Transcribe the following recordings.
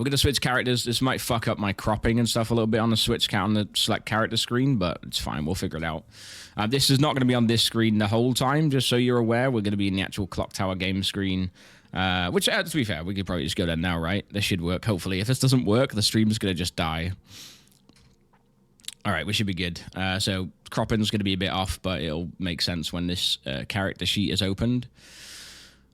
we're gonna switch characters. This might fuck up my cropping and stuff a little bit on the on the select character screen, but it's fine. We'll figure it out. This is not gonna be on this screen the whole time, just so you're aware. We're gonna be in the actual Clocktower game screen. Which, to be fair, we could probably just go there now, right? This should work, hopefully. If this doesn't work, the stream's gonna just die. All right, we should be good. So cropping's gonna be a bit off, but it'll make sense when this character sheet is opened.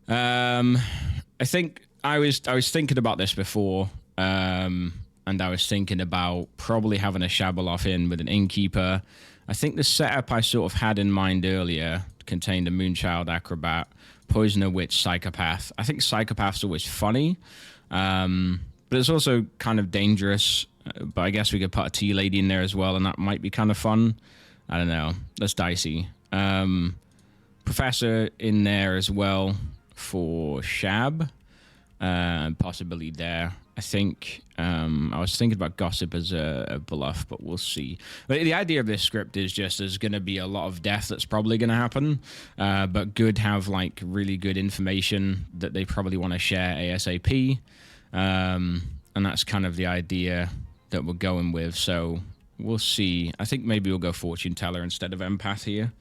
I think I was thinking about this before, and I was thinking about probably having a Shabaloff in with an Innkeeper. I think the setup I sort of had in mind earlier contained a Moonchild Acrobat, Poisoner, Witch, Psychopath. I think Psychopath's always funny, but it's also kind of dangerous. But I guess we could put a Tea Lady in there as well, and that might be kind of fun. I don't know. That's dicey. Professor in there as well for Shab, possibly there. I think I was thinking about Gossip as a bluff, but we'll see. But the idea of this script is just there's going to be a lot of death that's probably going to happen, but good have like really good information that they probably want to share ASAP, and that's kind of the idea that we're going with. So we'll see. I think maybe we'll go Fortune Teller instead of Empath here.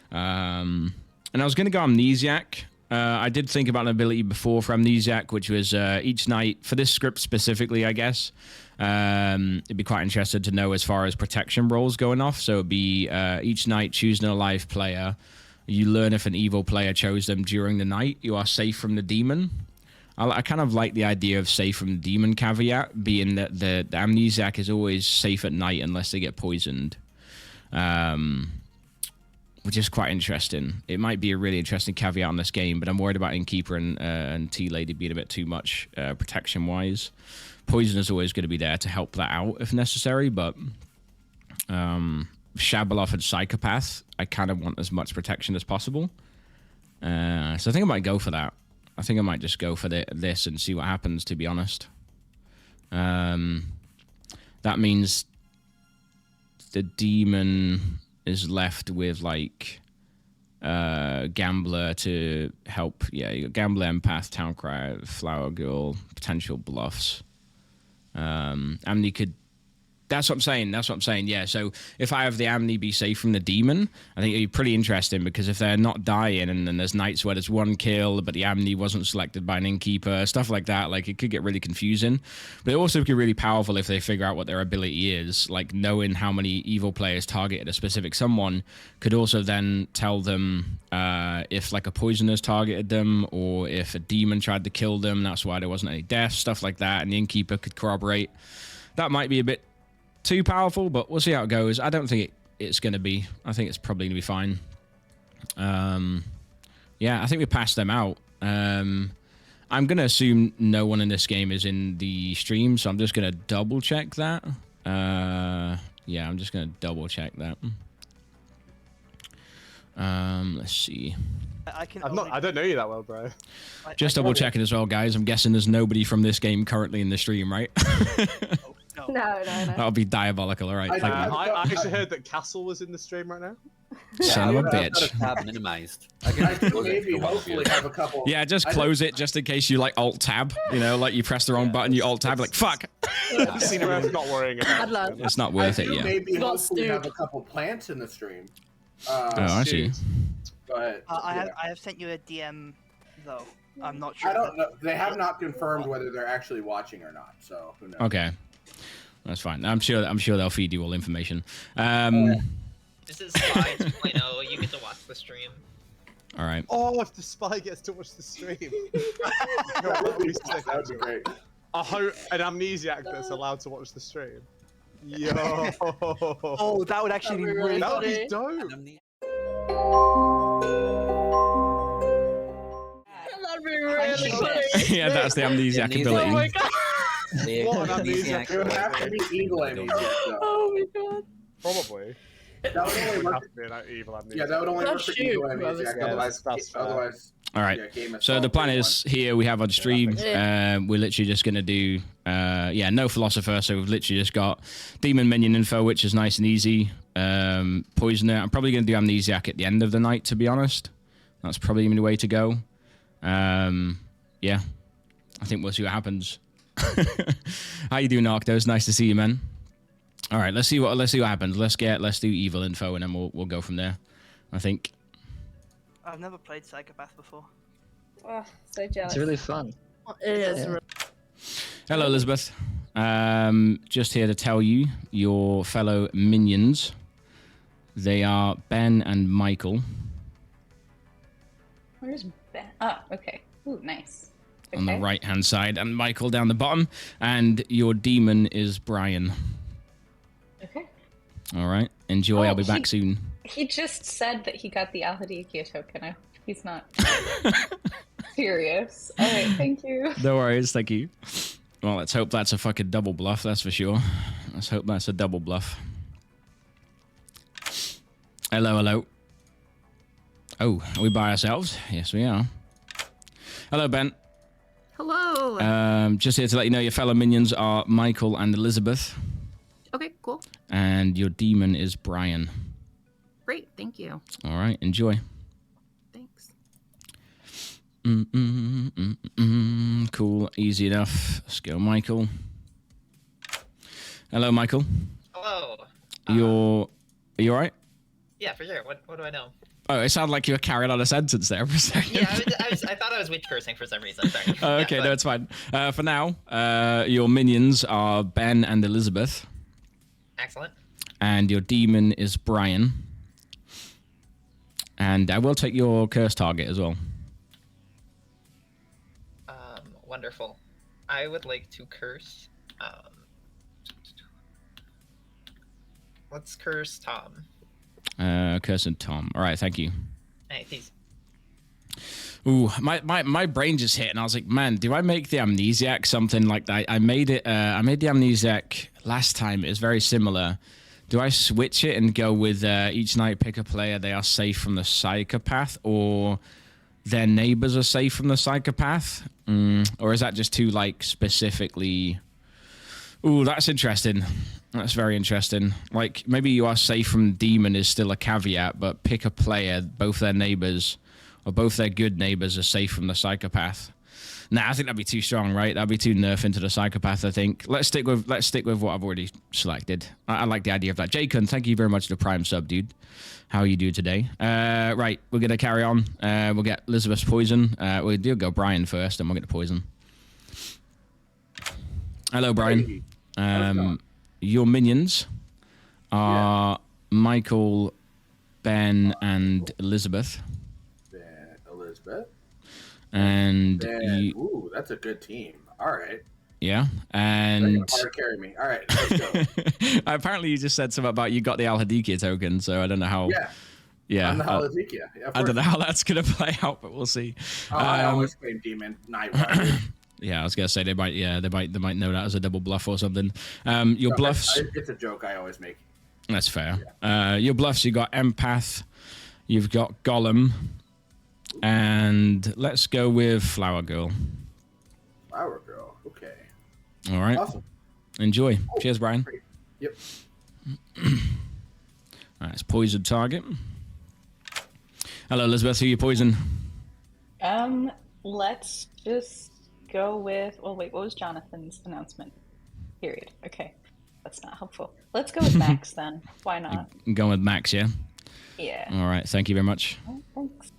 And I was going to go Amnesiac. I did think about an ability before for Amnesiac, which was each night, for this script specifically, I guess. It'd be quite interested to know as far as protection rolls going off. So it'd be each night choosing a live player. You learn if an evil player chose them during the night. You are safe from the demon. I kind of like the idea of safe from the demon caveat, being that the Amnesiac is always safe at night unless they get poisoned. Which is quite interesting. It might be a really interesting caveat on this game, but I'm worried about Innkeeper and Tea Lady being a bit too much protection-wise. Poison is always going to be there to help that out if necessary, but Shabaloff and Psychopath, I kind of want as much protection as possible. So I think I might go for that. I think I might just go for this and see what happens, to be honest. That means the demon is left with like Gambler to help. Yeah, you got Gambler, Empath, Towncrier, Flower Girl, potential bluffs. Amni could. That's what I'm saying. That's what I'm saying. Yeah. So if I have the Amni be safe from the demon, I think it'd be pretty interesting, because if they're not dying and then there's nights where there's one kill, but the Amni wasn't selected by an Innkeeper, stuff like that, like it could get really confusing. But it also could be really powerful if they figure out what their ability is. Like knowing how many evil players targeted a specific someone could also then tell them if like a poisoner's targeted them or if a demon tried to kill them. That's why there wasn't any deaths, stuff like that. And the Innkeeper could corroborate. That might be a bit too powerful, but we'll see how it goes. I don't think it's going to be. I think it's probably going to be fine. Yeah, I think we passed them out. I'm going to assume no one in this game is in the stream, so I'm just going to double check that. Yeah, I'm just going to double check that. Let's see. I don't know you that well, bro. Just double checking as well, guys. I'm guessing there's nobody from this game currently in the stream, right? No. That would be diabolical. All right. I actually heard that Castle was in the stream right now. Son of a bitch. Tab minimized. I can maybe hopefully have a couple. Yeah, just close it just in case you like alt tab. You know, like you press the wrong button, you alt tab, like fuck. It's not worrying about it. It's not worth it. Yeah. Maybe hopefully have a couple plants in the stream. Oh, I see. Go ahead. I have sent you a DM though. I'm not sure. I don't know. They have not confirmed whether they're actually watching or not. So who knows? Okay. That's fine. I'm sure they'll feed you all information. This is Spy 2.0. You get to watch the stream. All right. Oh, if the spy gets to watch the stream. That would be great. An amnesiac that's allowed to watch the stream. Yo. Oh, that would actually be really That would funny. be dope. That'd be really funny. Yeah, that's the amnesiac ability. Oh my god. What an amnesiac. It would have to be evil amnesiac though. Oh my god. Probably. That would only work. Evil amnesiac. Yeah, that would only work That's for true. evil amnesiac. Yeah, Otherwise, that's All right. yeah, game So itself the plan is is here we have on stream. Yeah. We're literally just gonna do no philosopher. So we've literally just got demon minion info, which is nice and easy. Poisoner. I'm probably gonna do amnesiac at the end of the night. To be honest, that's probably the way to go. Yeah, I think we'll see what happens. How you doing, Arctos? Nice to see you, man. All right, let's see what happens. Let's do evil info, and then we'll go from there. I think. I've never played Psychopath before. Oh, so jealous. It's really fun. It is. Yeah. Hello, Elizabeth. Just here to tell you, your fellow minions. They are Ben and Michael. Where's Ben? Oh, okay. Ooh, nice. Okay. On the right-hand side, and Michael down the bottom. And your demon is Brian. Okay. All right. Enjoy. Oh, I'll be back soon. He just said that he got the Alhadikia token. He's not serious. All right, thank you. No worries. Thank you. Well, let's hope that's a fucking double bluff. That's for sure. Let's hope that's a double bluff. Hello, hello. Oh, are we by ourselves? Yes, we are. Hello, Ben. Hello. Just here to let you know your fellow minions are Michael and Elizabeth. Okay, cool. And your demon is Brian. Great, thank you. All right, enjoy. Thanks. Cool, easy enough. Let's go, Michael. Hello, Michael. Hello. Are you all right? Yeah, for sure. What do I know? Oh, it sounded like you were carrying on a sentence there for a second. Yeah, I thought I was witch cursing for some reason. Sorry. Okay, Yeah, no, it's fine. For now, your minions are Ben and Elizabeth. Excellent. And your demon is Brian. And I will take your curse target as well. Wonderful. I would like to curse. Let's curse Tom. Cursing Tom. All right, thank you. Hey, peace. Ooh, my brain just hit, and I was like, man, do I make the amnesiac something like that? I made the amnesiac last time. It was very similar. Do I switch it and go with each night pick a player they are safe from the psychopath, or their neighbors are safe from the psychopath? Or is that just too, like, specifically... Ooh, that's interesting. That's very interesting. Like, maybe you are safe from demon is still a caveat, but pick a player, both their neighbors, or both their good neighbors are safe from the psychopath. Nah, I think that'd be too strong, right? That'd be too nerf into the psychopath, I think. Let's stick with what I've already selected. I like the idea of that. Jaycon, thank you very much for the prime sub, dude. How you do today? Right, we're gonna carry on. We'll get Elizabeth's poison. We'll go Brian first, and we'll get the poison. Hello, Brian. Your minions are Michael, Ben, and Elizabeth. Ben, Elizabeth. And Ben, ooh, that's a good team. All right. Yeah, and hard carry me. All right, let's go. Apparently you just said something about you got the Al-Hadikia token, so I don't know how. Yeah. I'm the Al-Hadikia. Yeah, I don't know how that's gonna play out, but we'll see. I always claim demon night rider. Yeah, I was gonna say they might know that as a double bluff or something. Your bluffs. It's a joke I always make. That's fair. Your bluffs. You got empath. You've got golem, and let's go with flower girl. Flower girl. Okay. All right. Awesome. Enjoy. Cheers, Brian. Great. Yep. All right, it's poison target. Hello, Elizabeth. Who you poison? Let's just go with... Well, wait, what was Jonathan's announcement? Period. Okay. That's not helpful. Let's go with Max, then. Why not? I'm going with Max, yeah? Yeah. All right. Thank you very much. Oh, thanks.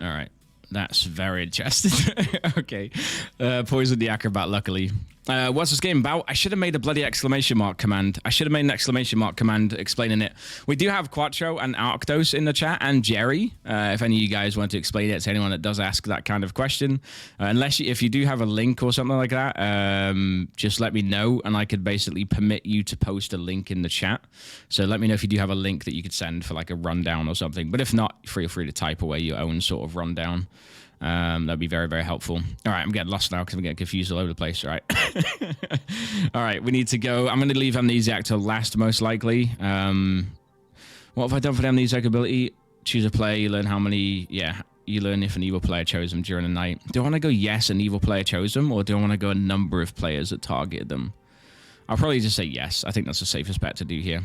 All right. That's very interesting. Okay. Poison the acrobat, luckily. What's this game about? I should have made a bloody exclamation mark command. I should have made an exclamation mark command explaining it. We do have Quattro and Arctos in the chat, and Jerry. If any of you guys want to explain it to anyone that does ask that kind of question. If you do have a link or something like that, just let me know, and I could basically permit you to post a link in the chat. So let me know if you do have a link that you could send for like a rundown or something. But if not, feel free to type away your own sort of rundown. That'd be very, very helpful. All right, I'm getting lost now because I'm getting confused all over the place. All right. All right, we need to go. I'm going to leave Amnesiac till last, most likely. What have I done for the Amnesiac ability? Choose a player. You learn how many... Yeah, you learn if an evil player chose them during the night. Do I want to go yes, an evil player chose them, or do I want to go a number of players that targeted them? I'll probably just say yes. I think that's the safest bet to do here.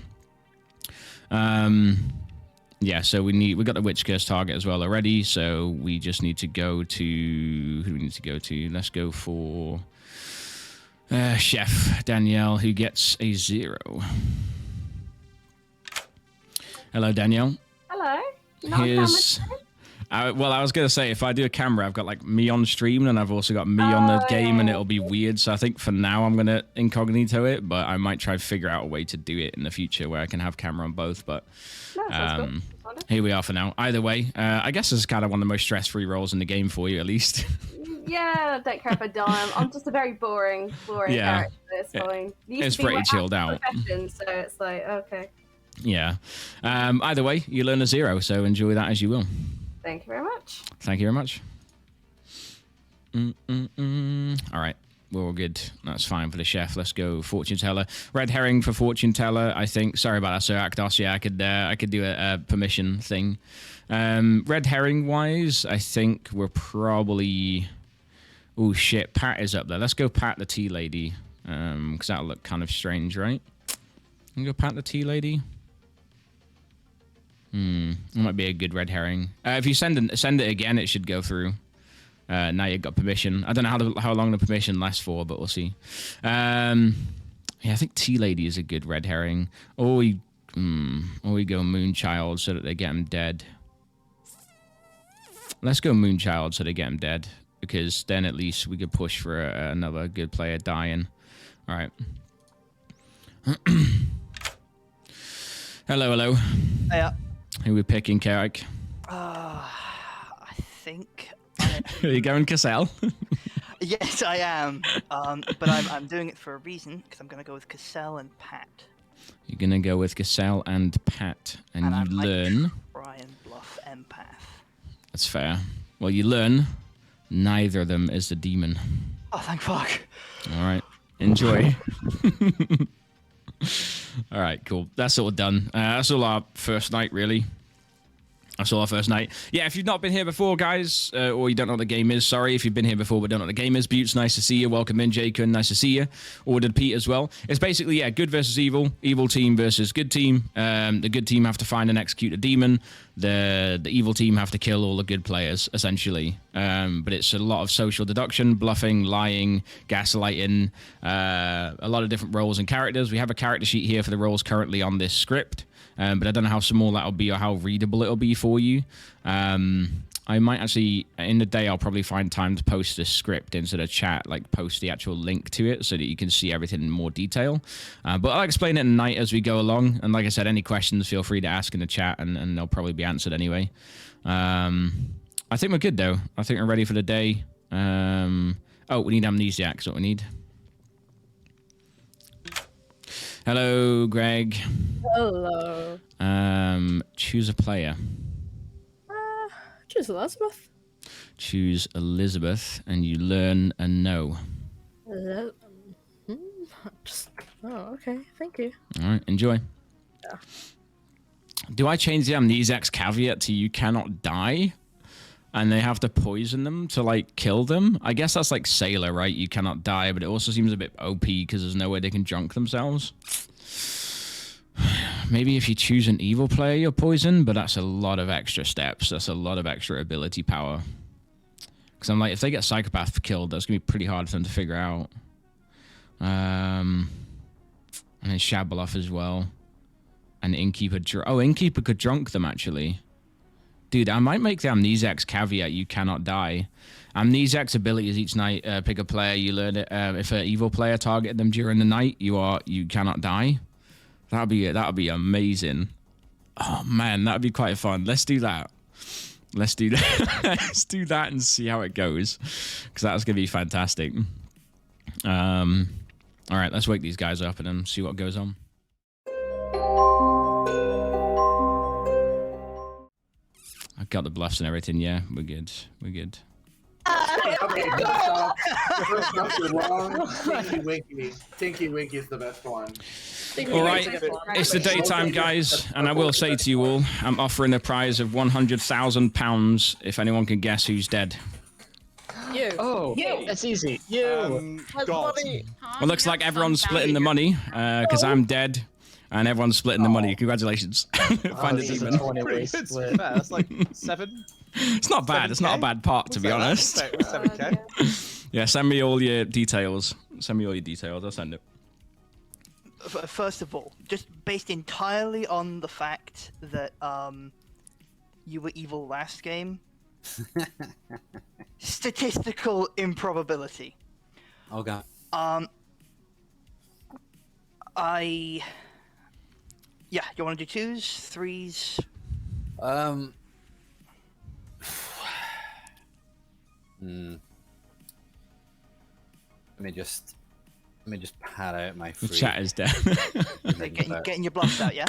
Yeah, so we got the Witch Curse target as well already, so we just need to go to... Who do we need to go to? Let's go for... Chef Danielle, who gets a 0. Hello, Danielle. Hello. Not Here's. Well, I was gonna say if I do a camera, I've got like me on stream, and I've also got me on the game, and it'll be weird. So I think for now I'm gonna incognito it, but I might try to figure out a way to do it in the future where I can have camera on both. But here we are for now. Either way, I guess this is kind of one of the most stress-free roles in the game for you, at least. Yeah, I don't care if I die. I'm just a very boring character. It's fine. It's pretty chilled out. So it's like, okay. Yeah. Either way, you learn a 0, so enjoy that as you will. Thank you very much. Thank you very much. All right. We're all good. That's fine for the chef. Let's go fortune teller. Red herring for fortune teller, I think. Sorry about that, Sir Akdos. Yeah, I could do a permission thing. Red herring wise, I think we're probably... Oh, shit. Pat is up there. Let's go Pat the tea lady. Because that'll look kind of strange, right? Can go Pat the tea lady? That might be a good red herring. If you send it again, it should go through. Now you've got permission. I don't know how long the permission lasts for, but we'll see. Yeah, I think tea lady is a good red herring. Or we go Moonchild so that they get him dead. Let's go Moonchild so they get him dead. Because then at least we could push for another good player dying. All right. Hello. Yeah. Who we picking, Carrick? I think. Are you going Cassell? Yes, I am. But I'm doing it for a reason because I'm going to go with Cassell and Pat. You're going to go with Cassell and Pat, and you learn. Try and bluff empath. That's fair. Well, you learn neither of them is the demon. Oh, thank fuck. All right. Enjoy. All right, cool. That's all done. That's all our first night, really. That's all our first night. Yeah, if you've not been here before, guys, or you don't know what the game is, sorry. If you've been here before but don't know what the game is, Buttes, nice to see you. Welcome in, Jaycun, nice to see you. Ordered Pete as well. It's basically, yeah, good versus evil. Evil team versus good team. The good team have to find and execute a demon. The evil team have to kill all the good players, essentially. But it's a lot of social deduction, bluffing, lying, gaslighting, a lot of different roles and characters. We have a character sheet here for the roles currently on this script. But I don't know how small that'll be or how readable it'll be for you. I might actually, in the day, I'll probably find time to post this script into the chat, like post the actual link to it so that you can see everything in more detail. But I'll explain it at night as we go along. And like I said, any questions, feel free to ask in the chat and they'll probably be answered anyway. I think we're good, though. I think we're ready for the day. Oh, we need amnesiac. That's what we need. Hello, Greg. Hello. Choose a player. Choose Elizabeth. Choose Elizabeth, and you learn a no. Okay. Thank you. All right, enjoy. Yeah. Do I change the amnesiac's caveat to you cannot die? And they have to poison them to, like, kill them? I guess that's like Sailor, right? You cannot die, but it also seems a bit OP because there's no way they can drunk themselves. Maybe if you choose an evil player, you're poisoned, but that's a lot of extra steps. That's a lot of extra ability power. Because I'm like, if they get Psychopath killed, that's going to be pretty hard for them to figure out. And then Shabalov as well. And Innkeeper... Oh, Innkeeper could drunk them, actually. Dude, I might make the Amnesiac's caveat, you cannot die. Amnesiac's abilities each night, pick a player, you learn it. If an evil player targeted them during the night, you cannot die. That'd be amazing. Oh man, that'd be quite fun. Let's do that. Let's do that. Let's do that and see how it goes. Because that's gonna be fantastic. Alright, let's wake these guys up and then see what goes on. I've got the bluffs and everything, yeah. We're good. We're good. Okay, first off, you're wrong. Tinky Winky. Tinky Winky is the best one. All right, it's the daytime, guys, and I will say to you all, I'm offering a prize of £100,000 if anyone can guess who's dead. You. Oh, that's easy. You. God. Well, looks like everyone's splitting the money because I'm dead, and everyone's splitting the money. Congratulations. Find a this is demon. 20-way It's split. fair. That's like 7. It's not bad. It's not a bad part, to be honest. 7K. Yeah, send me all your details. Send me all your details. I'll send it. First of all, just based entirely on the fact that you were evil last game, statistical improbability. Oh god. Yeah, you want to do twos, threes? Hmm. Let me just pad out my The free. chat is dead. Getting your bluffs out, yeah?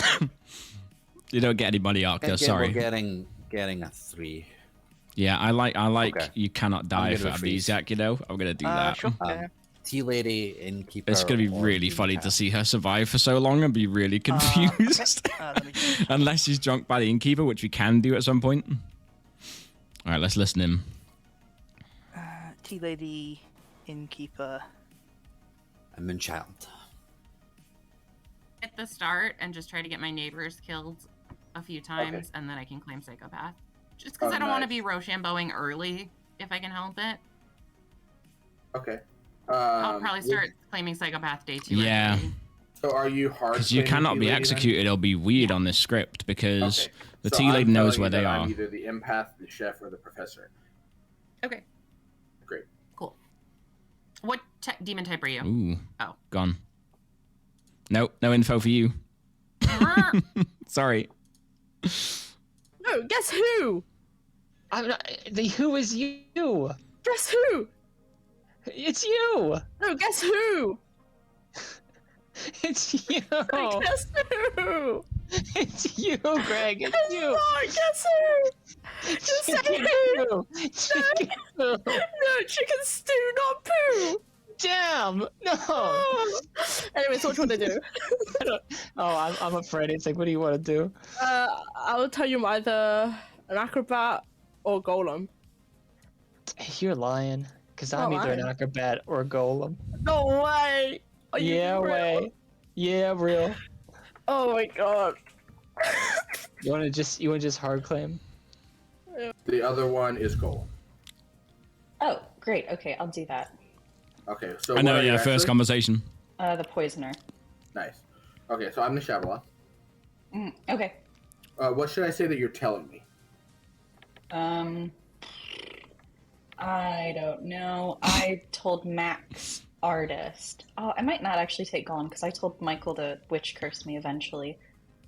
You don't get any money, Arcto. Sorry. We're getting a 3. Yeah, I like. Okay. You cannot die gonna for freeze. amnesiac. You know, I'm gonna do that. Sure. Yeah. Tea lady, innkeeper. It's gonna be or really demon funny cat. to see her survive for so long and be really confused. Let me just... Unless she's drunk by the innkeeper, which we can do at some point. All right, let's listen in. Tea lady, innkeeper. I'm Moonchild. At the start and just try to get my neighbors killed a few times, and then I can claim psychopath. Just because I don't want to be Rochambeauing early, if I can help it. Okay. I'll probably start claiming psychopath day 2. Yeah. Or 3. So are you hard? Because you cannot be executed. It'll be weird on this script because the tea lady I'm knows telling where you they that are. I'm either the empath, the chef, or the professor. Okay. Great. Cool. What demon type are you? Ooh. Oh. Gone. Nope. No info for you. Sorry. No, guess who? I'm not. Who is you? Guess who? It's you. No, guess who? It's you. Guess who? It's you, Greg. It's you. Oh, guess who? Just say who. No, chicken stew, not poo. damn. No. Oh. Anyways, what do you want to do? I'm afraid. It's like, what do you want to do? I'll tell you either an acrobat or golem. You're lying. Because I'm either an acrobat or a golem. No way. Are you Yeah, real? way. Yeah, real. Oh my god. You want to just hard claim? The other one is Golem. Oh, great. Okay, I'll do that. Okay, so I know. what are you Yeah. First actually? conversation. The poisoner. Nice. Okay, so I'm the Shyamalan. Okay. What should I say that you're telling me? I don't know. I told Max artist. Oh, I might not actually take Golem because I told Michael to witch curse me eventually.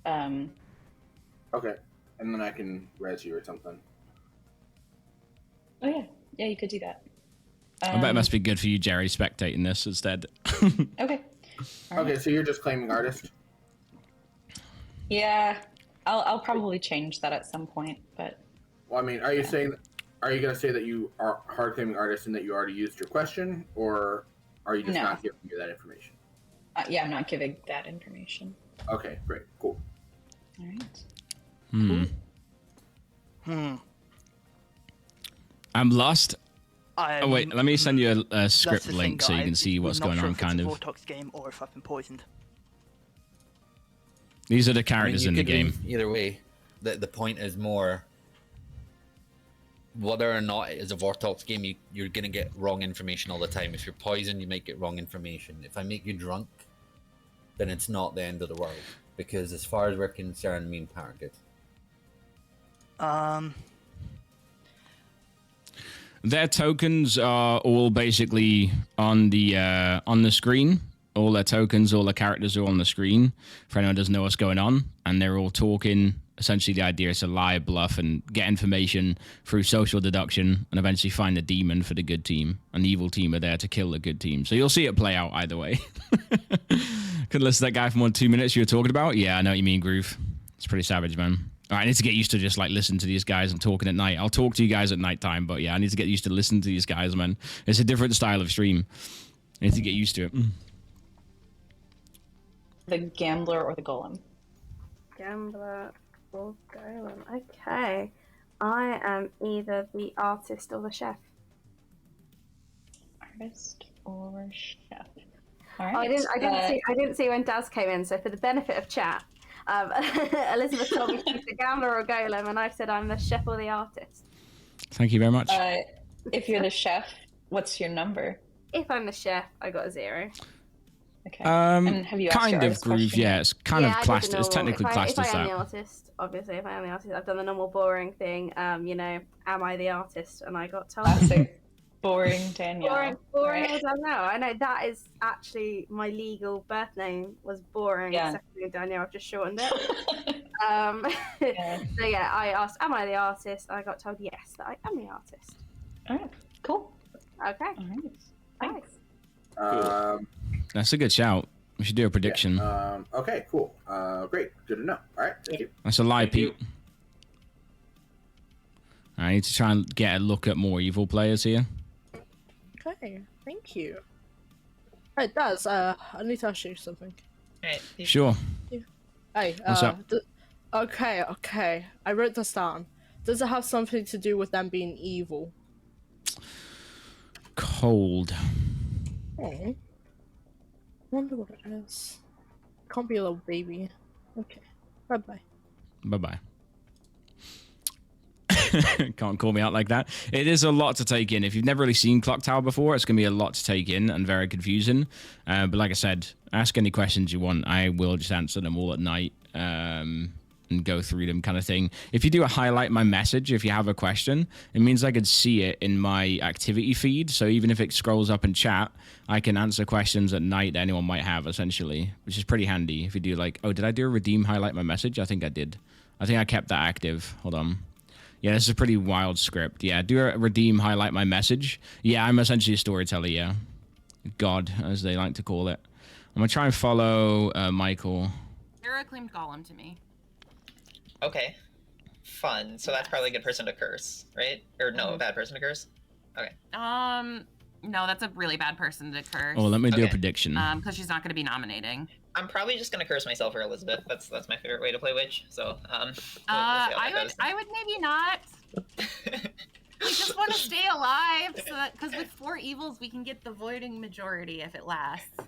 Okay, and then I can res you or something. Oh yeah, yeah, you could do that. I bet it must be good for you, Jerry, spectating this instead. Okay. Okay, so you're just claiming artist. Yeah, I'll probably change that at some point, but. Well, I mean, are you saying? Are you gonna say that you are hard claiming artist and that you already used your question, or are you just No. not giving me that information? Yeah, I'm not giving that information. Okay, great, cool. All right. I'm lost. I'm, Oh wait, let me send you a that's script the link thing, so you guys. can see We're what's not going sure on. if it's Kind a of. Vortox game or if I've been poisoned. These are the I mean, characters you in the could game. leave either way, the point is more whether or not it is a Vortox game. You're gonna get wrong information all the time. If you're poisoned, you might get wrong information. If I make you drunk, then it's not the end of the world because, as far as we're concerned, me and Pat are good. Their tokens are all basically on the screen. All their tokens, all their characters are on the screen for anyone who doesn't know what's going on, and they're all talking. Essentially, the idea is to lie, bluff, and get information through social deduction, and eventually find the demon for the good team. And the evil team are there to kill the good team. So you'll see it play out either way. Couldn't listen to that guy for more than 2 minutes you were talking about? Yeah, I know what you mean, Groove. It's pretty savage, man. All right, I need to get used to just like listening to these guys and talking at night. I'll talk to you guys at nighttime, but yeah, I need to get used to listening to these guys, man. It's a different style of stream. I need to get used to it. The gambler or the golem? Gambler or golem. Okay. I am either the artist or the chef. Artist or chef. All right. I didn't see when Daz came in, so for the benefit of chat, Elizabeth told me she's the gambler or golem, and I said I'm the chef or the artist. Thank you very much. If you're the chef, what's your number? if I'm the chef, I got a 0. Okay. And have you asked kind your of artist groove. question Yeah, yet? it's kind of I did classed. the It's normal- technically classed if as I am that. the artist, obviously, if I am the artist, I've done the normal boring thing. You know, am I the artist? And I got told. Classic boring Danielle. Boring right? as Danielle. I know that is actually my legal birth name was boring. Yeah. Secondly, Danielle, I've just shortened it. Yeah. So yeah, I asked, "Am I the artist?" And I got told yes, that I am the artist. All right. Cool. Okay. All right. Thanks. That's a good shout. We should do a prediction. Yeah, okay, cool. Great. Good to know. All right, thank you. That's a lie, Thank you. Pete. I need to try and get a look at more evil players here. Okay, thank you. Hey, Daz, I need to ask you something. Alright. Sure. Hey, What's up? Okay. I wrote this down. Does it have something to do with them being evil? Cold. Oh. Wonder what it is. Can't be a little baby. Okay. Bye-bye. Bye-bye. Can't call me out like that. It is a lot to take in. If you've never really seen Clocktower before, it's going to be a lot to take in and very confusing. But like I said, ask any questions you want. I will just answer them all at night and go through them kind of thing. If you do a highlight my message, if you have a question, it means I could see it in my activity feed. So even if it scrolls up in chat, I can answer questions at night that anyone might have, essentially, which is pretty handy. If you do like, oh, did I do a redeem highlight my message? I think I did. I think I kept that active. Hold on. Yeah, this is a pretty wild script. Yeah, do a redeem highlight my message. Yeah, I'm essentially a storyteller, yeah. God, as they like to call it. I'm going to try and follow Michael. Sarah claimed Gollum to me. Okay. Fun. So that's probably a good person to curse, right? Or no, a bad person to curse? Okay. No, that's a really bad person to curse. Oh, let me do a Okay. prediction. Because she's not going to be nominating. I'm probably just gonna curse myself or Elizabeth. That's my favorite way to play witch. So we'll see how that goes. I would maybe not. We just want to stay alive, so that because with 4 evils we can get the voiding majority if it lasts.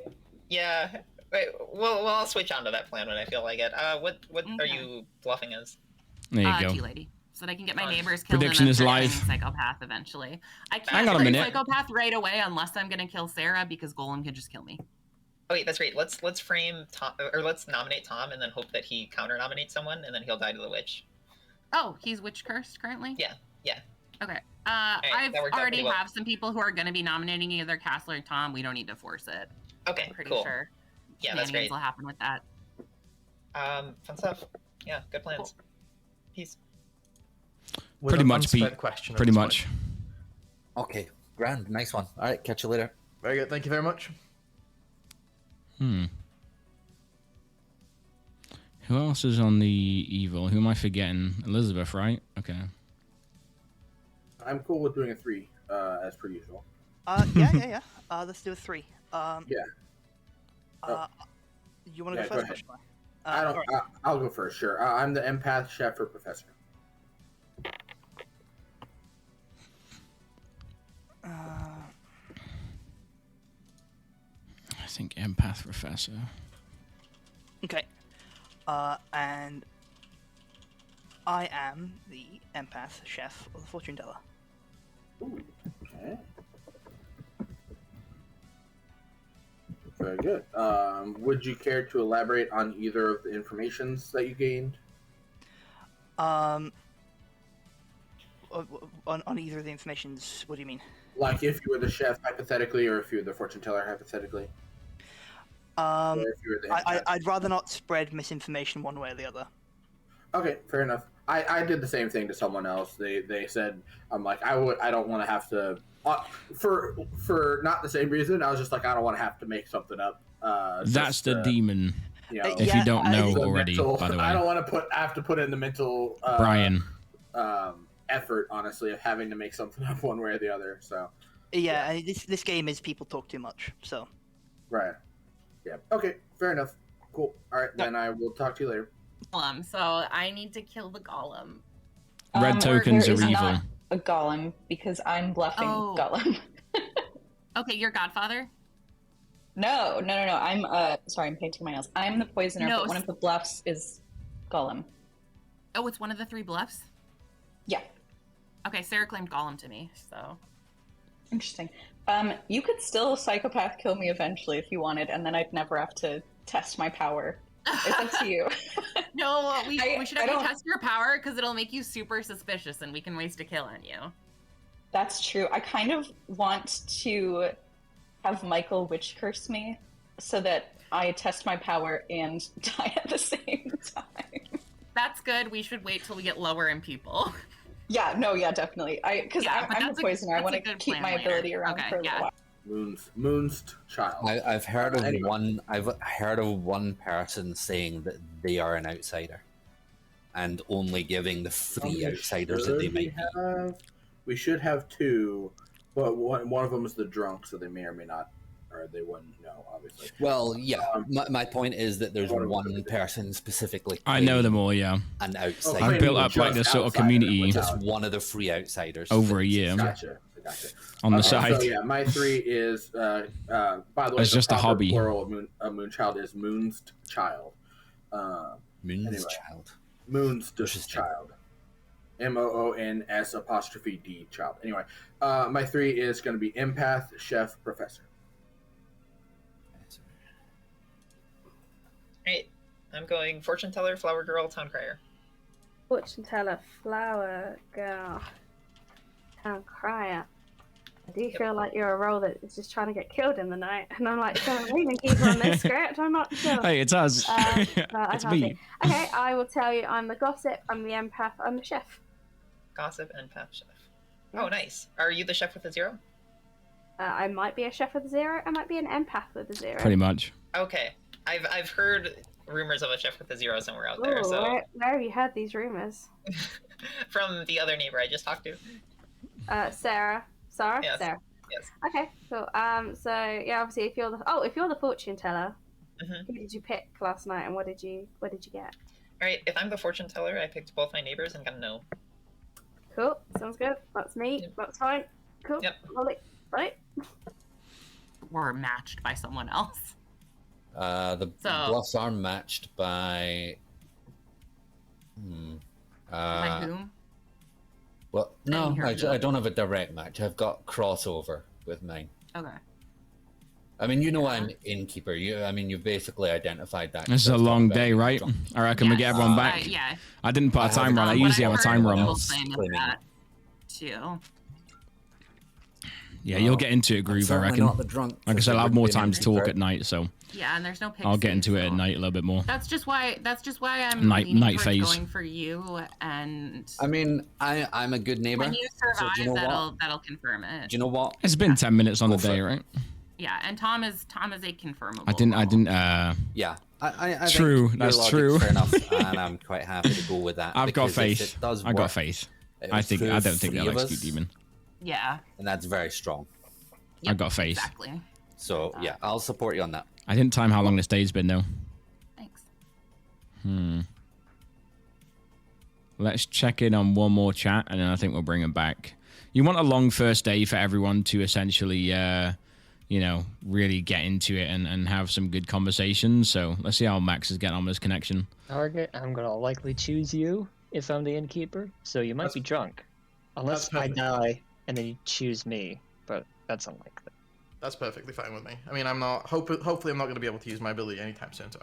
Yeah. Wait. Well, I'll switch on to that plan when I feel like it. What are Okay. you bluffing as? There you go. Tea lady. So that I can get my neighbors killed Prediction and then is start live. killing psychopath eventually. I Hang can't on a kill minute. psychopath right away unless I'm gonna kill Sarah because Golem could just kill me. Oh wait, that's great. Let's frame Tom, or let's nominate Tom and then hope that he counter nominates someone and then he'll die to the witch. Oh, he's witch cursed currently? Yeah. Okay. that I've worked out already pretty well. have some people who are going to be nominating either Castle or Tom. We don't need to force it. Okay. I'm pretty cool. sure. Yeah, that's Shenanigans great. will happen with that. Fun stuff. Yeah, good plans. Peace. With Pretty an much, Pete. unspent question at Pretty this much. point. Okay, grand, nice one. All right, catch you later. Very good. Thank you very much. Who else is on the evil? Who am I forgetting? Elizabeth, right? Okay. I'm cool with doing a 3, as per usual. Yeah. Let's do a 3. Yeah. You want to Yeah, go go first? ahead. Or should I? I'll go first. Sure. I'm the empath, chef, or professor. I think empath professor. Okay. And I am the empath chef or the fortune teller. Ooh, okay. Very good. Would you care to elaborate on either of the informations that you gained? On either of the informations, what do you mean? Like if you were the chef hypothetically, or if you were the fortune teller hypothetically? Or if you were the empath? I'd rather not spread misinformation one way or the other. Okay, fair enough. I did the same thing to someone else. They said, I'm like, I don't want to have to for not the same reason. I was just like, I don't want to have to make something up. That's the demon. You know, If you don't know already, mental, by the way. I don't want to have to put in the mental Brian. effort, honestly, of having to make something up one way or the other. So Yeah, and this game is people talk too much. So right, yeah, okay, fair enough. Cool. All right, then I will talk to you later. Golem, so I need to kill the golem. Red tokens there are is evil. not a golem because I'm bluffing golem. Okay, your godfather? No. I'm sorry, I'm painting my nails. I'm the poisoner, No, but one of the bluffs is golem. Oh, it's one of the 3 bluffs? Yeah. Okay, Sarah claimed golem to me, so. Interesting. You could still psychopath kill me eventually if you wanted, and then I'd never have to test my power. It's up to you. No, we should have you test your power because it'll make you super suspicious and we can waste a kill on you. That's true. I kind of want to have Michael witch curse me so that I test my power and die at the same time. That's good. We should wait till we get lower in people. Yeah, no, yeah, definitely. Because I'm a poisoner. I want to keep my ability around for a little while. Moon's child. I've heard of one. I've heard of one person saying that they are an outsider, and only giving the 3 outsiders that they might be. We should have 2, but one of them is the drunk, so they may or may not, or they wouldn't know, obviously. Well, yeah. My point is that there's one person specifically. I know them all, yeah. An outsider. I've built up like this sort of community. Just one of the 3 outsiders. Over a year. Gotcha. On the side. So yeah, my 3 is by the way, it's just a hobby. Plural of Moonchild is Moon's child. Moon's child. Moon's child. MOONS' child. Anyway, my 3 is going to be empath, chef, professor. Right. I'm going fortune teller, flower girl, town crier. Fortune teller, flower girl, town crier. I do feel like you're a role that is just trying to get killed in the night, and I'm like, so I'm reading keep on this script. I'm not sure. Hey, it's us. It's me. Okay, I will tell you. I'm the gossip. I'm the empath. I'm the chef. Gossip, empath, chef. Oh, nice. Are you the chef with a 0? I might be a chef with a 0. I might be an empath with a 0. Pretty much. Okay. I've heard rumors of a chef with a 0 somewhere out there. Ooh, So where have you heard these rumors? from the other neighbor I just talked to. Sarah. Sarah? Yes. Sarah. Yes. Okay, cool. So yeah, obviously if you're the fortune teller, who did you pick last night and what did you get? Alright, if I'm the fortune teller, I picked both my neighbors and got a no. Cool, sounds good. That's me. That's fine. Cool. Yep. Lovely. Right. Or matched by someone else. The bluffs are matched by. By whom? Well, no, I don't have a direct match. I've got crossover with mine. Okay. I mean, you know, I'm innkeeper. You've basically identified that. This is a long day, right? I reckon we get everyone back. Yeah. I didn't put a timer on. I usually have a timer on. Too. Yeah, you'll get into it, Groove, I reckon. Like I said, I'll have more time to talk at night, so. Yeah, and there's no pixie, I'll get into it at night a little bit more. That's just why I'm night phase. going for you, and I mean, I'm a good neighbor. when you survive, so do you know that'll confirm it. Do you know what? It's been 10 minutes on the day, right? Yeah, and Tom is a confirmable. I didn't. Yeah, I true. Think that's your true. Fair enough, and I'm quite happy to go with that. I've got faith. It does I got work, faith. I don't think they'll execute Demon. Yeah. And that's very strong. Yep, I got faith. Exactly. So yeah, I'll support you on that. I didn't time how long this day's been though. Thanks. Let's check in on one more chat, and then I think we'll bring it back. You want a long first day for everyone to essentially, really get into it and have some good conversations. So let's see how Max is getting on with his connection. Target, I'm gonna likely choose you if I'm the innkeeper, so you might be drunk. Unless I die and then you choose me, but that's unlikely. That's perfectly fine with me. I mean, I'm not. Hopefully, I'm not going to be able to use my ability anytime soon. So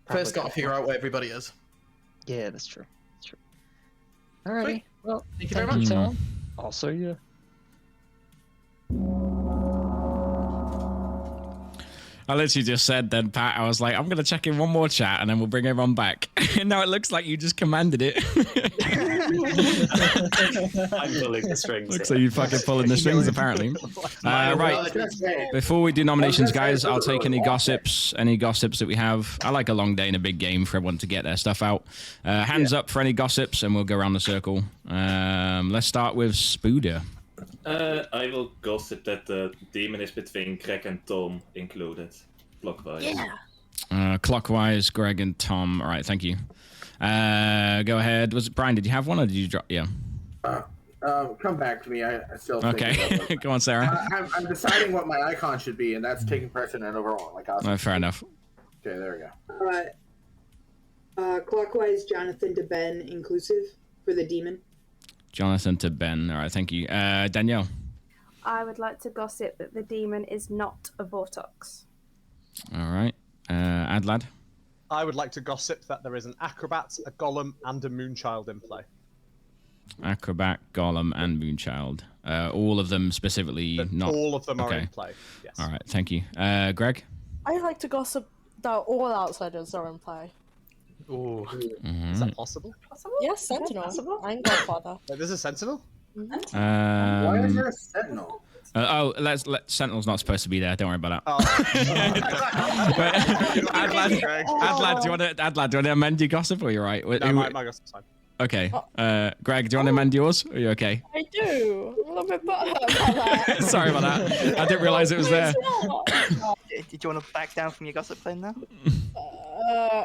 first, got to figure out where everybody is. Yeah, that's true. That's true. Alrighty. Sweet. Well, thank you very much. Tom. Also, yeah. I literally just said then, Pat, I was like, I'm going to check in one more chat and then we'll bring everyone back. And now it looks like you just commanded it. I'm pulling the strings. Looks like you're fucking pulling the strings, apparently. Right. Before we do nominations, guys, I'll take any gossips that we have. I like a long day in a big game for everyone to get their stuff out. Hands up for any gossips and we'll go around the circle. Let's start with Spooder. I will gossip that the demon is between Greg and Tom included. Clockwise. Yeah. Clockwise, Greg and Tom. All right, thank you. Go ahead. Was it Brian? Did you have one or did you drop? Yeah. Come back to me. I still think okay. Go on, Sarah. I'm deciding what my icon should be, and that's taking precedent over all. Fair enough. Okay, there we go. Clockwise, Jonathan to Ben inclusive for the demon. Jonathan to Ben. All right, thank you. Danielle. I would like to gossip that the demon is not a Vortox. All right. Adlad. I would like to gossip that there is an acrobat, a golem, and a moonchild in play. Acrobat, Golem, and Moonchild. All of them specifically not. All of them are in play. Yes. All right. Thank you. Greg. I like to gossip that all outsiders are in play. Ooh. Mhm. Is that possible? Yes, Sentinel. I'm Godfather. Wait, this is Sentinel? Why is there a sentinel? Let Sentinel's not supposed to be there. Don't worry about that. Oh. Adlad, do you want to amend your gossip, or you're right? No, my gossip's fine. Okay. Greg, do you want to amend yours? Or are you okay? I do. I'm a little bit butthurt about that. Sorry about that. I didn't realize it was there. Did you want to back down from your gossip claim now?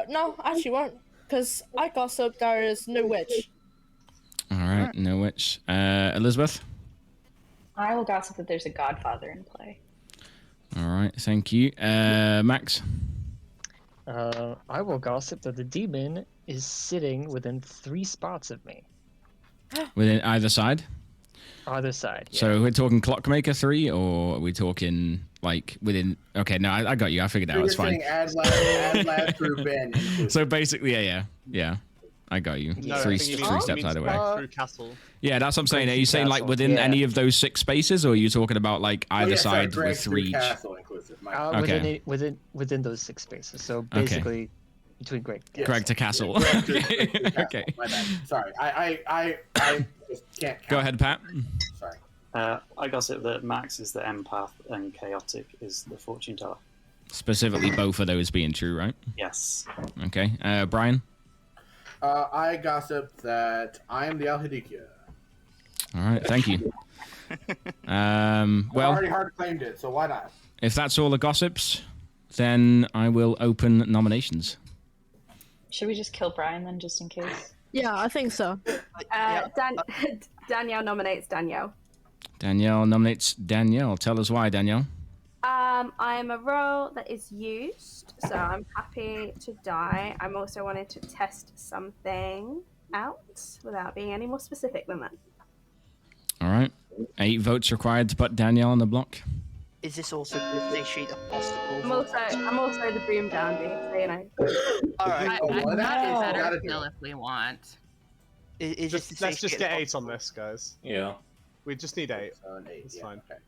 No, actually won't. Because I gossip there is no witch. All right. No witch. Elizabeth. I will gossip that there's a godfather in play. All right. Thank you. Max. I will gossip that the demon is sitting within 3 spots of me. Within either side? Either side. Yeah. So we're talking Clockmaker 3, or are we talking like within? Okay, no, I got you. I figured it out. It's fine. Adlad through Ben. So basically, yeah. I got you. No, three I think steps either way. Through Castle. Yeah, that's what I'm saying. Are you saying like Castle, within yeah. any of those 6 spaces, or are you talking about like either sorry, side Greg with 3 each? Castle inclusive. Okay. Within those 6 spaces. So basically, between Greg. Yes. Greg to Castle. Greg to Castle. Okay. My bad. Sorry, I just can't. Count. Go ahead, Pat. Sorry. I gossip that Max is the empath and Chaotic is the fortune teller. Specifically, both of those being true, right? Yes. Okay. Brian. I gossip that I am the Al-Hadikia. All right. Thank you. I Well, already hard claimed it, so why not? if that's all the gossips, then I will open nominations. Should we just kill Brian then, just in case? Yeah, I think so. Danielle nominates Danielle. Danielle nominates Danielle. Tell us why, Danielle. I'm a role that is used, so I'm happy to die. I'm also wanting to test something out without being any more specific than that. All right. 8 votes required to put Danielle on the block. Is this also the sheet of possible? I'm also the boom dandy, so you know. Alright. That is better still if we want. Let's just get 8 on this, guys. Yeah. We just need 8. It's fine. Okay.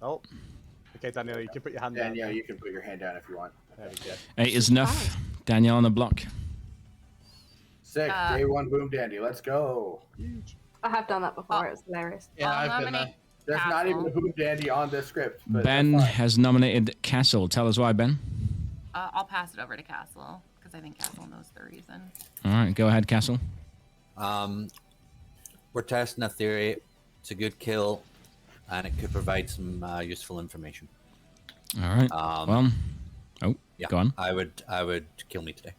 Oh. Okay, Danielle, you can put your hand down. Danielle, you can put your hand down if you want. There we go. 8 is enough. Danielle on the block. Sick. Day 1 boom dandy. Let's go. I have done that before. It was hilarious. Yeah, I've been there. There's not even a boom dandy on this script. But Ben has nominated Castle. Tell us why, Ben. I'll pass it over to Castle because I think Castle knows the reason. All right, go ahead, Castle. We're testing a theory. It's a good kill, and it could provide some useful information. All right. Yeah, go on. I would kill me today.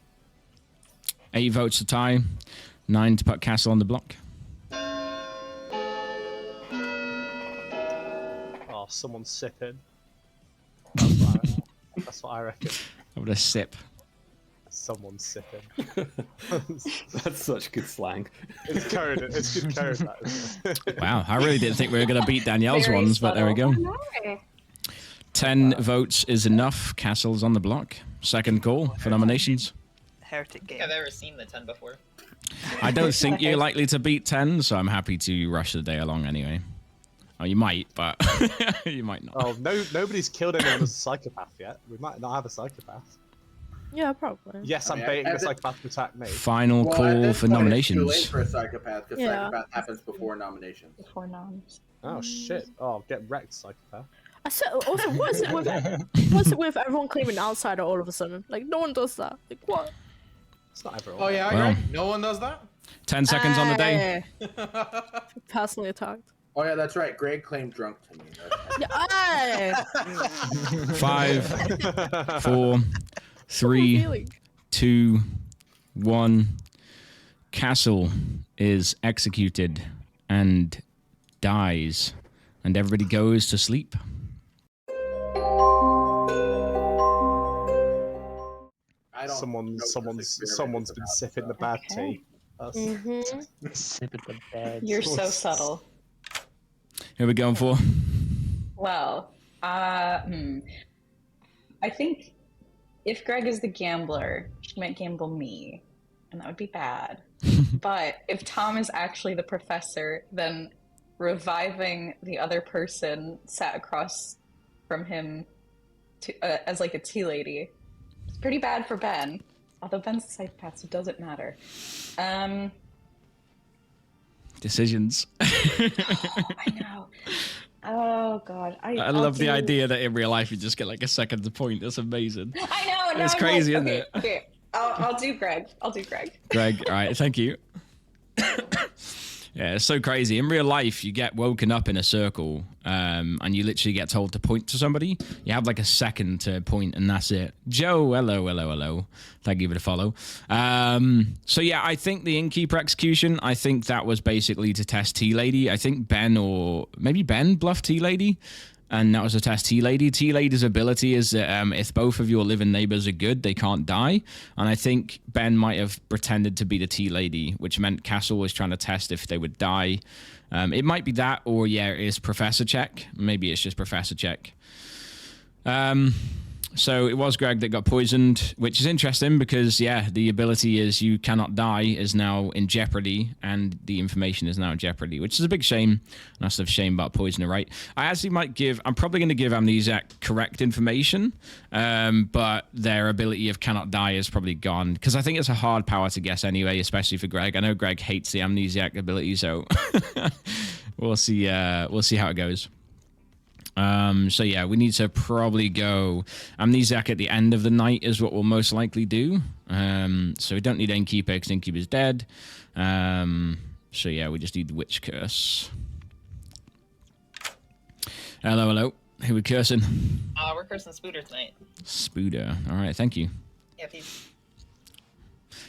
8 votes to tie, 9 to put Castle on the block. Oh, someone's sipping. That's what I reckon. I would have sip. Someone's sipping. That's such good slang. It's code. It's good code. That is. Wow, I really didn't think we were going to beat Danielle's Very ones, but there we go. subtle. 10 votes is enough. Castle's on the block. Second call for nominations. Heretic game. I've ever seen the 10 before. I don't think you're likely to beat 10, so I'm happy to rush the day along anyway. Oh, you might, but you might not. Oh, nobody's killed anyone as a psychopath yet. We might not have a psychopath. Yeah, probably. Yes, I'm baiting the psychopath to attack me. Final Well, call at this for point, nominations. It's too late for a psychopath because psychopath happens before nominations. Before noms. Oh shit! Oh, get wrecked, psychopath. I said, also, what's it with everyone claiming outsider all of a sudden? Like, no one does that. Like, what? It's not everyone. Oh yeah, Well. Greg? No one does that? 10 seconds on the day. Personally attacked. Oh yeah, that's right. Greg claimed drunk to me. Yeah, 5, 4, 3, 2, 1. Castle is executed and dies, and everybody goes to sleep. Someone's been sipping the bad tea. Sipping the bad. You're so subtle. Who are we going for? Well, I think if Greg is the gambler, she might gamble me, and that would be bad. But if Tom is actually the professor, then reviving the other person sat across from him as like a tea lady, it's pretty bad for Ben. Although Ben's a psychopath, so it doesn't matter. Decisions. I know. Oh god, I love the idea that in real life you just get like a second point. That's amazing. I know. No, It's I'm crazy, like, isn't okay, it? Okay, I'll do Greg. Greg, all right, thank you. Yeah, it's so crazy. In real life, you get woken up in a circle, and you literally get told to point to somebody. You have like a second to point, and that's it. Joe, hello. Thank you for the follow. So yeah, I think the Innkeeper execution, I think that was basically to test T-Lady. I think Ben or maybe Ben bluffed T-Lady. And that was a test T-Lady. T-Lady's ability is that if both of your living neighbors are good, they can't die. And I think Ben might have pretended to be the T-Lady, which meant Castle was trying to test if they would die. It might be that, or yeah, it is Professor Check. Maybe it's just Professor Check. So it was Greg that got poisoned, which is interesting because, yeah, the ability is you cannot die is now in jeopardy, and the information is now in jeopardy, which is a big shame. That's the shame about poisoner, right? I'm probably going to give Amnesiac correct information, but their ability of cannot die is probably gone, because I think it's a hard power to guess anyway, especially for Greg. I know Greg hates the Amnesiac ability, so we'll see how it goes. So yeah, we need to probably go Amnesiac at the end of the night is what we'll most likely do. So we don't need Innkeeper because Innkeeper's dead. So yeah, we just need Witch Curse. Hello. Who we cursing? We're cursing Spooder tonight. Spooder. All right, thank you. Yeah, peace.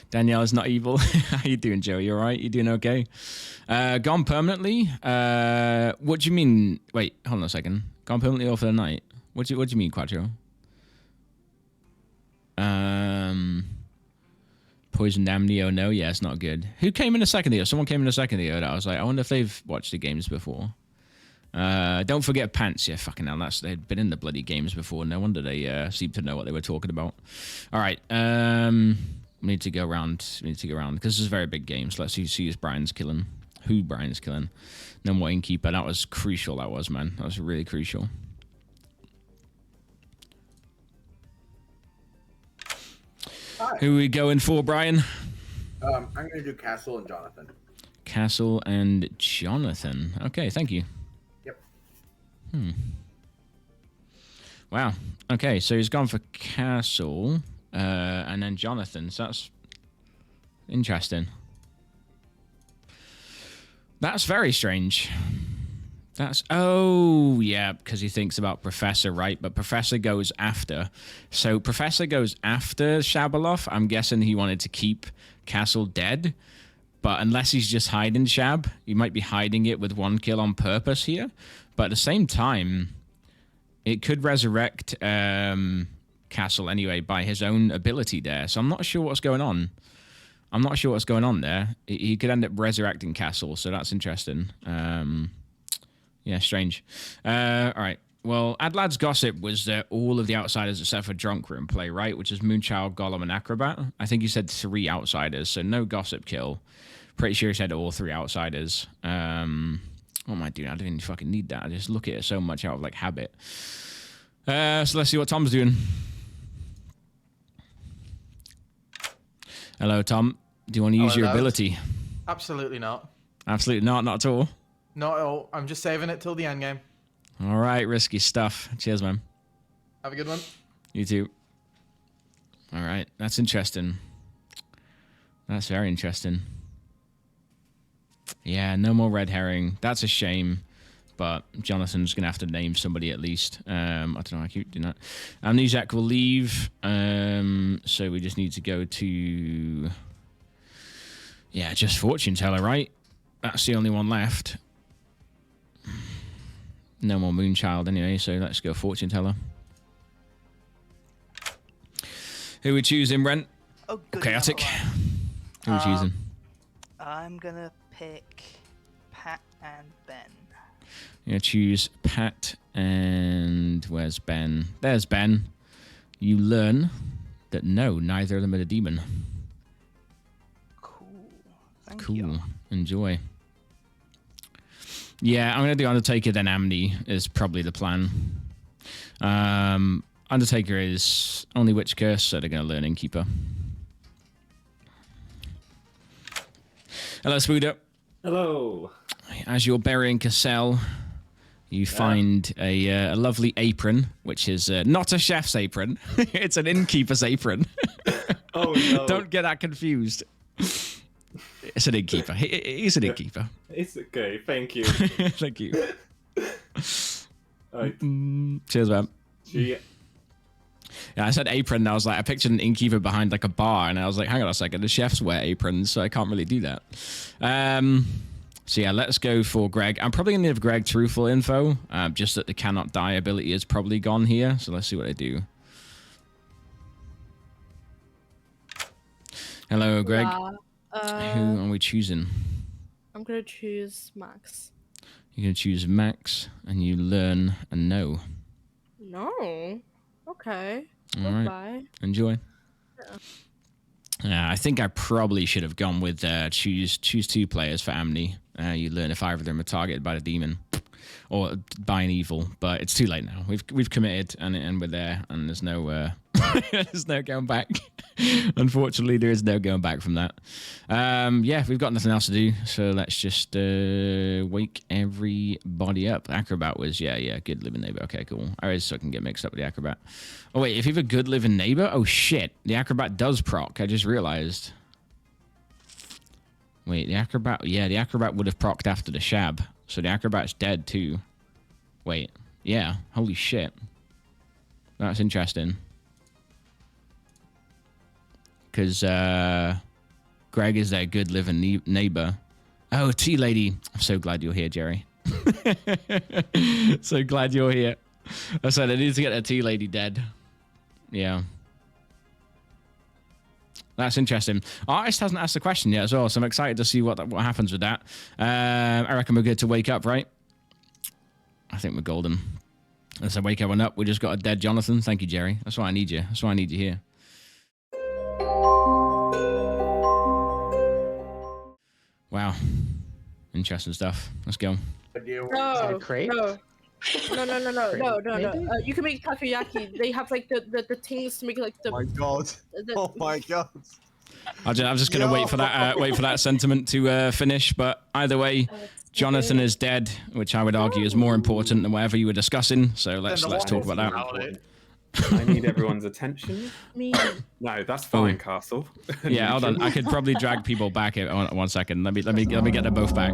Danielle is not evil. How you doing, Joe? You all right? You doing okay? Gone permanently? What do you mean? Wait, hold on a second. Gone permanently or for the night? What do you mean, Quattro? Poisoned Amnio? No, yeah, it's not good. Who came in a second here? Someone came in a second here that I was like, I wonder if they've watched the games before. Don't forget Pants. Yeah, fucking hell. They'd been in the bloody games before. No wonder they seem to know what they were talking about. All right. We need to go around. Because this is a very big game. So let's see who Brian's killing. No more Innkeeper. That was crucial. That was, man. That was really crucial. Hi. Who are we going for, Brian? I'm going to do Castle and Jonathan. Castle and Jonathan. Okay, thank you. Yep. Wow. Okay, so he's gone for Castle and then Jonathan. So that's interesting. That's very strange. Oh, yeah, because he thinks about Professor, right? But Professor goes after. So Professor goes after Shabaloff. I'm guessing he wanted to keep Castle dead. But unless he's just hiding Shab, he might be hiding it with one kill on purpose here. But at the same time, it could resurrect Castle anyway by his own ability there. So I'm not sure what's going on. There. He could end up resurrecting Castle, so that's interesting. Yeah, strange. All right. Well, Adlad's gossip was that all of the outsiders except for Drunk were in play, right? Which is Moonchild, Golem, and Acrobat. I think you said 3 outsiders, so no gossip kill. Pretty sure he said all 3 outsiders. What am I doing? I don't even fucking need that. I just look at it so much out of like habit. So let's see what Tom's doing. Hello, Tom. Do you want to use your ability? Absolutely not. Absolutely not at all. Not at all. I'm just saving it till the end game. All right, risky stuff. Cheers, man. Have a good one. You too. All right, that's interesting. That's very interesting. Yeah, no more red herring. That's a shame. But Jonathan's going to have to name somebody at least. I don't know. I keep doing that. Amnesiac will leave. So we just need to go to... Yeah, just Fortune Teller, right? That's the only one left. No more Moonchild anyway, so let's go Fortune Teller. Who we choosing, Brent? Oh, good. Chaotic. Who we choosing? I'm gonna pick Pat and Ben. I'm going to choose Pat, and where's Ben? There's Ben. You learn that no, neither of them are a demon. Thank you. Enjoy. Yeah, I'm going to do Undertaker, then Amni is probably the plan. Undertaker is only Witch Curse, so they're going to learn Innkeeper. Hello, Spooder. Hello. As you're burying Cassell, you find a lovely apron, which is not a chef's apron. It's an innkeeper's apron. Oh, no. Don't get that confused. It's an innkeeper. He's an innkeeper. It's okay. Thank you. Thank you. Right. Cheers, man. Yeah. Yeah, I said apron, and I was like, I pictured an innkeeper behind like a bar, and I was like, hang on a second, the chefs wear aprons, so I can't really do that. So yeah, let's go for Greg. I'm probably going to give Greg truthful info, just that the cannot die ability is probably gone here, so let's see what I do. Hello, Greg. Who are we choosing? I'm going to choose Max. You're going to choose Max, and you learn a no. No. Okay. All right. Goodbye. Enjoy. Yeah. I think I probably should have gone with choose 2 players for Amni. You learn if either of them are targeted by the demon or by an evil, but it's too late now. We've committed and we're there, and there's no there's no going back. Unfortunately, there is no going back from that. Yeah, we've got nothing else to do, so let's just wake everybody up. Acrobat was good living neighbor. Okay, cool. I always fucking get mixed up with the Acrobat. Oh wait, if you have a good living neighbor, oh shit, the Acrobat does proc. I just realized. Wait, the Acrobat would have procced after the Shab, so the Acrobat's dead too. Wait, yeah, holy shit. That's interesting. Because Greg is their good living neighbor. Oh, tea lady. I'm so glad you're here, Jerry. So glad you're here. I said I need to get a tea lady dead. Yeah. That's interesting. Artist hasn't asked the question yet as well, so I'm excited to see what happens with that. I reckon we're good to wake up, right? I think we're golden. As I wake everyone up, we just got a dead Jonathan. Thank you, Jerry. That's why I need you. That's why I need you here. Wow. Interesting stuff. Let's go. No. You can make takoyaki. They have like the things to make like the. Oh my god! Oh my god! I'm just gonna wait for that sentiment to finish. But either way, Jonathan is dead, which I would argue is more important than whatever you were discussing. So let's talk about that. I need everyone's attention. Me. No, that's fine, Castle. Yeah, hold on. I could probably drag people back here. 1 second. Let me get them both back.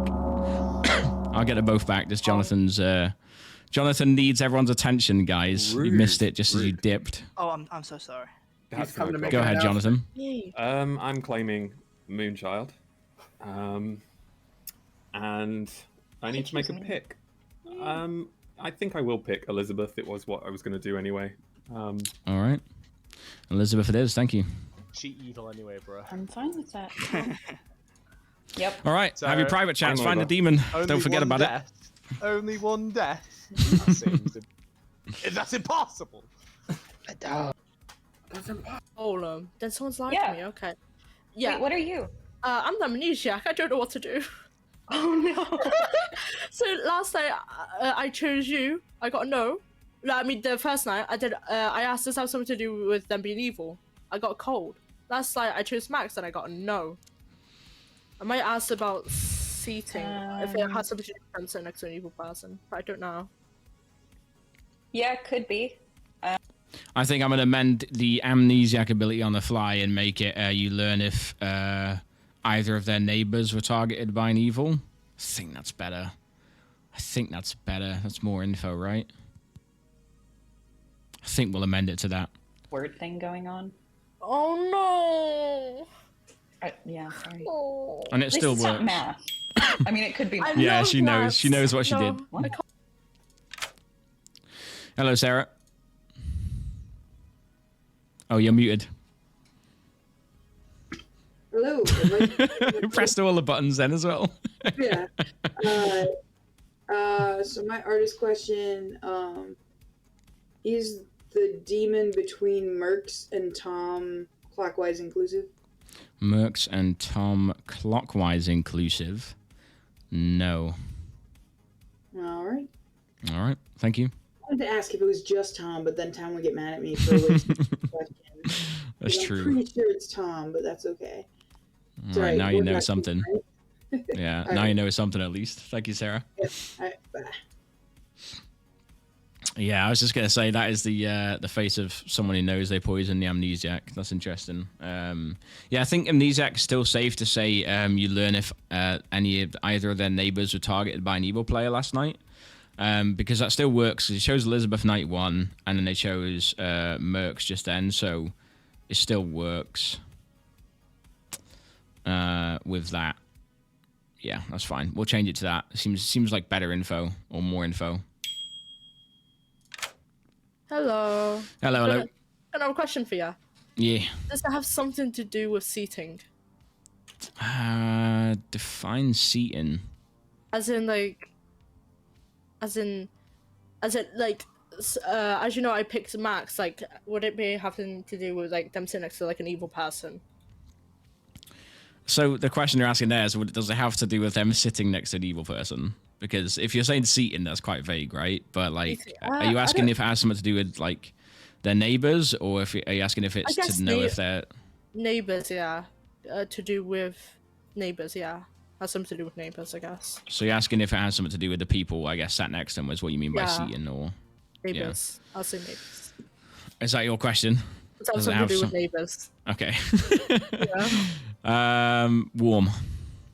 I'll get them both back. This Jonathan's. Jonathan needs everyone's attention, guys. You missed it just as you dipped. Oh, I'm so sorry. That's Go ahead, Jonathan. I'm claiming Moonchild. And I need to make a pick. I think I will pick Elizabeth. It was what I was going to do anyway. All right. Elizabeth it is. Thank you. She evil anyway, bro. I'm fine with that. Yep. All right. So, have your private chats. I'm Find over. the demon. Only Don't forget one about death. Only one death. That seems that's impossible. Oh, then someone's lied to me. Okay. Yeah. Wait, what are you? I'm the amnesiac. I don't know what to do. Oh no. So last night I chose you. I got a no. No, I mean the first night I did. I asked does it have something to do with them being evil. I got cold. Last night I chose Max and I got a no. I might ask about seating if it has something to do with them sitting next to an evil person, but I don't know. Yeah, could be. I think I'm going to amend the amnesiac ability on the fly and make it you learn if either of their neighbors were targeted by an evil. I think that's better. That's more info, right? I think we'll amend it to that. Word thing going on. Oh no! Yeah, sorry. Oh. And it still It's works. not math. I mean, it could be. Yeah, she knows. She knows what she did. Hello, Sarah. Oh, you're muted. Hello. Pressed all the buttons then as well. Yeah. So my artist question, is the demon between Mercs and Tom clockwise inclusive? Mercs and Tom clockwise inclusive? No. All right. All right. Thank you. I wanted to ask if it was just Tom, but then Tom would get mad at me for wasting the question. That's I'm true. pretty sure it's Tom, but that's okay. All right, now you know not something. right? Yeah, All now right. you know something at least. Thank you, Sarah. All right, bye. Yeah, I was just gonna say that is the face of someone who knows they poisoned the amnesiac. That's interesting. Yeah, I think amnesiac is still safe to say. You learn if either of their neighbors were targeted by an evil player last night, because that still works. It shows Elizabeth night 1, and then they chose Mercs just then, so it still works. With that, yeah, that's fine. We'll change it to that. Seems like better info or more info. Hello. Hello. I have a question for you. Yeah. Does that have something to do with seating? Define seating. As you know, I picked Max. Like, would it be having to do with like them sitting next to like an evil person? So the question you're asking there is, does it have to do with them sitting next to an evil person? Because if you're saying seating, that's quite vague, right? But like, are you asking if it has something to do with like their neighbors, or are you asking if it's to know if they're neighbors? Yeah, to do with neighbors. Yeah, has something to do with neighbors, I guess. So you're asking if it has something to do with the people, I guess, sat next to them, is what you mean by seating, or neighbors? Yeah. I'll say neighbors. Is that your question? It has something to do with neighbors. Okay. Yeah. Warm.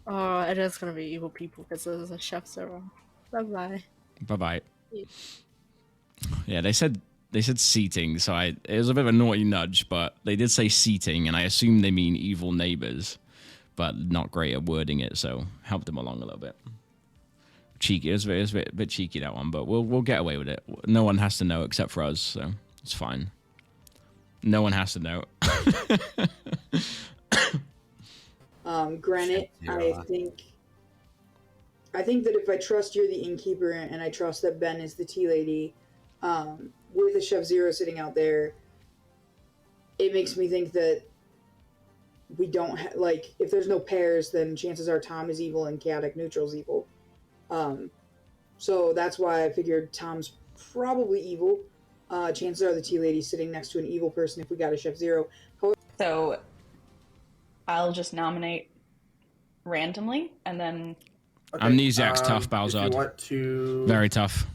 Oh, it is gonna be evil people because there's a chef zero. Bye bye. Bye bye. Yeah, they said seating, so it was a bit of a naughty nudge, but they did say seating, and I assume they mean evil neighbors, but not great at wording it, so helped them along a little bit. Cheeky, it was a bit cheeky, that one, but we'll get away with it. No one has to know except for us, so it's fine. No one has to know. Granite, I think that if I trust you're the innkeeper and I trust that Ben is the tea lady, with a Chef Zero sitting out there, it makes me think that we don't like, if there's no pairs, then chances are Tom is evil and Chaotic Neutral's evil. So that's why I figured Tom's probably evil. Chances are the tea lady's sitting next to an evil person if we got a Chef Zero. So I'll just nominate randomly, and then... Okay, Amnesiac's tough, Balzard. If you want to... Very tough.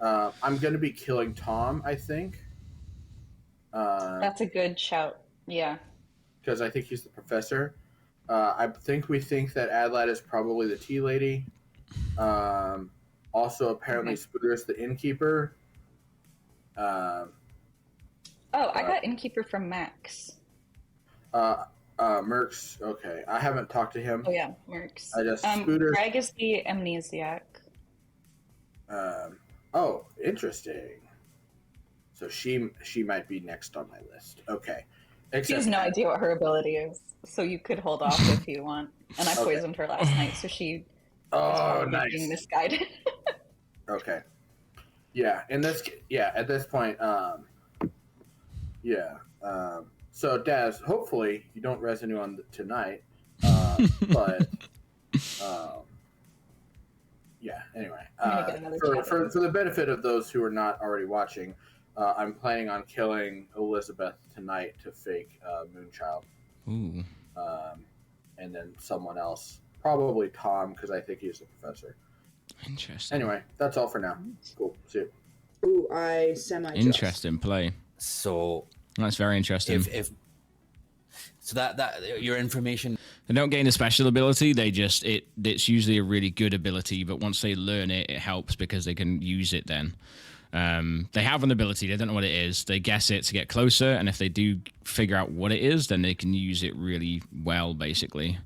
I'm going to be killing Tom, I think. That's a good shout, yeah. Because I think he's the professor. I think we think that Adlat is probably the tea lady. Also, apparently, Spooder's the innkeeper. I got innkeeper from Max. Mercs. Okay, I haven't talked to him. Oh yeah, Mercs. I just Spooder. Greg is the amnesiac. Oh, interesting. So she might be next on my list. Okay. She has no idea what her ability is, so you could hold off if you want. And I poisoned her last night, so she. Nice. Being misguided. Okay. Yeah, at this point, so Daz, hopefully you don't residue on tonight, but anyway, for the benefit of those who are not already watching, I'm planning on killing Elizabeth tonight to fake Moonchild. Ooh. And then someone else, probably Tom, because I think he's the professor. Interesting. Anyway, that's all for now. Cool. See you. Ooh, I semi-trust. Interesting play. So that's very interesting. So that your information. They don't gain a special ability. It's usually a really good ability, but once they learn it, it helps because they can use it then. They have an ability. They don't know what it is. They guess it to get closer, and if they do figure out what it is, then they can use it really well, basically.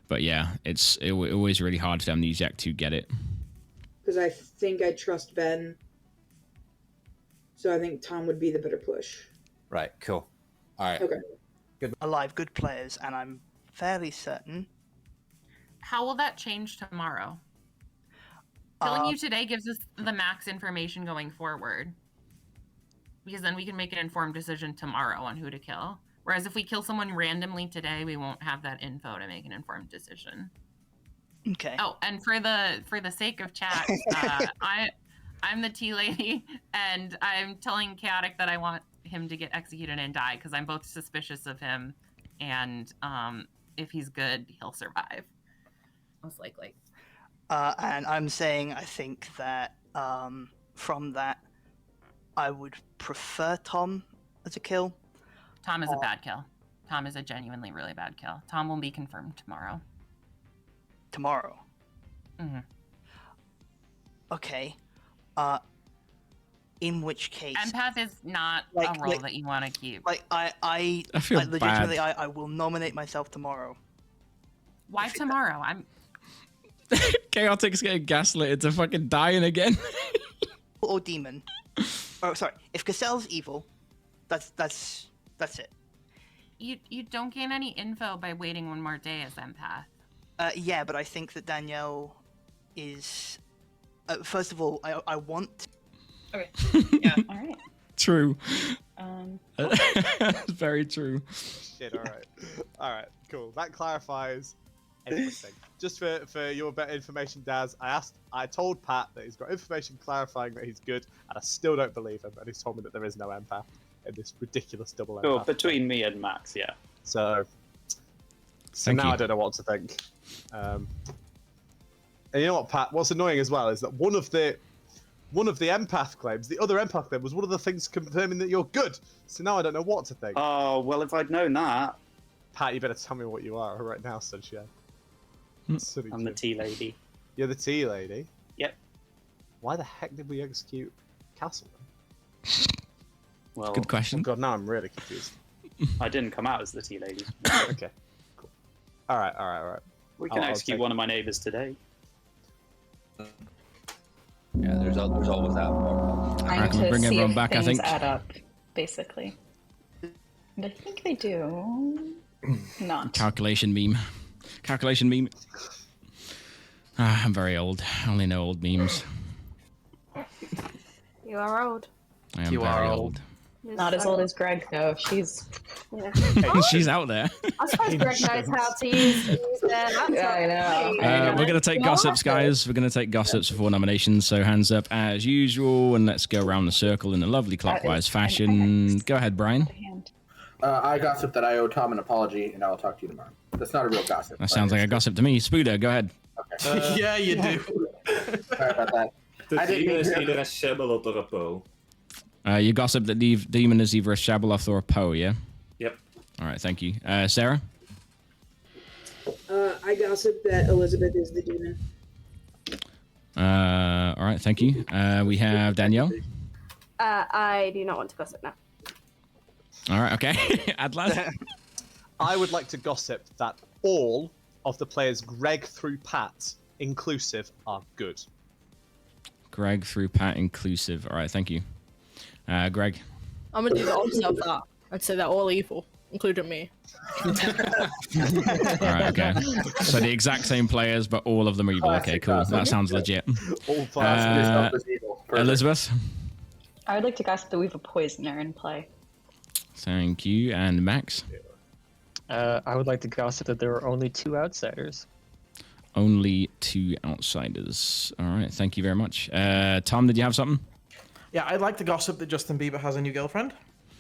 But yeah, it's always really hard for the amnesiac to get it. Because I think I trust Ben. So I think Tom would be the better push. Right, cool. All right. Okay. Good. Alive, good players, and I'm fairly certain. How will that change tomorrow? Killing you today gives us the max information going forward. Because then we can make an informed decision tomorrow on who to kill. Whereas if we kill someone randomly today, we won't have that info to make an informed decision. Okay. Oh, and for the sake of chat, I'm the tea lady, and I'm telling Chaotic that I want him to get executed and die because I'm both suspicious of him, and if he's good, he'll survive. Most likely. And I'm saying I think that from that, I would prefer Tom as a kill. Tom is a bad kill. Tom is a genuinely really bad kill. Tom will be confirmed tomorrow. Tomorrow? Mm-hmm. Okay. In which case... Empath is not a role that you want to keep. Like, I feel legitimately, bad. I will nominate myself tomorrow. Why tomorrow? I'm... Chaotic's getting gaslit into fucking dying again. Or demon. Oh, sorry. If Cassell's evil, that's it. You don't gain any info by waiting one more day as empath. Yeah, but I think that Danielle is... first of all, I want... Okay. Yeah. All right. True. Okay. Very true. Shit, alright, cool. That clarifies everything. Just for your better information, Daz, I told Pat that he's got information clarifying that he's good, and I still don't believe him, and he's told me that there is no empath in this ridiculous double empath. Oh, between me and Max, yeah. So Thank now you. I don't know what to think. And you know what, Pat? What's annoying as well is that one of the empath claims, the other empath claim, was one of the things confirming that you're good. So now I don't know what to think. Oh, well, if I'd known that... Pat, you better tell me what you are right now, Sunshine. I'm the tea lady. You're the tea lady? Yep. Why the heck did we execute Castleman? Well, Good question. Oh god, now I'm really confused. I didn't come out as the tea lady. Okay, cool. Alright. We can execute one of my neighbours today. Yeah, there's always that part. Trying reckon we to bring see everyone if back, I things think. add up, basically. And I think they do. Not. Calculation meme. I'm very old. I only know old memes. You are old. I am You very are old. You're Not as so old as Greg, though. She's. Yeah. She's out there. I suppose Greg knows how to use their laptop. Yeah, I know. We're going to take gossips, guys. We're going to take gossips before nominations. So hands up as usual, and let's go around the circle in a lovely clockwise fashion. Go ahead, Brian. I gossip that I owe Tom an apology, and I will talk to you tomorrow. That's not a real gossip. That sounds like a gossip to me. Spooder, go ahead. Okay. Yeah, you do. Sorry about that. De I didn't demon is hear- either a Shabbalot or a Poe. You gossip that the demon is either a Shabaloth or a Poe, yeah? Yep. All right, thank you. Sarah? I gossip that Elizabeth is the demon. All right, thank you. We have Danielle. I do not want to gossip now. All right, okay. Adlad? I would like to gossip that all of the players Greg through Pat inclusive are good. Greg through Pat inclusive. All right, thank you. Greg? I'm gonna do the opposite of that. I'd say they're all evil, including me. All right, okay. So the exact same players, but all of them are evil. Okay, cool. That sounds legit. All players is evil. Perfect. Elizabeth? I would like to gossip that we have a poisoner in play. Thank you. And Max? I would like to gossip that there are only 2 outsiders. Only 2 outsiders. All right, thank you very much. Tom, did you have something? Yeah, I'd like to gossip that Justin Bieber has a new girlfriend.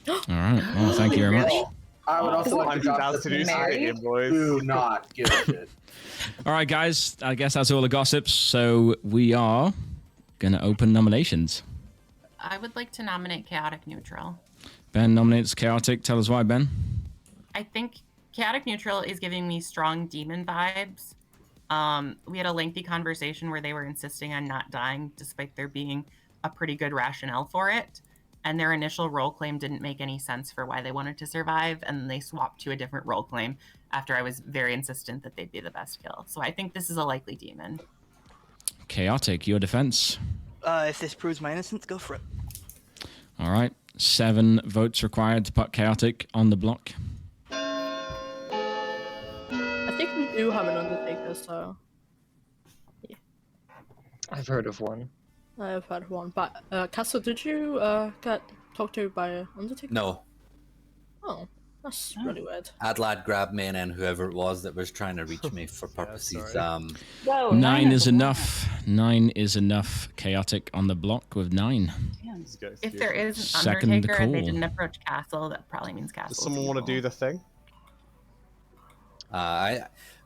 All right, well, thank you very much. I would also like to gossip do not give a shit. All right, guys, I guess that's all the gossips. So we are going to open nominations. I would like to nominate Chaotic Neutral. Ben nominates Chaotic. Tell us why, Ben. I think Chaotic Neutral is giving me strong demon vibes. We had a lengthy conversation where they were insisting on not dying, despite there being a pretty good rationale for it. And their initial role claim didn't make any sense for why they wanted to survive, and they swapped to a different role claim after I was very insistent that they'd be the best kill. So I think this is a likely demon. Chaotic, your defense. If this proves my innocence, go for it. All right, 7 votes required to put Chaotic on the block. I think we do have an Undertaker, so. Yeah. I've heard of one. I've had one, but Castle, did you get talked to by Undertaker? No. Oh, that's really weird. Adlad grabbed me and then whoever it was that was trying to reach me for purposes. Whoa, 9 is enough. 9 is enough. Chaotic on the block with 9. If there is an Second Undertaker and they call. didn't approach Castle, that probably means Castle. Does someone want to do the thing?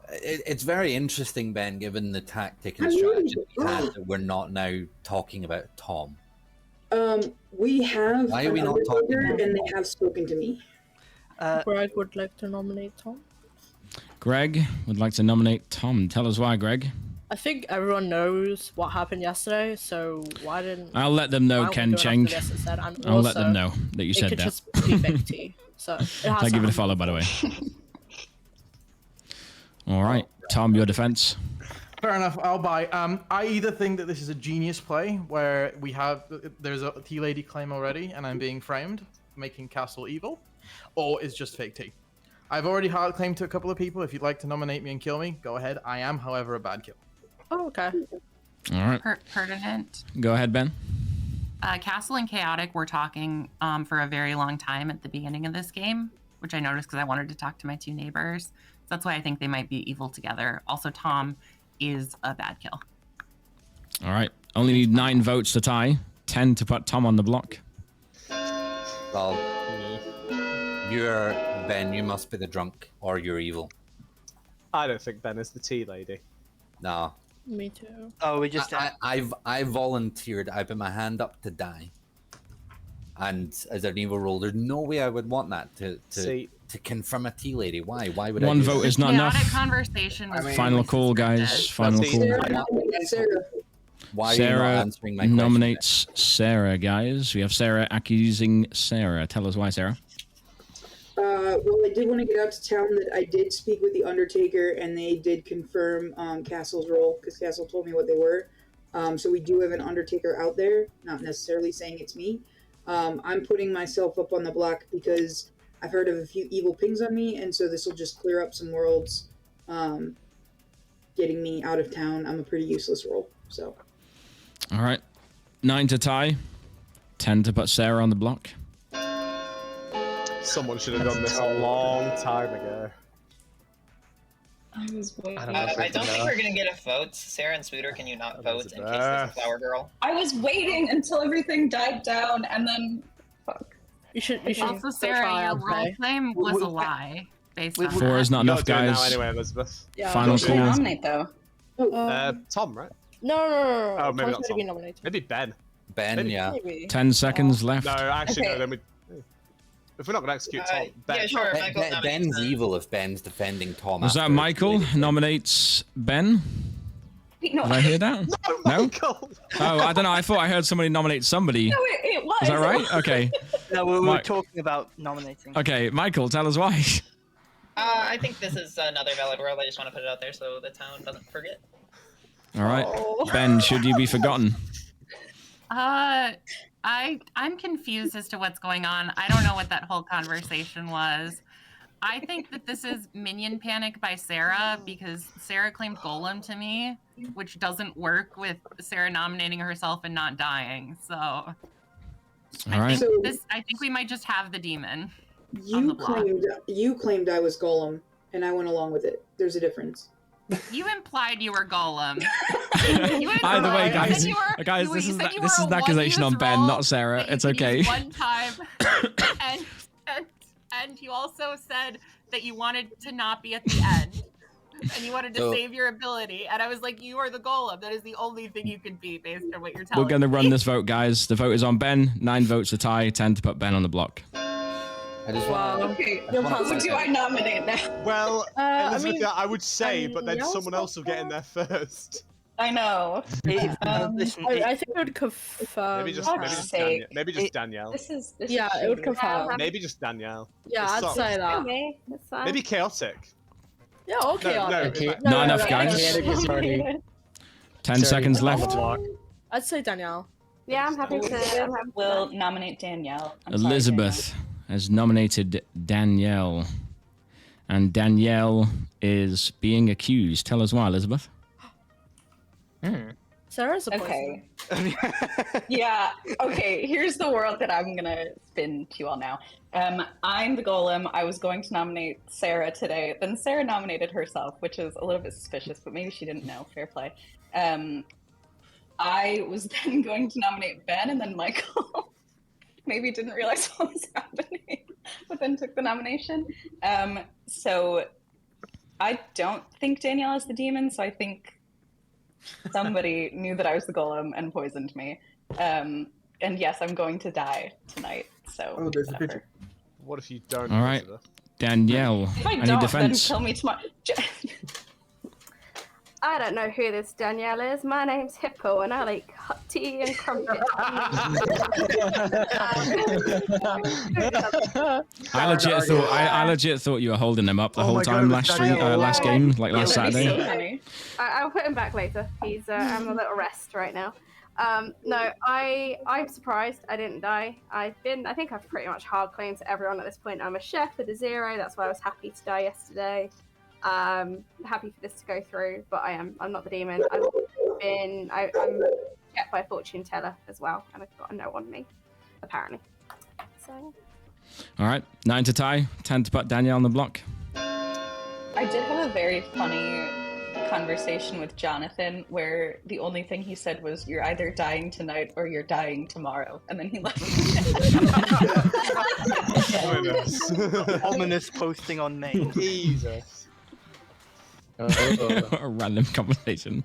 It's very interesting, Ben, given the tactic and strategy we had, that we're not now talking about Tom. We have Why are we an not talking Undertaker, about and they have spoken to me. Greg would like to nominate Tom. Greg would like to nominate Tom. Tell us why, Greg. I think everyone knows what happened yesterday, so why didn't... I'll let them know, why don't we Ken do it Cheng. after this instead? And I'll let also, them know that you said it could that. just be Big T. So it has I'll to give it a happen. follow, by the way. All right, Tom, your defense. Fair enough. I'll buy. I either think that this is a genius play where there's a tea lady claim already, and I'm being framed, making Castle evil, or it's just fake tea. I've already hard claimed to a couple of people. If you'd like to nominate me and kill me, go ahead. I am, however, a bad kill. Oh, okay. All right. Pertinent. Go ahead, Ben. Castle and Chaotic were talking for a very long time at the beginning of this game, which I noticed because I wanted to talk to my 2 neighbors. So that's why I think they might be evil together. Also, Tom is a bad kill. All right. Only need 9 votes to tie. 10 to put Tom on the block. Well, Ben, you must be the drunk, or you're evil. I don't think Ben is the tea lady. No. Me too. Oh, we just. I volunteered. I put my hand up to die. And as an evil role, there's no way I would want that to confirm a tea lady. Why? Why would One I do vote that? is not Chaotic enough. conversation was Final call, guys. Final call. Why are you not Sarah answering my question? nominates Sarah, guys. We have Sarah accusing Sarah. Tell us why, Sarah. Well, I did want to get out to town that I did speak with the Undertaker, and they did confirm Castle's role, because Castle told me what they were. So we do have an Undertaker out there, not necessarily saying it's me. I'm putting myself up on the block because I've heard of a few evil pings on me, and so this will just clear up some worlds, getting me out of town. I'm a pretty useless role, so. All right. 9 to tie. 10 to put Sarah on the block. Someone should have done this a long time ago. I was waiting. I don't think we're gonna get a vote. Sarah and Spooter, can you not vote in case there's a flower girl? I was waiting until everything died down, and then fuck. You should. Also, Sarah, your role claim was a lie. Based on 4 is not You enough, gotta do it guys. now anyway, Elizabeth. Yeah. Final Who should I call. nominate though? Tom, right? No. Oh, maybe Tom's not gonna be Tom. nominated. Maybe Ben. Ben, Maybe. yeah. Maybe. 10 seconds left. No, actually, Okay. no. Then we. If we're not gonna execute Tom, Ben. Yeah, sure. Michael Ben's nominates evil if Ben's defending Tom. Was that after Michael it's nominates Ben? Wait, no. Did I hear that? No, Michael. Oh, I don't know. I thought I heard somebody nominate somebody. No, it was. Is that right? Okay. No, we were Mike. talking about nominating. Okay, Michael, tell us why. I think this is another valid world. I just want to put it out there so the town doesn't forget. All right. Oh. Ben, should you be forgotten? I'm confused as to what's going on. I don't know what that whole conversation was. I think that this is minion panic by Sarah because Sarah claimed Golem to me, which doesn't work with Sarah nominating herself and not dying. So All right. I think we might just have the demon. on You the block. claimed I was Golem, and I went along with it. There's a difference. You implied you were Golem. Either way, guys, this is an accusation on Ben, not Sarah. It's okay. One time, and you also said that you wanted to not be at the end, and you wanted to So- save your ability. And I was like, you are the Golem. That is the only thing you can be based on what you're telling We're going to me. run this vote, guys. The vote is on Ben. 9 votes to tie, 10 to put Ben on the block. I just Wow. Okay. Who do I nominate now? Well, I Elizabeth, mean, I would say, but then Danielle's someone else will get in there first. I know. Listen, I think it would confirm. Maybe just, maybe just Danielle. This is Yeah, it would confirm. Maybe just Danielle. Yeah, It's I'd not- say that. Okay, that's fine. Maybe chaotic. Yeah, okay. No, no, Not enough, guys. 10 seconds left. I'd say Danielle. Yeah, I'm happy to. We'll nominate Danielle. I'm sorry, Elizabeth has nominated Danielle. And Danielle is being accused. Tell us why, Elizabeth. Sarah's a Okay. Yeah. Okay. Here's the world that I'm gonna spin to you all now. I'm the golem. I was going to nominate Sarah today. Then Sarah nominated herself, which is a little bit suspicious, but maybe she didn't know. Fair play. I was then going to nominate Ben, and then Michael maybe didn't realize what was happening, but then took the nomination. So I don't think Danielle is the demon, so I think somebody knew that I was the golem and poisoned me. And yes, I'm going to die tonight. So there's a picture. What if you don't? All right, Elizabeth? Danielle. If I Any don't, defense? then kill me tomorrow. I don't know who this Danielle is. My name's Hippo, and I like hot tea and crumpets. I legit thought you were holding them up the whole my time God, last game, like last That'd be Saturday. so funny. I'll put him back later. He's I'm a little rest right now. No, I'm surprised I didn't die. I think I've pretty much hard claimed to everyone at this point. I'm a chef with a 0. That's why I was happy to die yesterday. Happy for this to go through, but I'm not the demon. I'm checked by a fortune teller as well, and I've got a no on me, apparently. So. All right, 9 to tie, 10 to put Danielle on the block. I did have a very funny conversation with Jonathan where the only thing he said was, "You're either dying tonight or you're dying tomorrow," and then he left. Ominous posting on main. Jesus. A random conversation.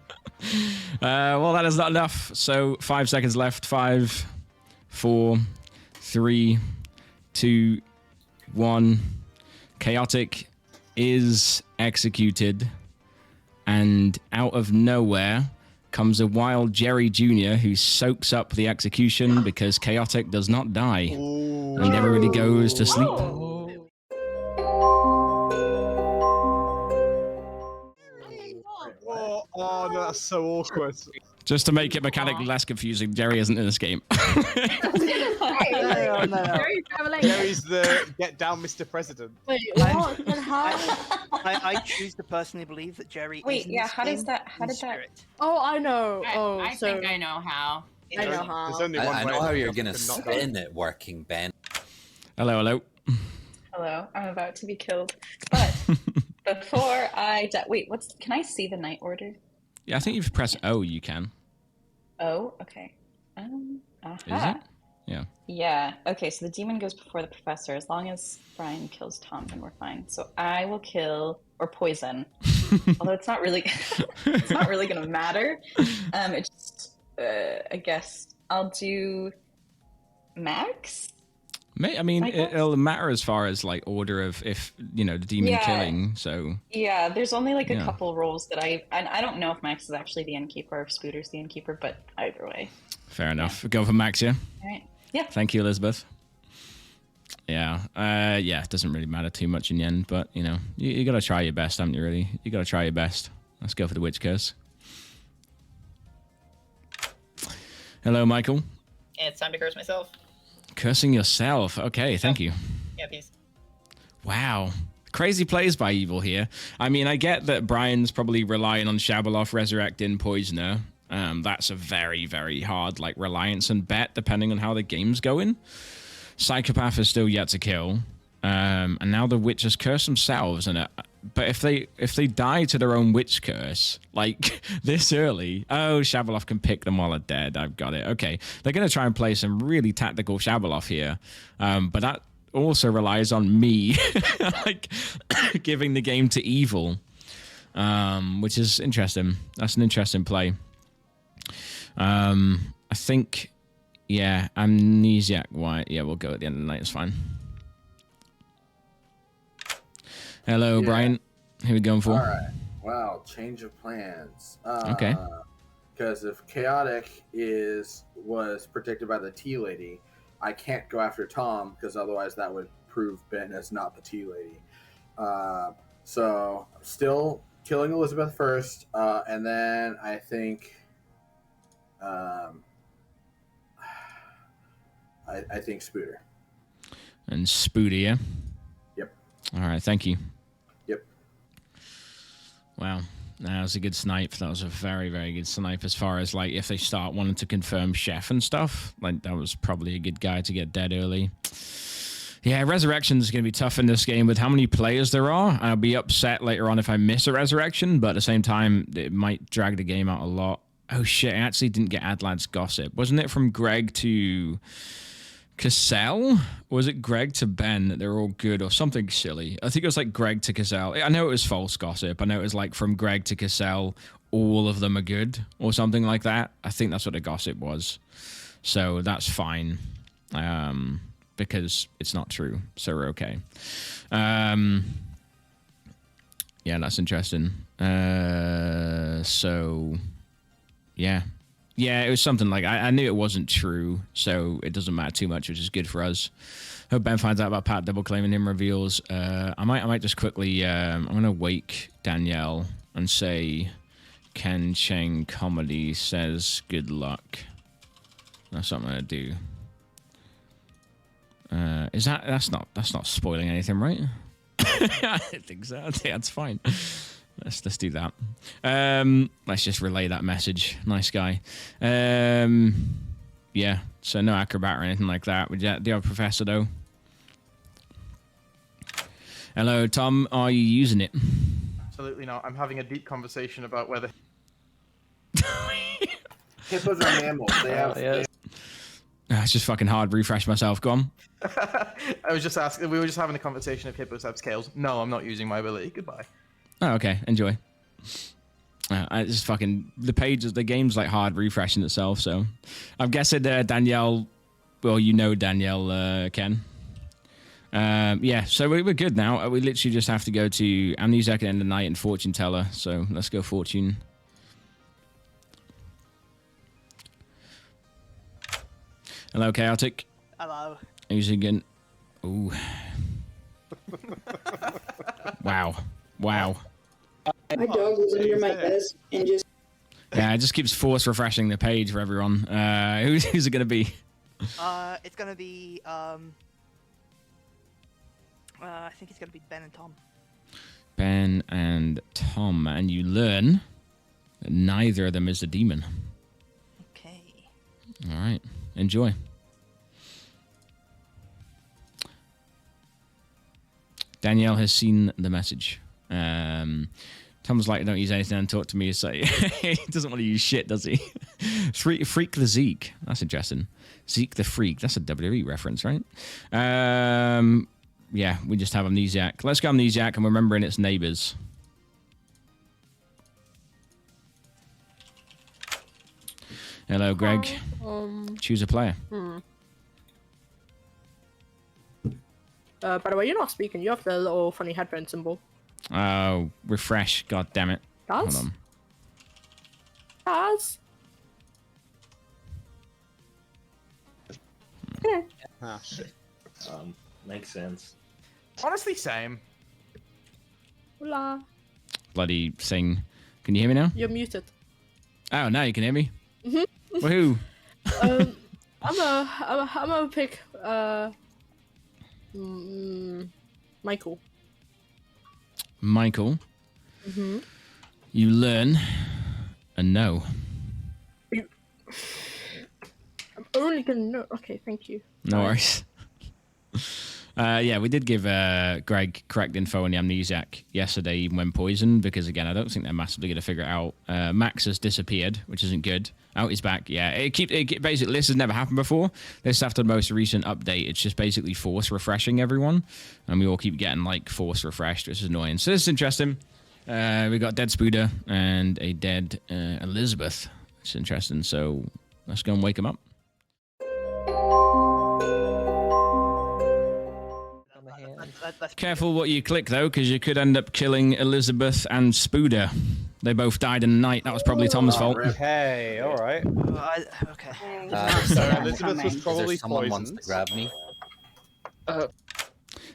Well, that is not enough. So 5 seconds left. 5, 4, 3, 2, 1. Chaotic is executed, and out of nowhere comes a wild Jerry Jr. who soaks up the execution because Chaotic does not die, and everybody goes to sleep. Oh no, that's so awkward. Just to make it mechanically less confusing, Jerry isn't in this game. No. Jerry's the get down, Mr. President. Wait, what? How? I choose to personally believe that Jerry. Wait, is in yeah. this How does game that? How in did that? spirit. Oh, I know. I think I know how. I know how. There's only one I way know how that you're Gotham gonna cannot spin it working, Ben. Hello, hello. Hello, I'm about to be killed. But before I die, wait, can I see the night order? Yeah, I think if you press O, you can. Oh, okay. Is Aha. it? Yeah. Yeah. Okay, so the demon goes before the professor. As long as Brian kills Tom, then we're fine. So I will kill or poison. Although it's not really, it's not really gonna matter. It's just, I guess I'll do Max. I mean, it'll matter as far as like order of if the demon killing. So Yeah, there's only like a Yeah. couple roles that I don't know if Max is actually the innkeeper or if Spooter's the innkeeper, but either way. fair enough. Go for Max, yeah. All right. Yeah. Thank you, Elizabeth. Yeah. Yeah. It doesn't really matter too much in the end, but you gotta try your best, haven't you? Really, you gotta try your best. Let's go for the witch curse. Hello, Michael. It's time to curse myself. Cursing yourself. Okay, thank you. Yeah, peace. Wow. Crazy plays by Evil here. I mean, I get that Brian's probably relying on Shabaloff resurrecting Poisoner. That's a very, very hard reliance and bet depending on how the game's going. Psychopath is still yet to kill. And now the witches curse themselves. But if they die to their own witch curse, this early, Shabaloff can pick them while they're dead. I've got it. Okay. They're going to try and play some really tactical Shabaloff here. But that also relies on me giving the game to Evil, which is interesting. That's an interesting play. I think, yeah, Amnesiac White. Yeah, we'll go at the end of the night. It's fine. Hello, Brian. Who are we going for? All right. Well, change of plans. Okay. Because if Chaotic was protected by the Tea Lady, I can't go after Tom because otherwise that would prove Ben as not the Tea Lady. So I'm still killing Elizabeth first, and then I think, I think Spooter. And Spooter, yeah? Yep. All right, thank you. Yep. Wow. That was a good snipe. That was a very, very good snipe. As far as like if they start wanting to confirm Chef and stuff, like that was probably a good guy to get dead early. Yeah, Resurrection is going to be tough in this game with how many players there are. I'll be upset later on if I miss a Resurrection, but at the same time, it might drag the game out a lot. Oh shit, I actually didn't get Adlad's gossip. Wasn't it from Greg to Cassell? Or was it Greg to Ben that they're all good or something silly? I think it was like Greg to Cassell. I know it was false gossip. I know it was like from Greg to Cassell, all of them are good or something like that. I think that's what the gossip was. So that's fine. Because it's not true. So we're okay. Yeah, that's interesting. So yeah. Yeah, it was something like I knew it wasn't true, so it doesn't matter too much, which is good for us. Hope Ben finds out about Pat double claiming him reveals. I might just quickly I'm gonna wake Danielle and say Ken Cheng Comedy says good luck. That's what I'm gonna do. Is that's not spoiling anything, right? I think so. I think that's fine. Let's do that. Let's just relay that message. Nice guy. Yeah. So no acrobat or anything like that. Do you have a professor though? Hello, Tom. Are you using it? Absolutely not. I'm having a deep conversation about whether hippos are mammals. They have. It's just fucking hard. Refresh myself. Go on. I was just asking. We were just having a conversation if hippos have scales. No, I'm not using my ability. Goodbye. Oh, okay. Enjoy. I just fucking the pages. The game's like hard refreshing itself. So, I'm guessing Danielle. Well, you know Danielle, Ken. Yeah. So we're good now. We literally just have to go to Amnesia at the end of the night and Fortune Teller. So let's go Fortune. Hello, Chaotic. Hello. Who's again? Ooh. Wow. Wow. My dog was under my desk and just. Yeah, it just keeps force refreshing the page for everyone. Who's it gonna be? It's gonna be I think it's gonna be Ben and Tom. Ben and Tom, and you learn that neither of them is a demon. Okay. All right. Enjoy. Danielle has seen the message. Tom's like, don't use anything and talk to me. It's like, he doesn't want to use shit, does he? Freak the Zeke. That's interesting. Zeke the Freak. That's a WWE reference, right? Yeah, we just have Amnesiac. Let's go Amnesiac and remembering its neighbors. Hello, Greg. Choose a player. By the way, you're not speaking. You have the little funny headband symbol. Oh, refresh. God damn it. Does? Hold on. Does? Ah, shit. Makes sense. Honestly, same. Hola. Bloody thing. Can you hear me now? You're muted. Oh, now you can hear me? Mhm. Woohoo. I'm gonna pick Michael. Michael. Mm-hmm. You learn a no. I'm only gonna know. Okay, thank you. No worries. Yeah, we did give Greg correct info on the Amnesiac yesterday, even when poisoned, because again, I don't think they're massively going to figure it out. Max has disappeared, which isn't good. Out is back. Yeah, it basically this has never happened before. This after the most recent update, it's just basically force refreshing everyone, and we all keep getting like force refreshed, which is annoying. So this is interesting. We got dead Spuda and a dead Elizabeth. It's interesting. So let's go and wake him up. Careful what you click, though, because you could end up killing Elizabeth and Spuda. They both died in the night. That was probably Tom's fault. Okay, all right. Okay. So Elizabeth was probably someone poisoned. wants to grab me.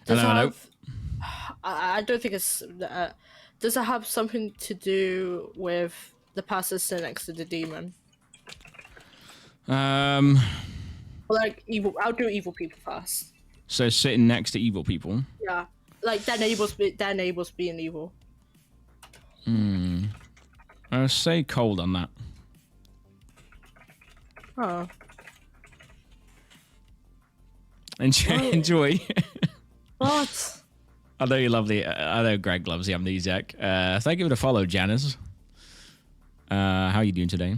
Hello. I don't think it's. Does it have something to do with the pastor sitting next to the demon? Like evil. I'll do evil people first. So sitting next to evil people. Yeah, like their neighbors being evil. I'll say cold on that. Oh. Enjoy. What? I know you love I know Greg loves the amnesiac. Thank you for the follow, Janice. How are you doing today?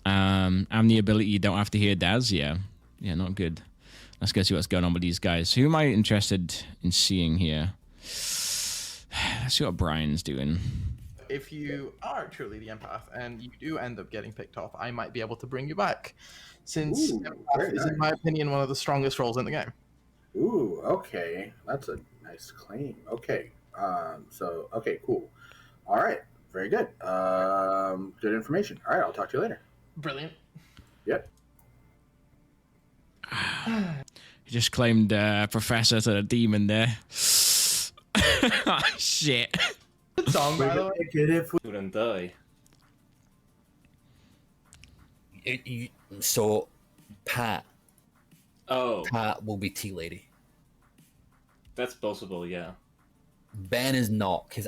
The ability you don't have to hear Daz. Yeah, not good. Let's go see what's going on with these guys. Who am I interested in seeing here? Let's see what Brian's doing. If you are truly the empath and you do end up getting picked off, I might be able to bring you back, since empath is, in my opinion, one of the strongest roles in the game. Ooh, okay, that's a nice claim. Okay, okay, cool. All right, very good. Good information. All right, I'll talk to you later. Brilliant. Yep. He just claimed Professor to the demon there. Oh, shit. Good song, by the way. If we wouldn't die. So, Pat. Oh. Pat will be Tea Lady. That's possible, yeah. Ben is not, because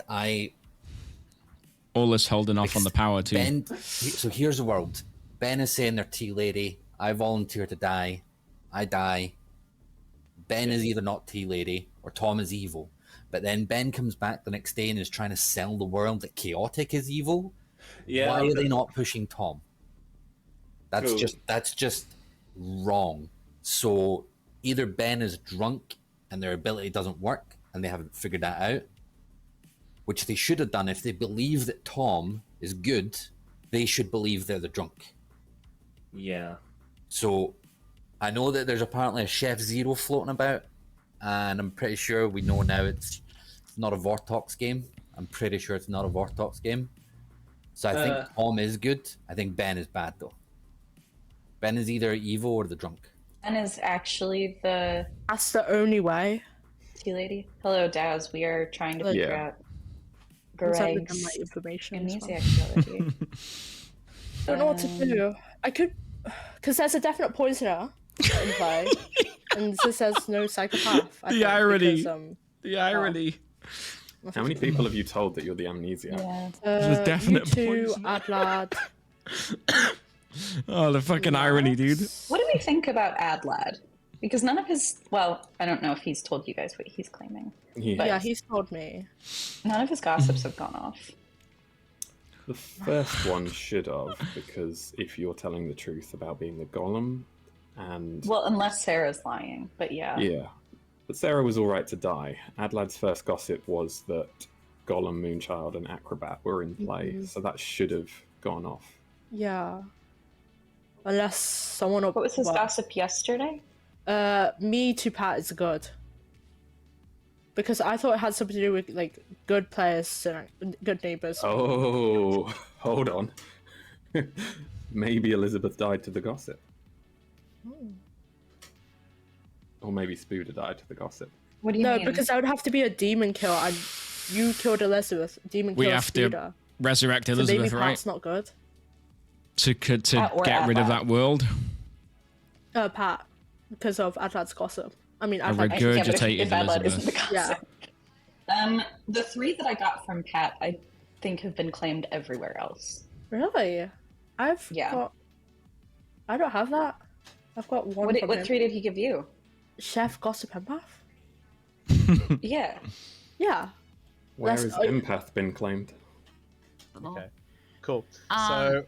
All is holding off on the power too. Ben, so here's the world. Ben is saying they're Tea Lady. I volunteer to die. I die. Ben is either not Tea Lady or Tom is evil. But then Ben comes back the next day and is trying to sell the world that Chaotic is evil. Yeah. Why are they not pushing Tom? That's Cool. just wrong. So either Ben is drunk and their ability doesn't work and they haven't figured that out, which they should have done. If they believe that Tom is good, they should believe they're the drunk. Yeah. So I know that there's apparently a Chef Zero floating about, and I'm pretty sure we know now it's not a Vortox game. I'm pretty sure it's not a Vortox game. So I think Tom is good. I think Ben is bad, though. Ben is either evil or the drunk. Ben is actually the... That's the only way. Tea Lady. Hello, Daz. We are trying to figure out Greg's amnesiac ability. Don't know what to do. I could... Because there's a definite poisoner in play. And this says no psychopath. I The think, irony. because, The irony. How many people have you told that you're the amnesia? Yeah. There's a definite you two, Adlad. Oh, the fucking irony, dude. What do we think about Adlad? Because none of his... Well, I don't know if he's told you guys what he's claiming. But Yeah, he's told me. none of his gossips have gone off. The first one should have, because if you're telling the truth about being the golem, and... Well, unless Sarah's lying, but yeah. Yeah. But Sarah was alright to die. Adlad's first gossip was that Golem, Moonchild, and Acrobat were in play, so that should have gone off. Yeah. Unless someone... What was his gossip yesterday? Me to Pat is good. Because I thought it had something to do with, like, good players and good neighbours. Oh, hold on. Maybe Elizabeth died to the gossip. Or maybe Spooder died to the gossip. What do you No, mean? because that would have to be a demon kill, and you killed Elizabeth. Demon We kill have to Spooder. resurrect So Elizabeth, maybe right? Pat's not good. To Or get rid of Adlad. that world. Pat, because of Adlad's gossip. I mean, I Adlad... regurgitated if Adlad Elizabeth. isn't the gossip. Yeah. The 3 that I got from Pat, I think have been claimed everywhere else. Really? I've got... I don't have that. I've got one from What him. 3 did he give you? Chef Gossip Empath? Yeah. Yeah. Where That's- has Empath been claimed? Okay. Cool. Um, So,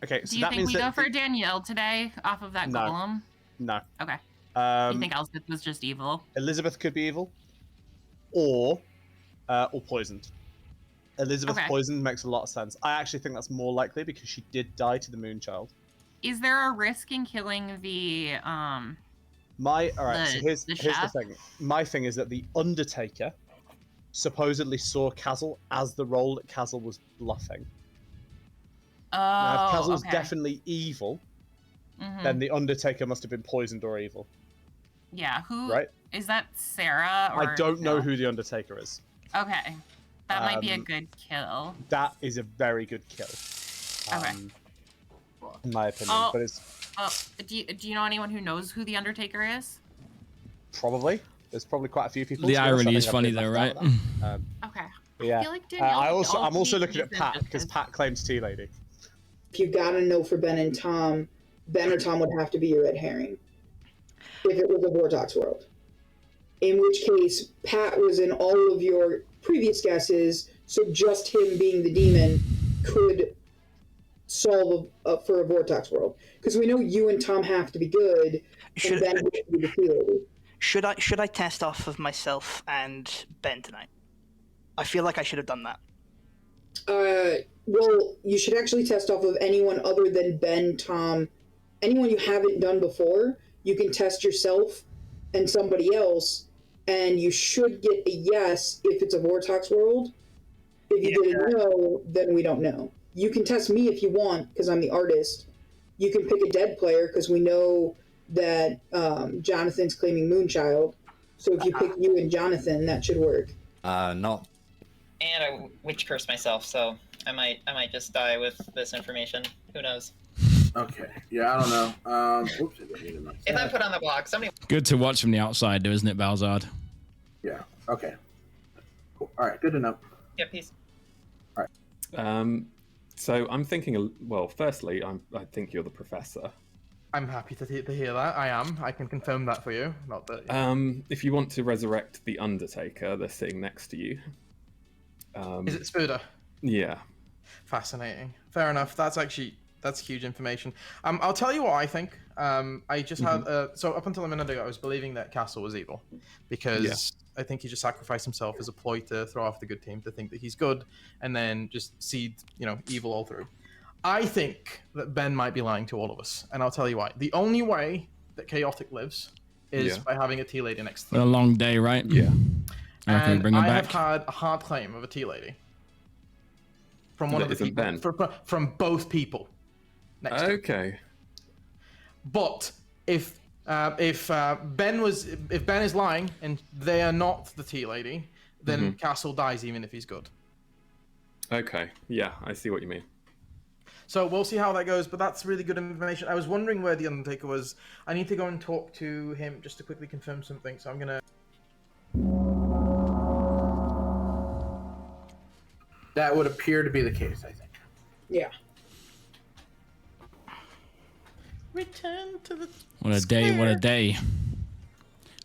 okay. So Do you that think means we that go for Danielle today off of that No. golem? No. Okay. You think Elspeth was just evil? Elizabeth could be evil, or poisoned. Elizabeth Okay. poisoned makes a lot of sense. I actually think that's more likely because she did die to the Moonchild. Is there a risk in killing the All right. So here's the chef? thing. My thing is that the Undertaker supposedly saw Castle as the role that Castle was bluffing. Now, if Castle's okay. definitely evil, then the Undertaker must have been poisoned or evil. Yeah, who Right? is that? Sarah? Or I don't know no? who the Undertaker is. Okay, that might be a Um, good kill. That is a very good kill. Okay. In my opinion, Oh, but it's do you know anyone who knows who the Undertaker is? probably there's probably quite a few people. The to be honest. irony I is think I've funny been though, left right? out of that. Okay. Yeah. feel like Danielle would I'm also be looking at decent Pat because Pat claims Tea Lady. If you gotta know for Ben and Tom, Ben or Tom would have to be your red herring if it was a Vortox world. In which case, Pat was in all of your previous guesses, so just him being the demon could solve for a Vortox world. Because we know you and Tom have to be good, and Ben would be the Tea Lady. Should I test off of myself and Ben tonight? I feel like I should have done that. Well, you should actually test off of anyone other than Ben, Tom, anyone you haven't done before. You can test yourself and somebody else, and you should get a yes if it's a Vortox world. If you get a no, then we don't know. You can test me if you want, because I'm the artist. You can pick a dead player, because we know that Jonathan's claiming Moonchild. So if you pick you and Jonathan, that should work. No. And I witch cursed myself, so I might just die with this information. Who knows? Okay. Yeah, I don't know. Oops, If I put on the block, somebody. Good to watch from the outside, though, isn't it, Balzard? Yeah. Okay. Cool. All right. Good to know. Yeah, peace. All right. So I'm thinking. Well, firstly, I think you're the professor. I'm happy to hear that. I am. I can confirm that for you. Not that. If you want to resurrect the Undertaker, they're sitting next to you. Is it Spuda? Yeah. Fascinating. Fair enough. That's huge information. I'll tell you what I think. I just had so up until a minute ago, I was believing that Castle was evil because I think he just sacrificed himself as a ploy to throw off the good team, to think that he's good, and then just seed evil all through. I think that Ben might be lying to all of us, and I'll tell you why. The only way that Chaotic lives is by having a tea lady next to Been a them. long day, right? Yeah. And bring him I back. have had a hard claim of a tea lady from one That of the isn't people, Ben. from both people. Next to him. Okay. But if Ben is lying and they are not the tea lady, then Castle dies even if he's good. Okay. Yeah, I see what you mean. So we'll see how that goes, but that's really good information. I was wondering where the Undertaker was. I need to go and talk to him just to quickly confirm something, so I'm gonna... That would appear to be the case, I think. Yeah. Return to the... What a day, what a day.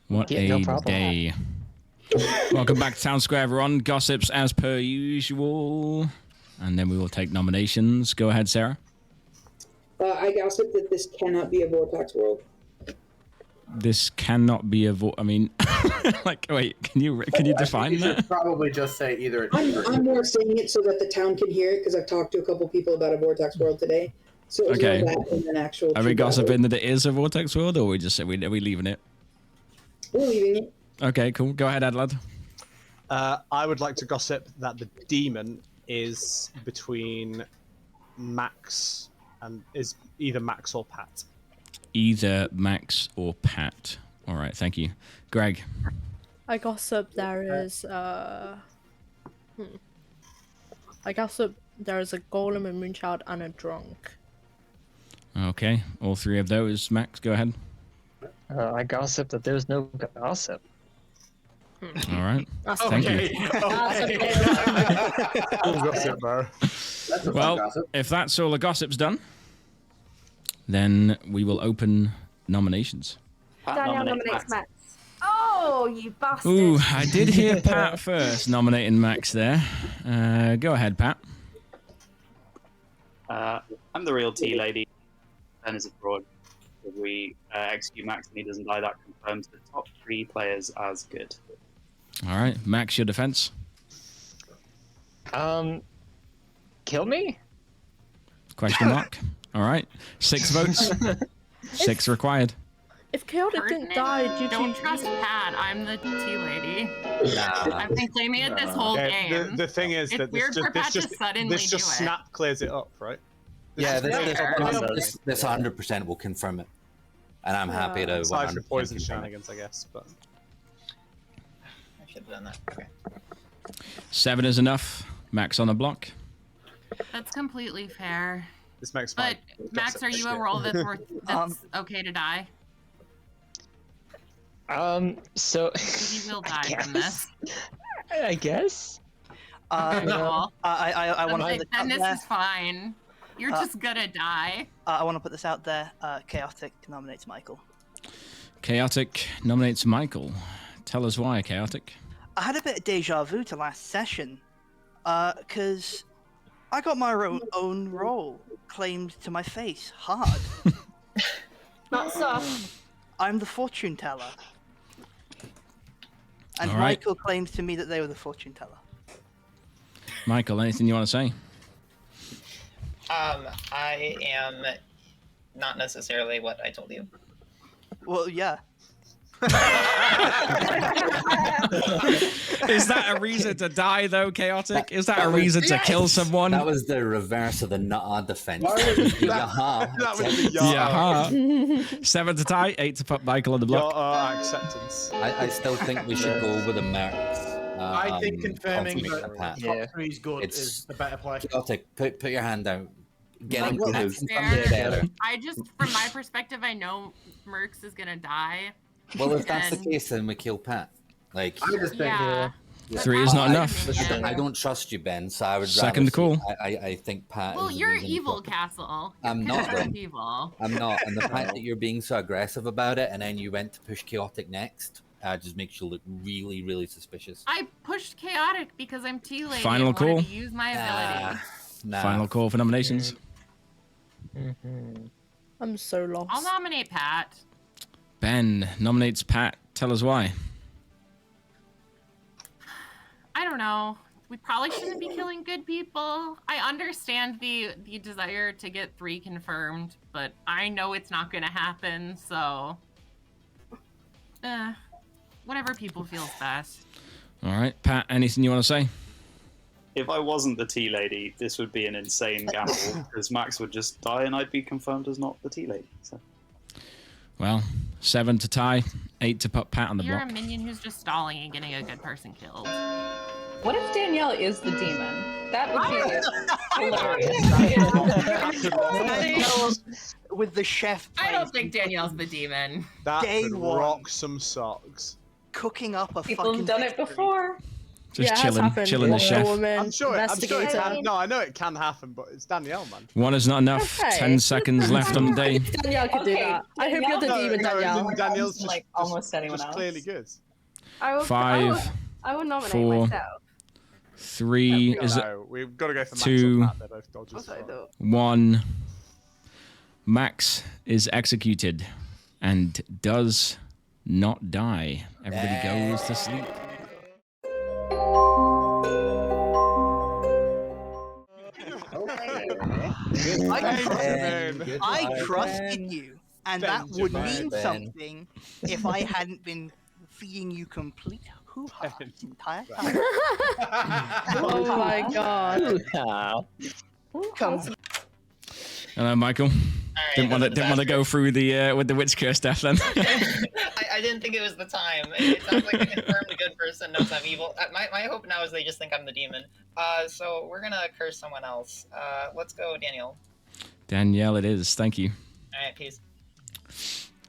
What Yeah, no a problem. day. Welcome back to Town Square, everyone. Gossips as per usual. And then we will take nominations. Go ahead, Sarah. I gossip that this cannot be a Vortex world. This cannot be a I mean, like, wait, can you define You should that? probably just say either. I'm more saying it so that the town can hear it, because I've talked to a couple people about a Vortex world today. So it was Okay. more that than an actual... Are we true gossip. gossiping that it is a Vortex world, or are we leaving it? We're leaving it. Okay, cool. Go ahead, Adlad. I would like to gossip that the demon is between Max and is either Max or Pat. Either Max or Pat. All right, thank you. Greg. I gossip there is I gossip there is a golem, a moonchild, and a drunk. Okay, all three of those. Max, go ahead. I gossip that there's no gossip. All right. Thank you. Cool gossip, bro. That's a fun Well, gossip. if that's all the gossip's done, then we will open nominations. Danielle nominates Max. Oh, you bastard. Ooh, I did hear Pat first nominating Max there. Go ahead, Pat. I'm the real tea lady. Ben is a fraud. If we execute Max and he doesn't die, that confirms the top 3 players as good. All right, Max, your defense. Kill me? Question mark. All right, 6 votes. 6 required. If Chaotic didn't die due Don't to trust Pat. I'm the tea lady. I've been claiming it this whole game. The thing is It's that weird for Pat to suddenly this just do it. snap clears it up, right? Yeah, is this 100% will confirm it. And I'm happy to aside from 100% poison confirm it. shenanigans, I guess. But I should have done that. Okay. 7 is enough. Max on the block. That's completely fair. this makes But my Max, gossip are you a shit. role that's okay to die? So You will die from this. I guess. No. I want to Like, put this then out this there. is fine. You're just gonna die. I want to put this out there. Chaotic nominates Michael. Chaotic nominates Michael. Tell us why, Chaotic. I had a bit of deja vu to last session, because I got my own role claimed to my face hard. Not soft. I'm the fortune teller. And All right. Michael claimed to me that they were the fortune teller. Michael, anything you want to say? I am not necessarily what I told you. Well, yeah. Is that a reason to die, though, Chaotic? Is that a reason to kill someone? That was the reverse of the nut defense. That was the Yaha. 7 to tie, 8 to put Michael on the block. Acceptance. I still think we should go with the mercs. I think confirming confirmation of that Pat. top three is good is the better play. Chaotic, put your hand out. Getting That's good. fair. I just, from my perspective, I know Mercs is gonna die. Well, if that's the And- case, then we kill Pat. Like, I just think Yeah. 3 is not enough. I don't trust you, Ben. So I would Second rather call. I think Pat. Well, is the you're reason evil, for- Castle. I'm You're not. kind though. of evil. I'm not. And the fact that you're being so aggressive about it, and then you went to push Chaotic next, just makes you look really, really suspicious. I pushed Chaotic because I'm T-Lady Final and wanted call. to use my ability. Final call for nominations. I'm so lost. I'll nominate Pat. Ben nominates Pat. Tell us why. I don't know. We probably shouldn't be killing good people. I understand the desire to get 3 confirmed, but I know it's not going to happen, so... whatever people feels best. All right, Pat, anything you want to say? If I wasn't the tea lady, this would be an insane gamble because Max would just die and I'd be confirmed as not the tea lady. So. Well, 7 to tie, 8 to put Pat on the You're block. a minion who's just stalling and getting a good person killed. What if Danielle is the demon? That would be hilarious. With the chef. I don't think Danielle's the demon. That Day could one. rock some socks. Cooking up a People fucking have done it victory. before. Just Yeah, it has chilling, happened. chilling the Yeah. chef. Woman, I'm sure it investigator. can. No, I know it can happen, but it's Danielle, man. 1 is not enough. Okay. 10 seconds left on the day. Danielle could do that. I hope you're the demon, Danielle. Danielle's just, Like almost anyone just else. clearly good. I will, 5, I will nominate 4, myself. 3, is it No, we've got to go for Max 2, or Pat. They're both dodges. I thought. 1. Max is executed and does not die. Everybody goes to sleep. I trusted you, and that would mean Ben. something if I hadn't been feeding you complete hoo-ha the entire time. Oh my god. Come on. Hello, Michael. Didn't want to go through the with the witch curse stuff then. I didn't think it was the time. It sounds like a confirmed good person knows I'm evil. My hope now is they just think I'm the demon. So we're gonna curse someone else. Let's go, Daniel. Danielle, it is. Thank you. All right, peace.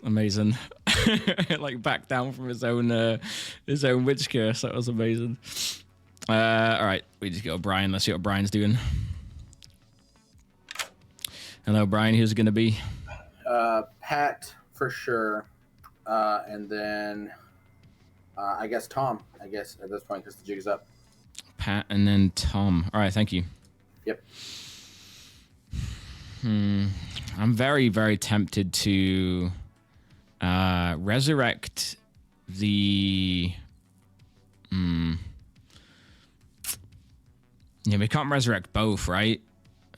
Amazing. Like back down from his own witch curse. That was amazing. All right, we just go Brian. Let's see what Brian's doing. Hello, Brian. Who's it gonna be? Pat for sure, and then I guess Tom. I guess at this point because the jig is up. Pat and then Tom. All right, thank you. Yep. I'm very, very tempted to resurrect the. Yeah, we can't resurrect both, right?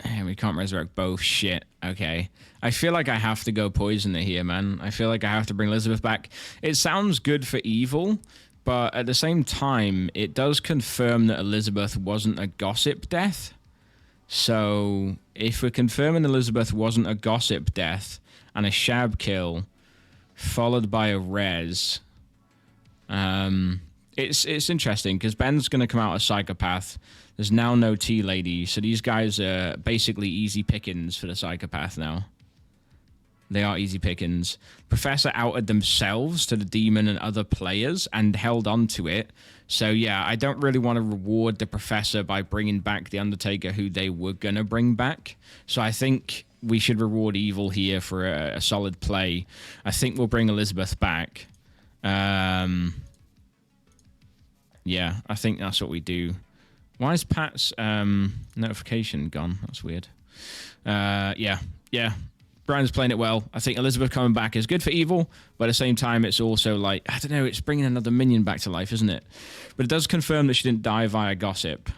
Yeah, we can't resurrect both. Shit. Okay. I feel like I have to go poisoner here, man. I feel like I have to bring Elizabeth back. It sounds good for evil, but at the same time, it does confirm that Elizabeth wasn't a gossip death. So if we're confirming Elizabeth wasn't a gossip death and a shab kill followed by a res, it's interesting because Ben's going to come out a psychopath. There's now no tea lady, so these guys are basically easy pickings for the psychopath now. They are easy pickings. Professor outed themselves to the demon and other players and held on to it. So, yeah, I don't really want to reward the Professor by bringing back the Undertaker who they were going to bring back. So I think we should reward Evil here for a solid play. I think we'll bring Elizabeth back. Yeah, I think that's what we do. Why is Pat's notification gone? That's weird. Yeah. Brian's playing it well. I think Elizabeth coming back is good for Evil, but at the same time, it's also like, I don't know, it's bringing another minion back to life, isn't it? But it does confirm that she didn't die via gossip,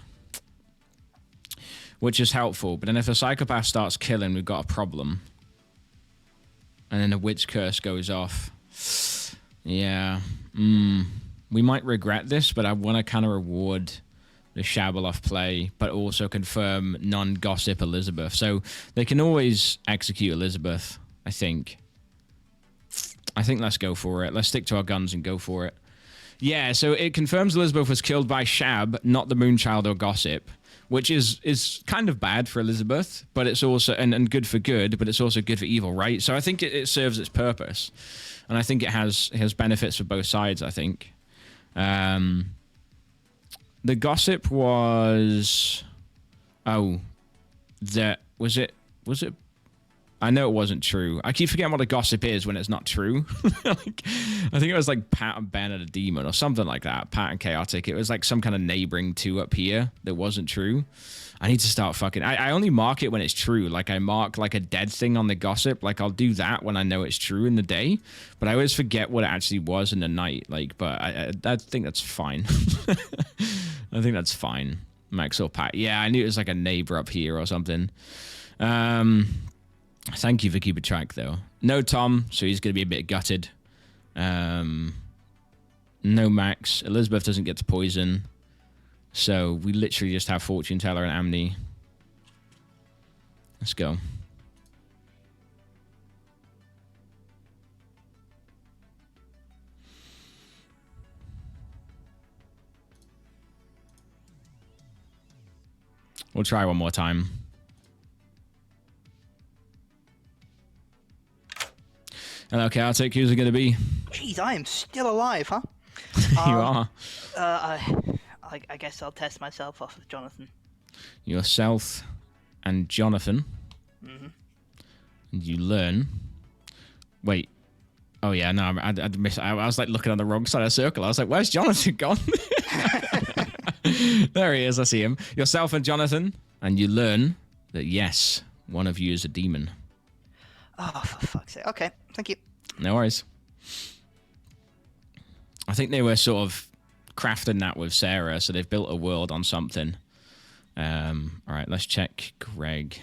which is helpful. But then if a psychopath starts killing, we've got a problem. And then the witch curse goes off. Yeah. We might regret this, but I want to kind of reward the Shabalov play, but also confirm non-gossip Elizabeth. So they can always execute Elizabeth, I think. Let's go for it. Let's stick to our guns and go for it. Yeah, so it confirms Elizabeth was killed by Shab, not the Moonchild or Gossip, which is kind of bad for Elizabeth, but it's also, and good for good, but it's also good for Evil, right? So I think it serves its purpose. And I think it has benefits for both sides, I think. The gossip was... Oh. Was it... I know it wasn't true. I keep forgetting what a gossip is when it's not true. I think it was like Pat and Ben and a demon or something like that. Pat and Chaotic. It was like some kind of neighboring two up here that wasn't true. I need to start fucking... I only mark it when it's true. Like, I mark, like, a dead thing on the gossip. Like, I'll do that when I know it's true in the day. But I always forget what it actually was in the night. Like, but I think that's fine. I think that's fine. Max or Pat. Yeah, I knew it was, like, a neighbor up here or something. Thank you for keeping track, though. No Tom, so he's going to be a bit gutted. No Max. Elizabeth doesn't get to poison. So we literally just have Fortune Teller and Amni. Let's go. We'll try one more time. Hello, Chaotic. Who's it going to be? Jeez, I am still alive, huh? You are. I guess I'll test myself off with Jonathan. Yourself and Jonathan. Mm-hmm. And you learn. Wait. Oh, yeah, no, I was like looking on the wrong side of the circle. I was like, where's Jonathan gone? There he is. I see him. Yourself and Jonathan. And you learn that, yes, one of you is a demon. Oh, for fuck's sake. Okay, thank you. No worries. I think they were sort of crafting that with Sarah, so they've built a world on something. All right, let's check Greg.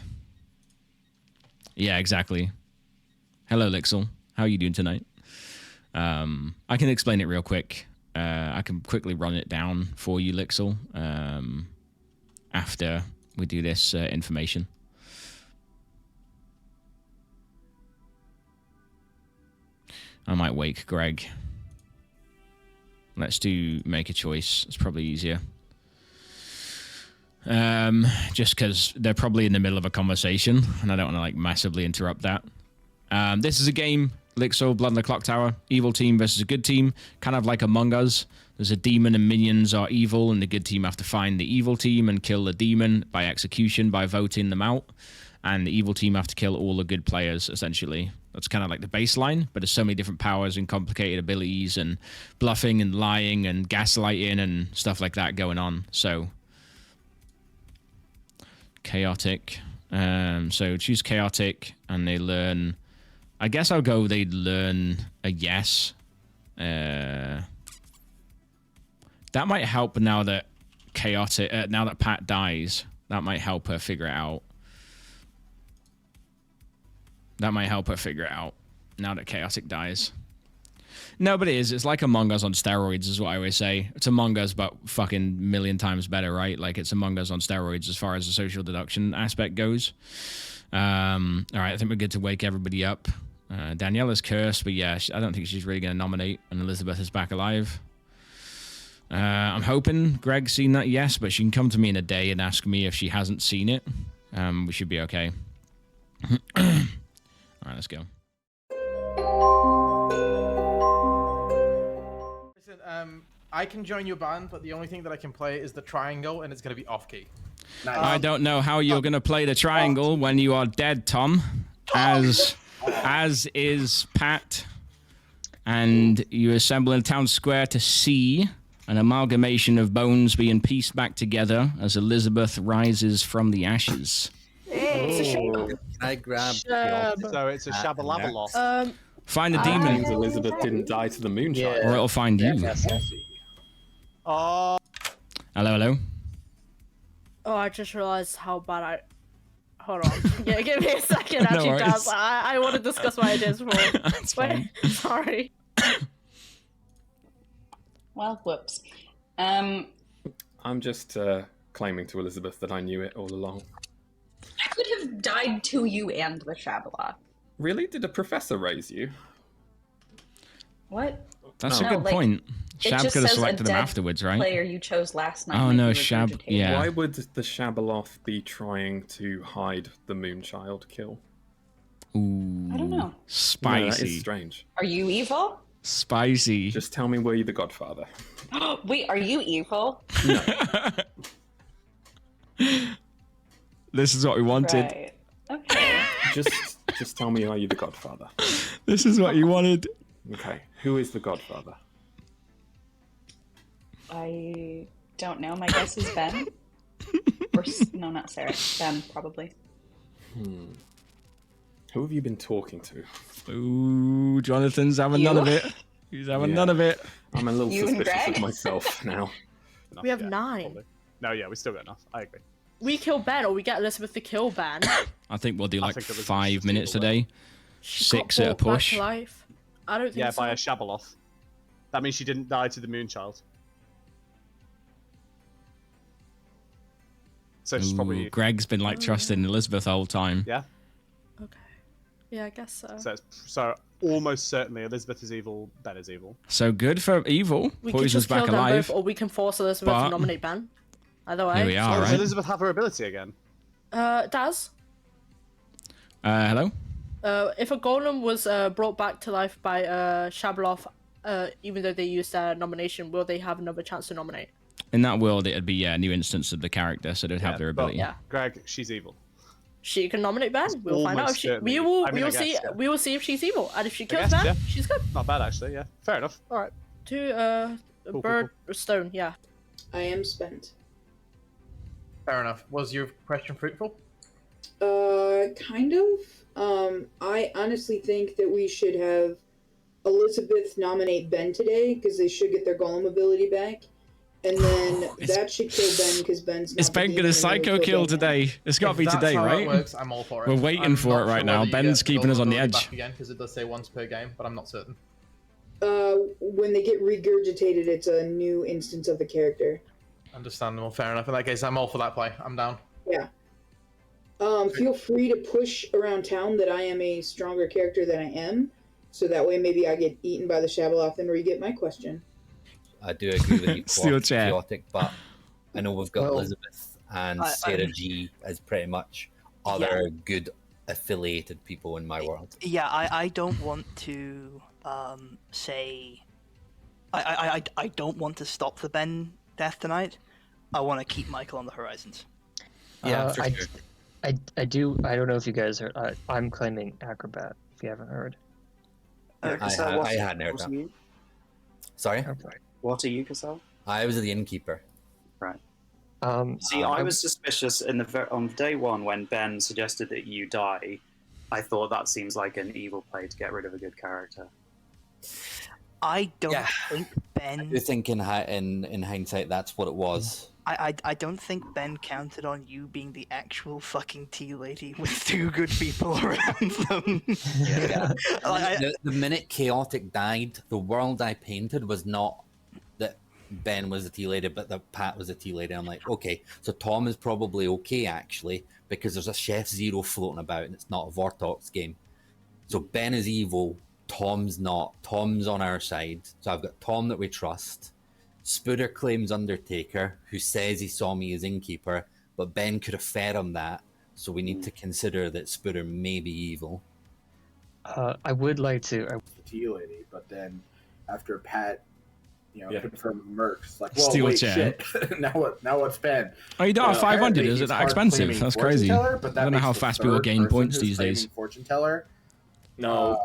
Yeah, exactly. Hello, Lixel. How are you doing tonight? I can explain it real quick. I can quickly run it down for you, Lixel, after we do this information. I might wake Greg. Let's do make a choice. It's probably easier. Just because they're probably in the middle of a conversation, and I don't want to like massively interrupt that. This is a game, Lixo, Blood on the Clocktower. Evil team versus a good team, kind of like Among Us. There's a demon and minions are evil, and the good team have to find the evil team and kill the demon by execution, by voting them out. And the evil team have to kill all the good players, essentially. That's kind of like the baseline, but there's so many different powers and complicated abilities and bluffing and lying and gaslighting and stuff like that going on. So, Chaotic. So choose Chaotic, and they learn... I guess I'll go they learn a yes. That might help now that Chaotic... now that Pat dies. That might help her figure it out. That might help her figure it out now that Chaotic dies. No, but it is. It's like Among Us on steroids is what I always say. It's Among Us, but fucking million times better, right? Like, it's Among Us on steroids as far as the social deduction aspect goes. All right, I think we're good to wake everybody up. Daniela's cursed, but yeah, I don't think she's really going to nominate, and Elizabeth is back alive. I'm hoping Greg's seen that, yes, but she can come to me in a day and ask me if she hasn't seen it. We should be okay. All right, let's go. Listen, I can join your band, but the only thing that I can play is the triangle, and it's going to be off key. I don't know how you're going to play the triangle when you are dead, Tom, as is Pat, and you assemble in town square to see an amalgamation of bones being pieced back together as Elizabeth rises from the ashes. Can I grab? So it's a shabalabaloth. Find a That demon. means Elizabeth didn't die to the moonshine. Or it'll find you. Oh. Hello. Oh, I just realized how bad I. Hold on. Yeah, give me a second. No Actually, worries. Daz, I want to discuss my ideas before. That's fine. Sorry. Well, whoops. I'm just claiming to Elizabeth that I knew it all along. I could have died to you and the Shabala. Really? Did a professor raise you? What? That's No. a good point. It Shab just could have says a selected him dead afterwards, right? Player you chose last night. Oh might no, be Shab. regurgitated. Yeah. Why would the Shabaloth be trying to hide the Moonchild kill? Ooh. I don't know. No, that Spicy. is strange. Are you evil? Spicy. Just tell me, were you the Godfather? Wait, are you evil? This is what we wanted. Right. Okay. Just tell me, are you the Godfather? This is what you wanted. Okay, who is the Godfather? I don't know. My guess is Ben. No, not Sarah. Ben, probably. Who have you been talking to? Ooh, Jonathan's having none of it. He's having none of it. I'm a little You and suspicious of Greg? myself now. We have 9. No, yeah, we still got enough. I agree. We kill Ben, or we get Elizabeth to kill Ben. I think we'll do like think it was 5 just minutes either today. She 6 got at a brought back push. to life. I don't think Yeah, so. by a Shabaloth. That means she didn't die to the Moonchild. So she's Ooh, probably... Greg's been like trusting Elizabeth the whole time. Yeah? Okay. Yeah, I guess so. So almost certainly Elizabeth is evil, Ben is evil. So good for evil. We can Poison's just kill back them alive. both, or we can force Elizabeth But- to nominate Ben. Either way. Here we are, Does right? Elizabeth have her ability again? Daz? Hello? If a golem was brought back to life by Shabaloth, even though they used their nomination, will they have another chance to nominate? In that world, it'd be a new instance of the character, so they'd have their ability. Yeah. Greg, she's evil. She can nominate Ben. We'll find out if almost she. certainly- We will. I mean, I guess, yeah. We will see if she's evil, and if she I kills guess, Ben, yeah. she's good. Not bad, actually, yeah. Fair enough. All right. To cool, bird or stone. Yeah. I am spent. Fair enough. Was your question fruitful? Kind of. I honestly think that we should have Elizabeth nominate Ben today because they should get their golem ability back, and then that should kill Ben because Ben's not. Is Ben gonna psycho kill today? It's got to be If that's today, how right? That works, I'm all for it. We're waiting I'm for not it right sure now. whether you Ben's get the keeping us on the golem edge. ability back again because it does say once per game, but I'm not certain. When they get regurgitated, it's a new instance of the character. Understandable. Fair enough. In that case, I'm all for that play. I'm down. Yeah. Feel free to push around town that I am a stronger character than I am, so that way maybe I get eaten by the Shabaloth and re-get my question. I do agree with you. Steel chair. Chaotic, but I know we've got Well, Elizabeth and Sarah G as pretty much other good affiliated people in my world. Yeah, I don't want to say I don't want to stop the Ben death tonight. I want to keep Michael on the horizons. Yeah, for sure. I don't know if you guys are. I'm claiming Acrobat. If you haven't heard. I hadn't heard that. Sorry? What are you, Cassell? I was the innkeeper. Right. See, I was suspicious on day one when Ben suggested that you die. I thought that seems like an evil play to get rid of a good character. I don't think Ben. I do think in hindsight that's what it was. I don't think Ben counted on you being the actual fucking tea lady with 2 good people around them. Yeah. The minute Chaotic died, the world I painted was not that Ben was a tea lady, but that Pat was a tea lady. I'm like, okay, so Tom is probably okay actually, because there's a Chef Zero floating about and it's not a Vortox game. So Ben is evil, Tom's not. Tom's on our side. So I've got Tom that we trust. Spooder claims Undertaker, who says he saw me as innkeeper, but Ben could have fed him that, so we need to consider that Spooder may be evil. I would like to. the tea lady, but then after Pat, confirmed Mercs, like, well, Steel wait, chair. shit. now what's Ben? Oh, you don't have 500? Apparently Is it he's that hard expensive? claiming That's fortune crazy. teller, but I that don't know makes how the fast people third gain person points who's these days. claiming fortune teller. No.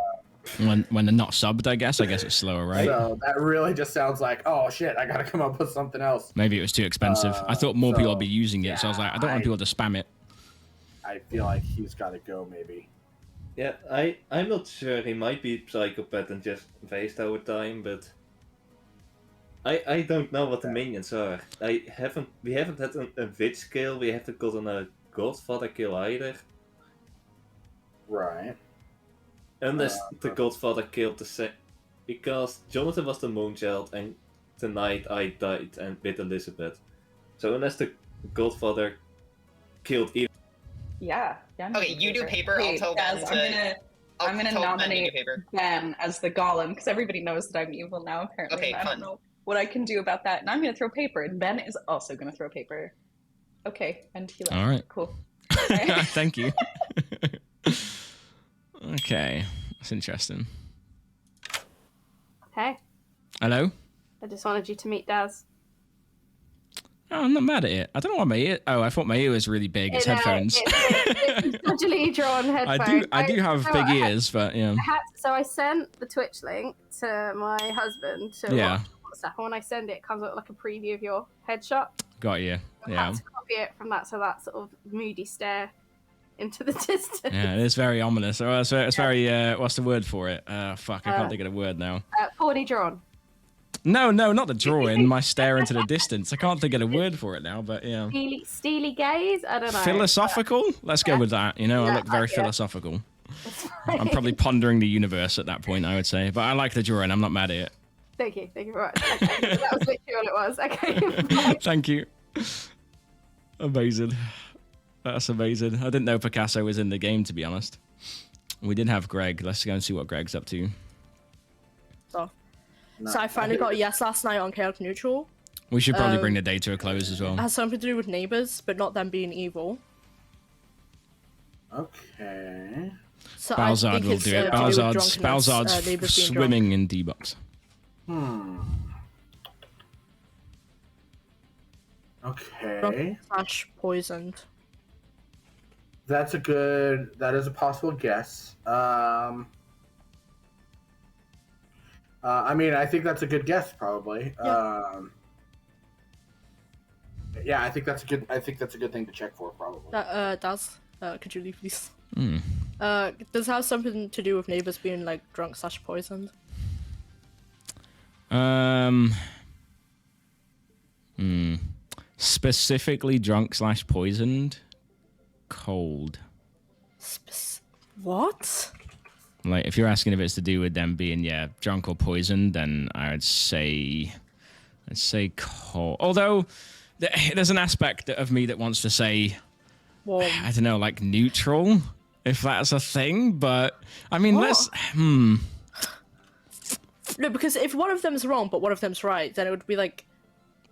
When they're not subbed, I guess it's slower, right? So that really just sounds like, oh shit, I gotta come up with something else. Maybe it was too expensive. I thought more people would be using it, so I was like, I don't want people to spam it. I feel like he's got to go, maybe. Yeah, I'm not sure. He might be psychopath and just waste our time, but I don't know what the minions are. We haven't had a witch kill. We haven't gotten a Godfather kill either. Right. Unless the Godfather killed the same, because Jonathan was the Moonchild and the night I died and with Elizabeth. So unless the Godfather killed either. Yeah. Okay, you do paper. I'll tell Ben to. I'm gonna nominate Ben as the golem because everybody knows that I'm evil now. Apparently, Okay, I fun. don't know what I can do about that, and I'm gonna throw paper, and Ben is also gonna throw paper. Okay, and he left. All right. Cool. Thank you. Okay, that's interesting. Hey, Hello? I just wanted you to meet Daz. Oh, I'm not mad at it. I don't know why my ear. Oh, I thought my ear was really big. It's headphones. It's dodgily drawn headphones. I do have big ears, but yeah. So I sent the Twitch link to my husband to Yeah. watch WhatsApp, and when I send it, it comes up like a preview of your headshot. Got you. I Yeah. had to copy it from that, so that sort of moody stare into the distance. Yeah, it is very ominous. Oh, it's very. What's the word for it? Fuck, I can't think of the word now. Poorly drawn. No, not the drawing. My stare into the distance. I can't think of a word for it now, but yeah. Steely gaze? I don't know. Philosophical? Let's go with that. I look very philosophical. I'm probably pondering the universe at that point, I would say. But I like the drawing. I'm not mad at it. Thank you very much. Okay, that was literally all it was. Okay. Thank you. Amazing. That's amazing. I didn't know Picasso was in the game, to be honest. We did have Greg. Let's go and see what Greg's up to. So I finally got a yes last night on Chaotic Neutral. We should probably bring the day to a close as well. It has something to do with neighbors, but not them being evil. Okay. So Balzard will do it. Balzard's neighbors being swimming in D-Box. Okay. / poisoned. That is a possible guess. I mean, I think that's a good guess, probably. Yeah, I think that's a good thing to check for, probably. Does could you leave, please? Does it have something to do with neighbors being like drunk / poisoned? Specifically drunk / poisoned. Cold. What? Like, if you're asking if it's to do with them being, drunk or poisoned, then I'd say cold. Although, there's an aspect of me that wants to say, I don't know, like neutral, if that's a thing. But, I mean, No, because if one of them's wrong, but one of them's right, then it would be like...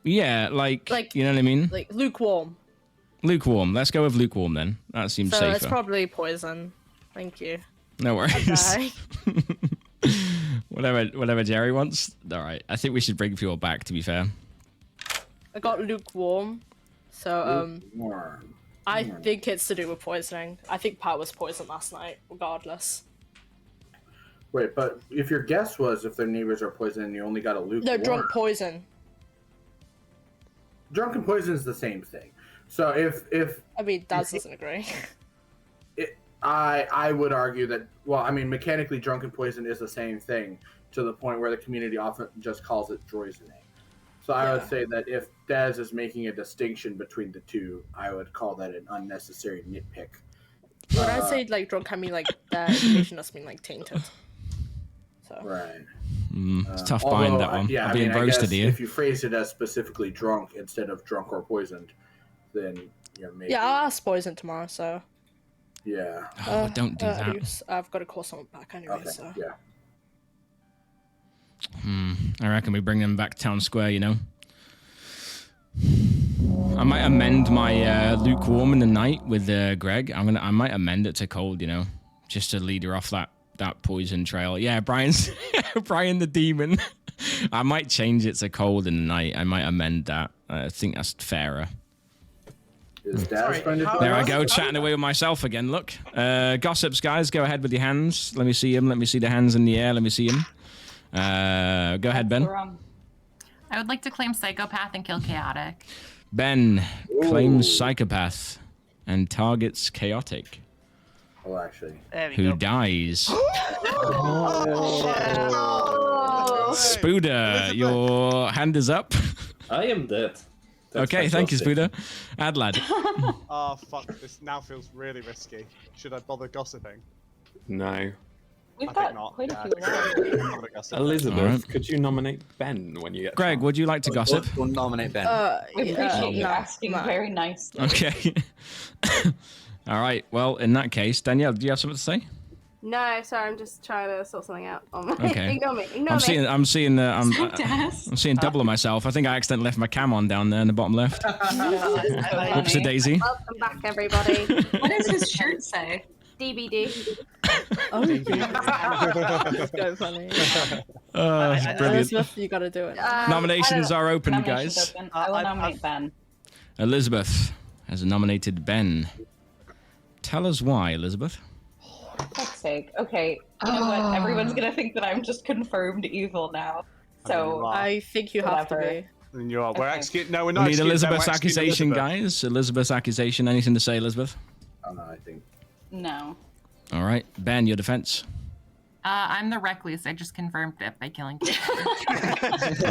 Yeah, like you know what I mean? Like, lukewarm. Lukewarm. Let's go with lukewarm, then. That seems so safer. it's probably poison. Thank you. No worries. Okay. Whatever Jerry wants. All right. I think we should bring fuel back, to be fair. I got lukewarm. So, I think it's to do with poisoning. I think Pat was poisoned last night, regardless. Wait, but if your guess was if their neighbors are poisoned and you only got a lukewarm... No, drunk poison. Drunk and poison is the same thing. So if I mean, Daz doesn't agree. I would argue that, well, I mean, mechanically drunk and poison is the same thing to the point where the community often just calls it droisoning. So I would say that if Daz is making a distinction between the two, I would call that an unnecessary nitpick. When I say like drunk, I mean like that information does mean like tainted. So. Right. It's tough buying that one. Yeah, I'm being roasted here. If you phrase it as specifically drunk instead of drunk or poisoned, then maybe. Yeah, I'll ask poison tomorrow, so. Yeah. Oh, don't do that. I've got to call someone back anyway, okay. so. Yeah. I reckon we bring them back to Town Square, I might amend my lukewarm in the night with Greg. I might amend it to cold, just to lead her off that that poison trail. Yeah, Brian's Brian the demon. I might change it to cold in the night. I might amend that. I think that's fairer. There I go, chatting away with myself again. Look, gossips, guys, go ahead with your hands. Let me see him. Let me see the hands in the air. Let me see him. Go ahead, Ben. I would like to claim psychopath and kill chaotic. Ben claims psychopath and targets chaotic. Oh, actually. Who dies? Spooder, your hand is up. I am dead. Okay, thank you, Spooder. Adlad. Oh, fuck. This now feels really risky. Should I bother gossiping? No. We've I got think not. quite Yeah, a few left. I'm gonna gossip. Elizabeth, Alright. could you nominate Ben when you get Greg, would you like to gossip? Don't nominate Ben. We appreciate you asking very nicely. Okay. All right. Well, in that case, Danielle, do you have something to say? No, sorry, I'm just trying to sort something out. Okay. Ignore me. Ignore I'm me. seeing. I'm seeing double of myself. I think I accidentally left my cam on down there in the bottom left. Whoopsie daisy. Welcome back, everybody. What does his shirt say? DBD. Oh, that's so funny. Oh, it's brilliant. Elizabeth, you gotta do it. Nominations are open, Nominations guys. open. I will nominate Ben. Elizabeth has nominated Ben. Tell us why, Elizabeth. For fuck's sake. Okay, you know what? Everyone's gonna think that I'm just confirmed evil now. So I think you have to whatever. be. And you are. We're Okay. executing. No, we're We not. need executing them, Elizabeth's we're executing accusation, Elizabeth. guys. Elizabeth's accusation. Anything to say, Elizabeth? Oh, no, I think. No. All right. Ben, your defense. I'm the recluse. I just confirmed it by killing. All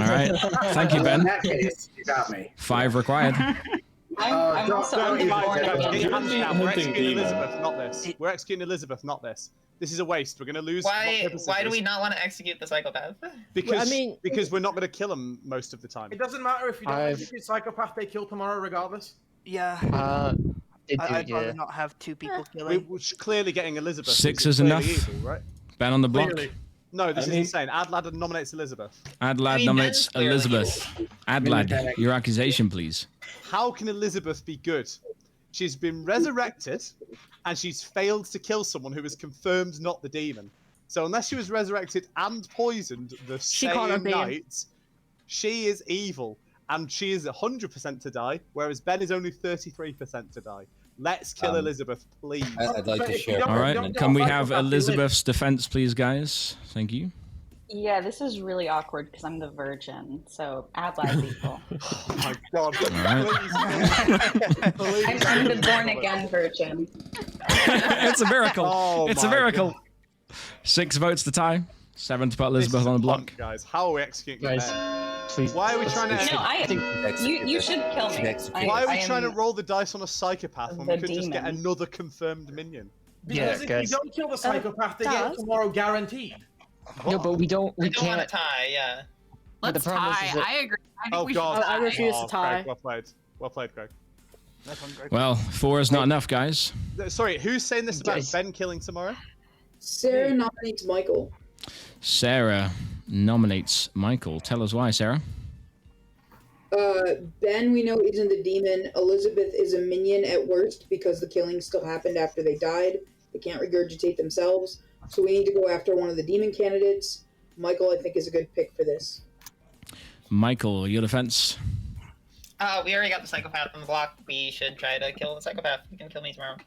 right. Thank you, In Ben. that case, you got me. 5 required. I'm also unborn again. We're executing Elizabeth, not this. We're executing Elizabeth, not this. This is a waste. We're going to lose. Why do we not want to execute the psychopath? Because because we're not going to kill him most of the time. It doesn't matter if you don't execute psychopath; they kill tomorrow regardless. Yeah. I'd rather not have two people killing. We're clearly getting Elizabeth. 6 who's is clearly enough. evil, right? Ben on the block. Clearly. No, this is insane. Adlad nominates Elizabeth. Adlad nominates Elizabeth. Adlad, your accusation, please. How can Elizabeth be good? She's been resurrected, and she's failed to kill someone who is confirmed not the demon. So unless she was resurrected and poisoned the same night, she is evil, and she is 100% to die, whereas Ben is only 33% to die. Let's kill Elizabeth, please. I'd like to share. All right. Can we have Elizabeth's defense, please, guys? Thank you. Yeah, this is really awkward because I'm the virgin, so Adlad's evil. Oh my god. I'm the born again virgin. It's a miracle. Oh It's a my miracle. 6 votes to tie. 7 to put Elizabeth on the block. Guys, how are we executing Guys, Ben? please. Why are we trying to? You should kill me. Why are we I trying to am roll the dice on a psychopath when we the could just get demon. another confirmed minion? Because if we don't kill the psychopath, they get tomorrow guaranteed. No, but we don't. We I don't want can't. to tie. Yeah. But the Let's problem tie. is that- I agree. I think Oh we god. should tie. I refuse to tie. Greg, well played. Well played, Greg. Well, 4 is not enough, guys. Sorry, who's saying this about Guys. Ben killing tomorrow? Sarah nominates Michael. Sarah nominates Michael. Tell us why, Sarah. Ben, we know, isn't the demon. Elizabeth is a minion at worst because the killing still happened after they died. They can't regurgitate themselves. So we need to go after one of the demon candidates. Michael, I think, is a good pick for this. Michael, your defense. We already got the psychopath on the block. We should try to kill the psychopath. You can kill me tomorrow.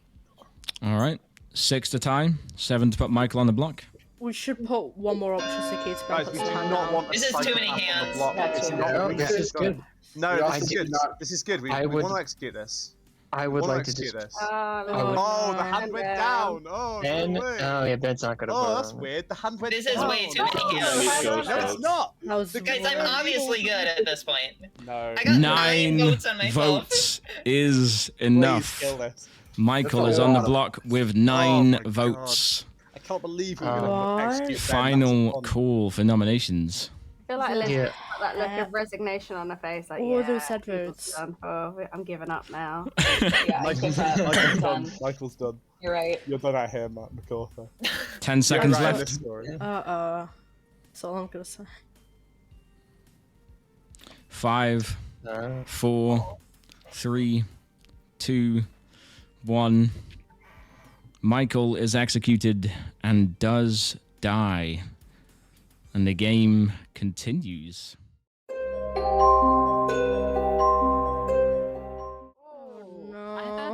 All right. 6 to tie. 7 to put Michael on the block. We should put one more up just in case Ben Guys, puts we his do hand not down. want a This is too many psychopath on the hands. block. That's It's too not many. what we This should is do. good. No, I this is did good. not- This is good. We I would- want to execute this. I would We wanna like to execute just. this. Oh, Oh, the hand went down. Oh, Ben. no way. Oh yeah, Ben's not gonna. Oh, vote that's on it. weird. The hand went This down. is way too many hands. No, it's not. That was Guys, I'm obviously good at this point. No. I got 9 votes on myself. votes is Please enough. kill this. Michael That's is a on the lot. block with Oh 9 my votes. I can't believe we're going What? to execute Ben. Final That's fun. call for nominations. I feel like Elizabeth Yeah. got that look of resignation on her face. Like, All yeah, those said people's votes. done. Oh, I'm giving up now. Yeah, I think that. Michael's done. done. Michael's done. You're right. You're done out here, Matt McArthur. 10 seconds You're right in left. this story. That's all I'm gonna say. 5, 4, 3, 2, 1. Michael is executed and does die. And the game continues.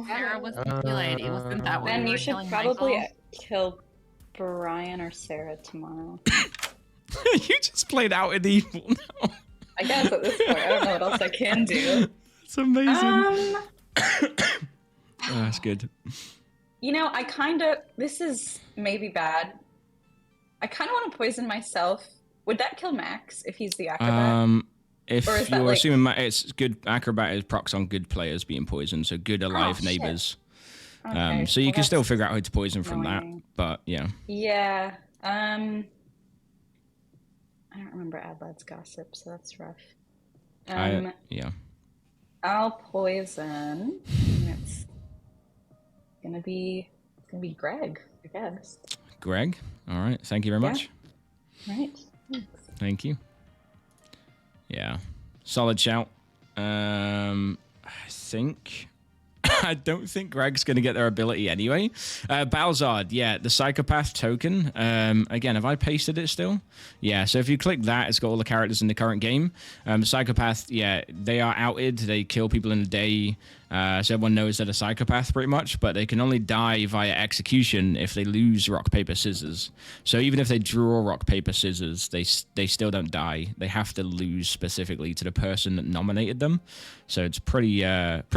Sarah was the lady. Wasn't that what Ben, you you were should killing probably Michael? kill Brian or Sarah tomorrow. You just played out in evil now. I guess at this point, I don't know what else I can do. It's amazing. Oh, that's good. You know, this is maybe bad. I kind of want to poison myself. Would that kill Max if he's the acrobat? If Or is that, you're like- assuming it's good, acrobat is procs on good players being poisoned, so good alive shit. neighbors. Okay, So you well, can still that's figure out who to poison from annoying. that. But yeah, Yeah. I don't remember Adlad's gossip, so that's rough. yeah. I'll poison. It's gonna be Greg, I guess. Greg, all right. Thank you very much. Right. Thanks. Thank you. Yeah, solid shout. I don't think Greg's going to get their ability anyway. Balzard, yeah, the psychopath token. Again, have I pasted it still? Yeah, so if you click that, it's got all the characters in the current game. Psychopath, yeah, they are outed. They kill people in a day. So everyone knows they're a psychopath pretty much, but they can only die via execution if they lose rock, paper, scissors. So even if they draw rock, paper, scissors, they still don't die. They have to lose specifically to the person that nominated them. So it's pretty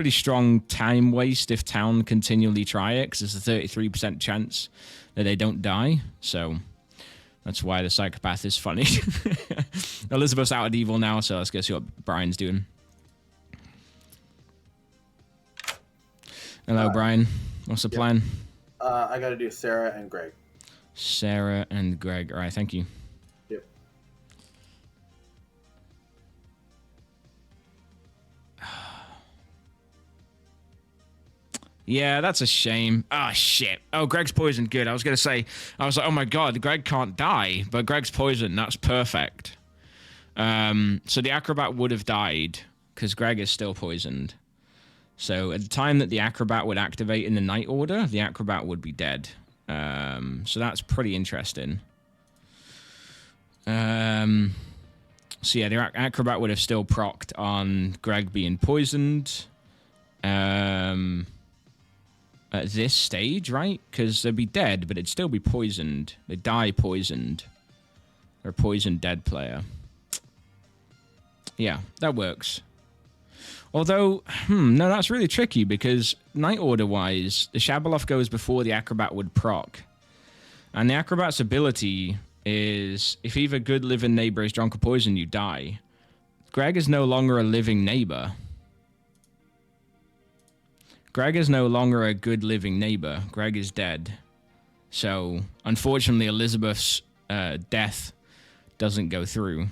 strong time waste if town continually try it, because there's a 33% chance that they don't die. So that's why the psychopath is funny. Elizabeth's out of evil now, so let's go see what Brian's doing. Hello, Brian. What's the plan? I got to do Sarah and Greg. Sarah and Greg. All right, thank you. Yep. Yeah, that's a shame. Oh, shit. Oh, Greg's poisoned. Good. I was like, oh my God, Greg can't die, but Greg's poisoned. That's perfect. So the acrobat would have died because Greg is still poisoned. So at the time that the acrobat would activate in the night order, the acrobat would be dead. So that's pretty interesting. So yeah, the acrobat would have still procced on Greg being poisoned. At this stage, right? Because they'd be dead, but it'd still be poisoned. They die poisoned. They're a poisoned dead player. Yeah, that works. Although, no, that's really tricky because night order-wise, the Shabaloff goes before the acrobat would proc. And the acrobat's ability is, if either good living neighbor is drunk or poisoned, you die. Greg is no longer a living neighbor. Greg is no longer a good living neighbor. Greg is dead. So, unfortunately, Elizabeth's death doesn't go through.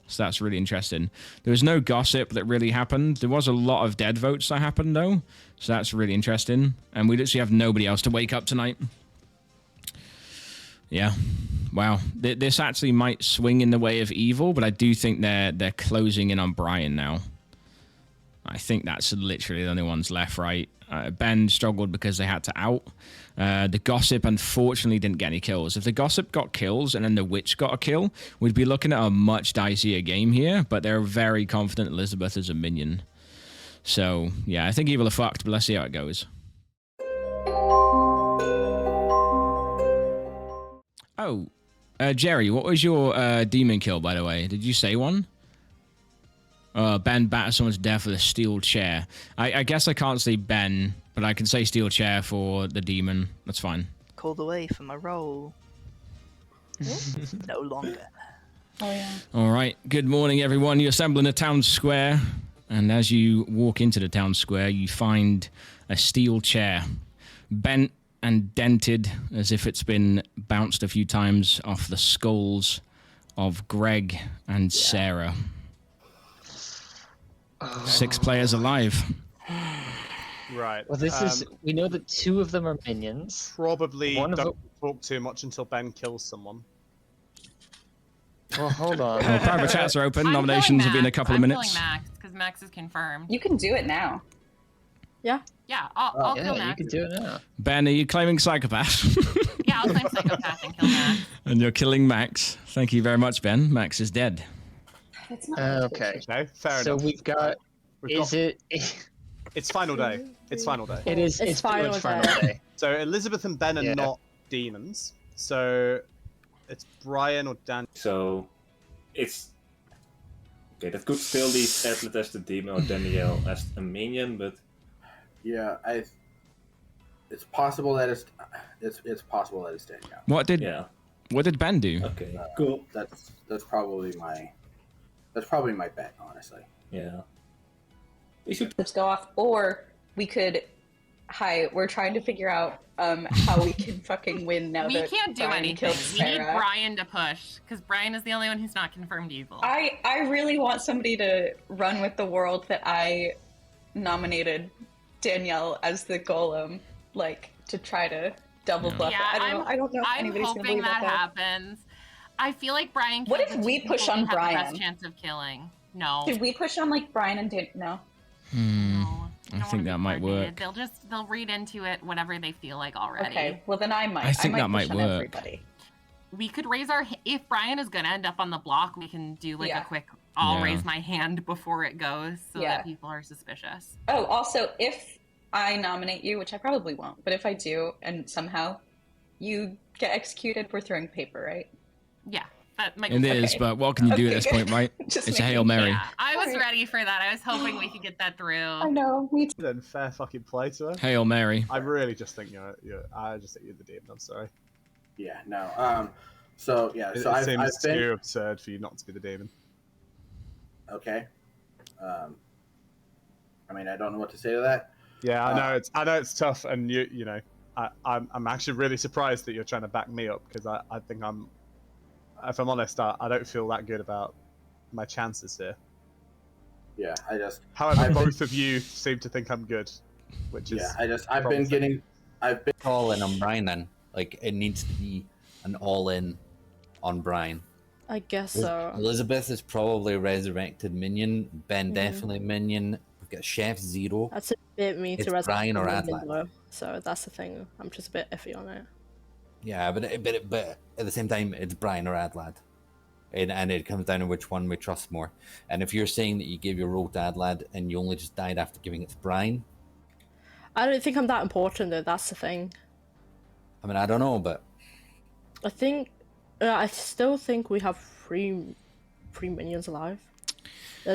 So that's really interesting. There was no gossip that really happened. There was a lot of dead votes that happened, though. So that's really interesting. And we literally have nobody else to wake up tonight. Yeah. Wow. This actually might swing in the way of evil, but I do think they're closing in on Brian now. I think that's literally the only ones left, right? Ben struggled because they had to out. The gossip, unfortunately, didn't get any kills. If the gossip got kills and then the witch got a kill, we'd be looking at a much dicier game here, but they're very confident Elizabeth is a minion. So, yeah, I think evil are fucked, but let's see how it goes. Oh, Jerry, what was your demon kill, by the way? Did you say one? Ben batters someone's death with a steel chair. I guess I can't say Ben, but I can say steel chair for the demon. That's fine. Called away from a role. No longer. Oh, yeah. All right. Good morning, everyone. You assemble in a town square, and as you walk into the town square, you find a steel chair, bent and dented as if it's been bounced a few times off the skulls of Greg and Sarah. 6 players alive. Right. Well, this is. We know that 2 of them are minions. Probably One of don't talk too much until Ben kills someone. Well, hold on. Well, private chats are open. I'm Nominations killing will be in a Max. couple of I'm minutes. killing Max because Max is confirmed. You can do it now. Yeah. Yeah, I'll kill Yeah, you Max. can do it now. Ben, are you claiming psychopath? Yeah, I'll claim psychopath and kill Max. And you're killing Max. Thank you very much, Ben. Max is dead. That's not Okay. Okay, fair So enough. we've got. We've It's final day. It's final day. It is. It's pretty much final day. So Elizabeth and Ben are Yeah. not demons. So it's Brian or Dan. So it's okay. That could still leave Atlet as the demon or Danielle as a minion, but Yeah, it's possible that it's possible that it's Danielle. What did Ben do? Okay, cool. That's probably my bet, honestly. Yeah. Let's go off, or we could. Hi, we're trying to figure out how we can fucking win now. We that can't do Brian anything. killed We need Sarah. Brian to push, because Brian is the only one who's not confirmed evil. I really want somebody to run with the world that I nominated Danielle as the golem, like to try to double bluff. Yeah, it. I don't know if I'm anybody's gonna hoping believe that that. happens. I feel like Brian. What kills if the we two push people on we have the Brian? best chance of killing. No. Should we push on like Brian and Dan? No. I think that might work. They'll read into it whatever they feel like already. Okay, well then I might. I think that push might on work. Everybody. We could raise our. If Brian is gonna end up on the block, we can do like Yeah. a quick. I'll Yeah. raise my hand before it goes, so Yeah. that people are suspicious. Oh, also, if I nominate you, which I probably won't, but if I do, and somehow you get executed, we're throwing paper, right? Yeah, that might. It is, but what can you do at this point, right? Just It's a making Hail Mary. Yeah, I was ready for that. I was hoping we could get that through. I know. Me too. Then fair fucking play to her. Hail Mary. I really just think I just think you're the demon. I'm sorry. Yeah. No. So yeah. It So I've seems been too absurd for you not to be the demon. okay. I mean, I don't know what to say to that. Yeah, I know it's tough, and you know, I'm actually really surprised that you're trying to back me up, because I think if I'm honest, I don't feel that good about my chances here. Yeah, However, both of you seem to think I'm good, which is I've been all in on Brian then. Like it needs to be an all in on Brian. I guess so. Elizabeth is probably resurrected minion. Ben Mhm. definitely minion. We've got Chef Zero. That's a bit me It's to resurrect Brian or him in Adlat. though, so that's the thing. I'm just a bit iffy on it. Yeah, but at the same time, it's Brian or Adlad. And it comes down to which one we trust more. And if you're saying that you gave your role to Adlad and you only just died after giving it to Brian, I don't think I'm that important though. That's the thing. I mean, I don't know, but I still think we have three minions alive.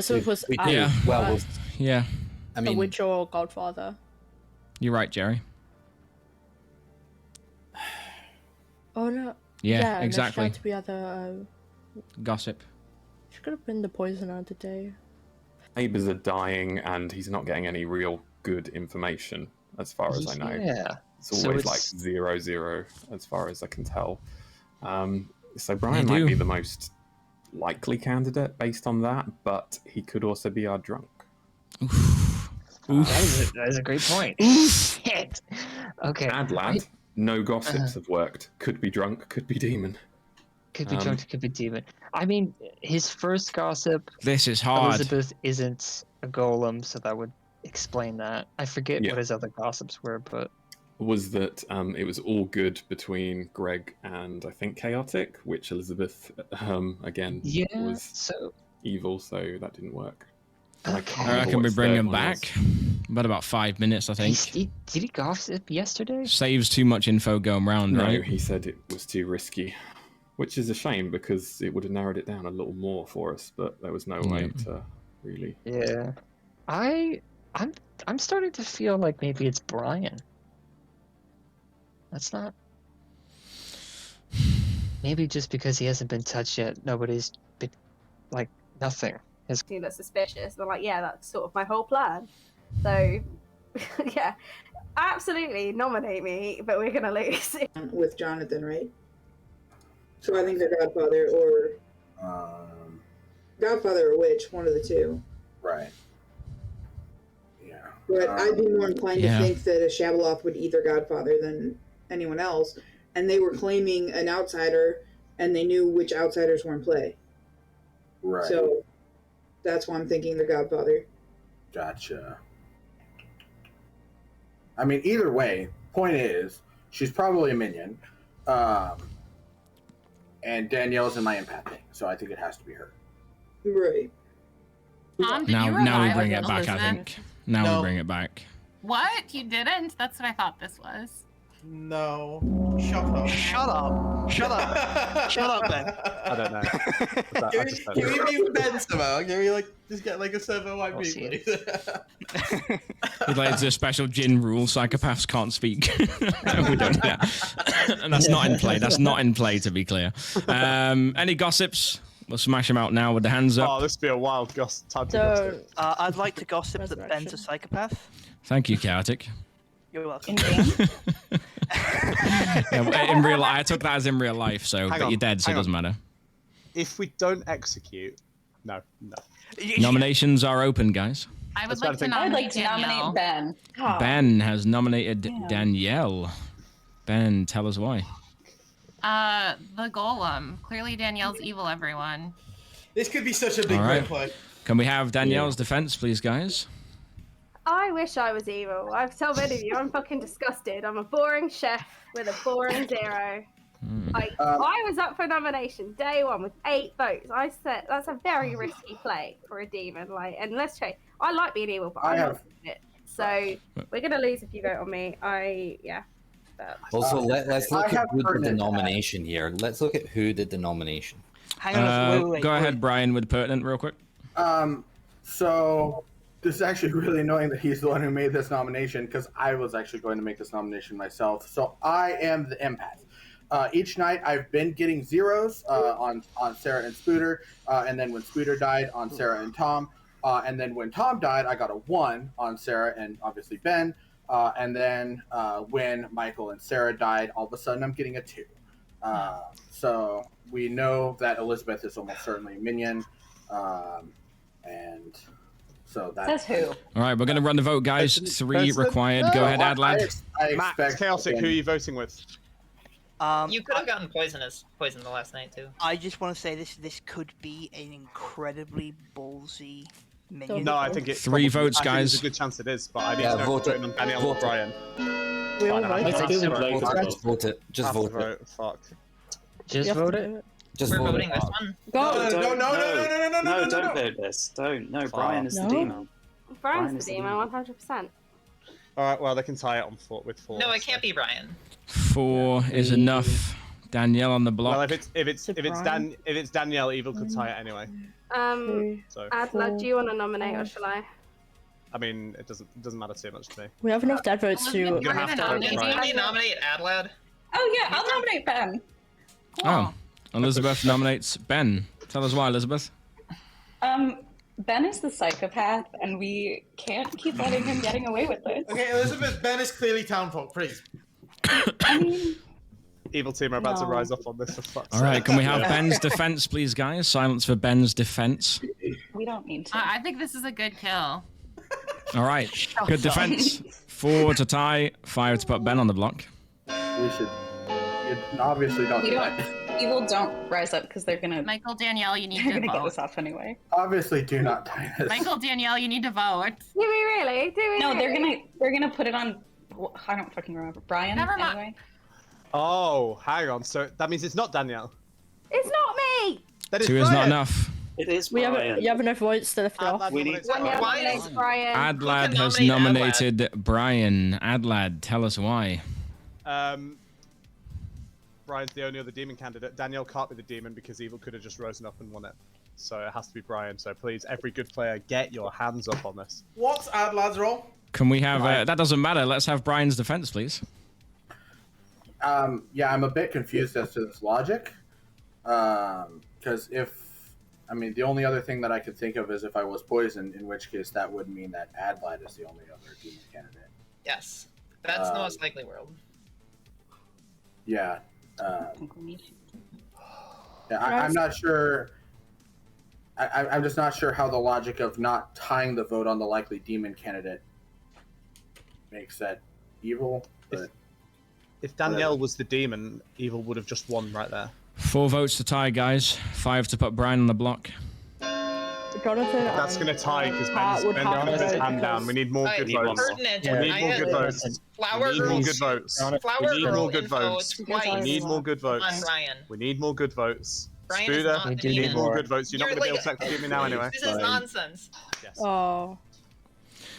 So it was we do. Yeah. Well, yeah. I mean, a witch or Godfather. You're right, Jerry. Oh no. Yeah, and exactly. There's to be other. Gossip. She could have been the poisoner today. Neighbors are dying, and he's not getting any real good information, as far as I know. Yeah. It's So always it's- like 0-0, as far as I can tell. So Brian They might do. be the most likely candidate based on that, but he could also be our drunk. That is a great point. Shit. Okay. Adlad, no gossips have worked. Could be drunk, could be demon. Could be drunk, could be demon. I mean, his first gossip. This is hard. Elizabeth isn't a golem, so that would explain that. I forget Yeah. what his other gossips were, but Was that it was all good between Greg and I think Chaotic, which Elizabeth again yeah. was So evil, so that didn't work. I reckon we bring him back. About 5 minutes, I think. Did he gossip yesterday? Saves too much info going round, No, right? he said it was too risky, which is a shame because it would have narrowed it down a little more for us, but there was no way to really. Yeah. I'm starting to feel like maybe it's Brian. That's not. Maybe just because he hasn't been touched yet, nobody's been like nothing. Seem that's suspicious. They're like, yeah, that's sort of my whole plan. So, yeah, absolutely nominate me, but we're gonna lose. With Jonathan, right? So I think the Godfather or Godfather or Witch, one of the two. Right. Yeah. But I'd be more inclined Yeah. to think that a Shabaloth would eat their Godfather than anyone else. And they were claiming an outsider, and they knew which outsiders were in play. Right. So that's why I'm thinking the Godfather. Gotcha. I mean, either way, point is, she's probably a minion. And Danielle's in my empath thing, so I think it has to be her. Right. Did you Now we revive bring it back, I Elizabeth? think. Now we bring it back. What? You didn't? That's what I thought this was. No. Shut up. Shut up. Shut up. Shut up, Ben. I don't know. Can we mute Ben somehow? Can we just get a server wide mute, please? It's like it's a special Jin rule. Psychopaths can't speak. We don't do that. And that's not in play. That's not in play, to be clear. Any gossips? We'll smash them out now with the hands up. Oh, this would be a wild time to gossip. I'd like to gossip that Ben's a psychopath. Thank you, Chaotic. You're welcome. Yeah, in real, I took that as in real life. So, Hang but on, you're dead, so it hang doesn't on. matter. If we don't execute, no. Nominations are open, guys. I would That's like what I to think. nominate I'd like to Danielle. nominate Ben. Ben has nominated Danielle. Ben, tell us why. The golem. Clearly Danielle's evil, everyone. This could be such a big All right. play. Can we have Danielle's defense, please, guys? I wish I was evil. I've told many of you, I'm fucking disgusted. I'm a boring chef with a boring zero. I was up for nomination day one with 8 votes. I said that's a very risky play for a demon. And let's check. I like being evil, but I'm not doing it. So we're gonna lose if you vote on me. Also, let's look at who did the pertinent nomination here. Let's look at who did the nomination. Hang on, wait, Go ahead, Brian, with pertinent, real quick. So this is actually really annoying that he's the one who made this nomination, because I was actually going to make this nomination myself. So I am the empath. Each night I've been getting zeros on Sarah and Spooter, and then when Spooter died, on Sarah and Tom, and then when Tom died, I got a 1 on Sarah and obviously Ben, and then when Michael and Sarah died, all of a sudden I'm getting a 2. So we know that Elizabeth is almost certainly a minion, and so that's Says who? All right, we're going to run the vote, guys. 3 required. Go ahead, Adlad. Max, Chaotic, who are you voting with? You could have gotten poison the last night too. I just want to say this could be an incredibly ballsy minion. No, I think it's 3 votes, guys. There's a good chance it is, but I need to know vote if it. on Danielle or Brian. Just vote it. Just vote it. Fuck. Just vote it. Just We're vote voting it. this one. No, don't vote this. Don't. No, Brian is the demon. Brian's the demon, 100%. All right, well they can tie it on with 4. No, it can't be Brian. 4 is enough. Danielle on the block. Well, if it's Danielle, Evil could tie it anyway. So Adlad, do you want to nominate or shall I? I mean, it doesn't matter too much to me. We have enough dead votes to. You're gonna have to vote Do you Brian. want me to nominate Adlad? Oh yeah, I'll nominate Ben. Oh, Elizabeth nominates Ben. Tell us why, Elizabeth. Ben is the psychopath, and we can't keep letting him getting away with this. Okay, Elizabeth, Ben is clearly townfolk, please. Evil team are about to No. rise up on this. For fuck's All right, sake. can we have Ben's defense, please, guys? Silence for Ben's defense. We don't need to. I think this is a good kill. All right, good defense. 4 to tie, 5 to put Ben on the block. We should. You obviously don't. We do don't. that. Evil don't rise up because they're gonna. Michael, Danielle, you need They're to gonna get vote. us off anyway. Obviously, do not tie this. Michael, Danielle, you need to vote. Do we really? Do we? No, really? they're gonna put it on. I don't fucking remember. Brian. Never mind. Anyway. Oh, hang on. So that means it's not Danielle. It's not me. That is 2 is not Brian. enough. It is We Brian. have you have enough votes to lift it off. Adlad We need- nominates One Brian. year nominates Brian. Adlad can has nominate nominated Brian. Adlad, tell us why. Brian's the only other demon candidate. Danielle can't be the demon because Evil could have just risen up and won it. So it has to be Brian. So please, every good player, get your hands up on this. What's Adlad's role? Can we have... that doesn't matter. Let's have Brian's defense, please. Yeah, I'm a bit confused as to this logic. Because the only other thing that I could think of is if I was poisoned, in which case that would mean that Adlad is the only other demon candidate. Yes, that's the most likely world. Yeah. I think we need to. I'm not sure. I'm just not sure how the logic of not tying the vote on the likely demon candidate makes that evil. But If Danielle was the demon, Evil would have just won right there. 4 votes to tie, guys. 5 to put Brian on the block. Jonathan. That's going to tie because Pat would Ben's have got to his vote hand down. We need more Alright, good votes. pertinent. We need more good votes. Flower We need more girl good votes. Flower We need girl more good info votes. twice. We need more good votes. On Ryan. We need more good votes. Brian is Spuda, not we the need demon. more good votes. You're not You're going to be like- able to execute me now anyway. This is nonsense. Oh.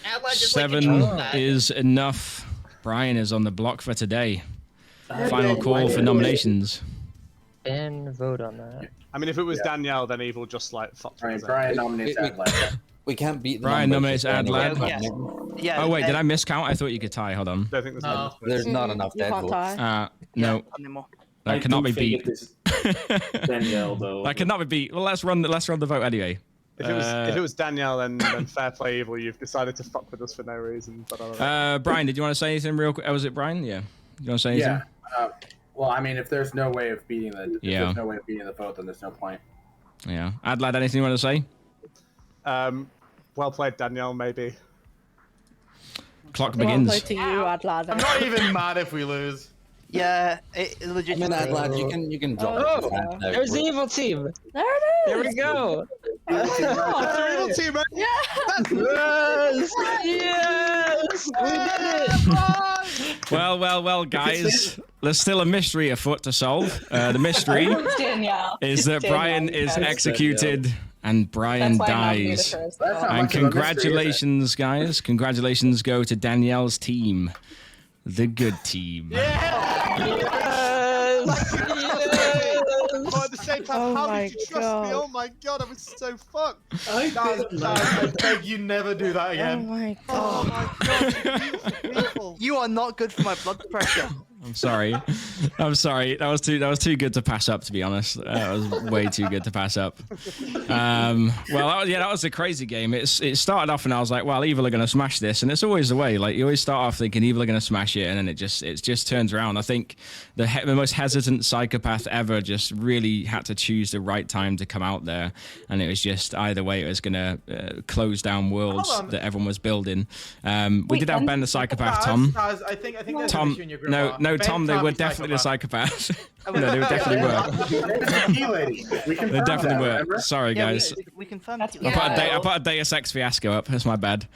Adla just like 7 controls that. is enough. Brian is on the block for today. Final Ben, call for nominations. Ben, vote on that. I mean, if it was Danielle, then Evil just like fucked Brian, us Brian over. nominates Adlad. We can't beat the Brian numbers nominates just Adlad. anyway. Yeah. Oh wait, did I miscount? I thought you could tie. Hold on. Don't think there's No. There's not enough You dead can't votes. tie. No, Anymore. that cannot be beat. Danielle, though. That cannot be beat. Well, let's run the vote anyway. If it was Danielle, then fair play, Evil. You've decided to fuck with us for no reason. But Brian, did you want to say anything real quick? Was it Brian? Yeah. You want to say anything? Yeah. Well, I mean, if there's no way of beating the Yeah. vote, then there's no point. Yeah. Adlad, anything you want to say? Well played, Danielle. Maybe. Clock Well begins. played to you, Adlad. I'm not even mad if we lose. Yeah, I mean, legitimately. Adlad, you can drop Oh, it. now. there's the evil team. There it is. There we go. That's our Evil team, man. Yes! Yes! We did it! Well, guys. There's still a mystery afoot to solve. The mystery Danielle. is that Danielle, Brian you is guys. executed and Brian That's why I'm nominated dies. first. That's not And much of a mystery, is it? congratulations, guys. Congratulations go to Danielle's team. The good team. Oh, at the same time, Oh how my did you trust me? God. Oh my god, I was so fucked. Guys, I beg you never do that Oh again. my god. Oh my god, Evil. You are not good for my blood pressure. I'm sorry. That was too good to pass up, to be honest. That was way too good to pass up. Well, that was a crazy game. It started off and I was like, well, Evil are going to smash this. And it's always the way. Like, you always start off thinking Evil are going to smash it. And then it just turns around. I think the most hesitant psychopath ever just really had to choose the right time to come out there. And it was just either way, it was going to close down worlds Hold on. that everyone was building. We Wait, did have Ben- Ben the psychopath, Taz, Tom. Taz, I think there's Tom, an issue in your group. no, Ben Tom, they can't were be definitely the psychopath. psychopaths. No, they definitely were. T-Lady. We They confirmed definitely that, were. remember? Sorry, Yeah, guys. we confirmed. That's it. I put a Deus Ex Fiasco up. That's my bad.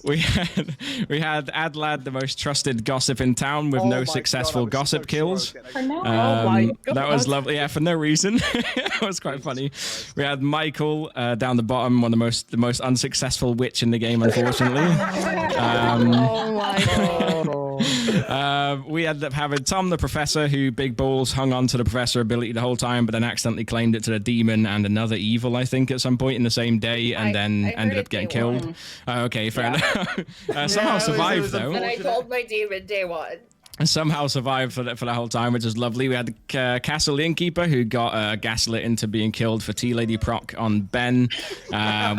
We had Adlad, the most trusted gossip in town, with Oh no my successful God, I was gossip so kills. sure I was For now. Oh my God. That was lovely. Yeah, for no reason. That was quite funny. We had Michael down the bottom, one of the most unsuccessful witch in the game, unfortunately. Oh my god. We ended up having Tom, the professor, who big balls hung on to the professor ability the whole time, but then accidentally claimed it to the demon and another evil, I think, at some point in the same day, and then I ended heard up getting day one. killed. Okay, fair enough. Yeah, Somehow it was survived, though. And I told my demon day one. Somehow survived for the whole time, which is lovely. We had Castle the Innkeeper, who got gaslit into being killed for T-Lady proc on Ben,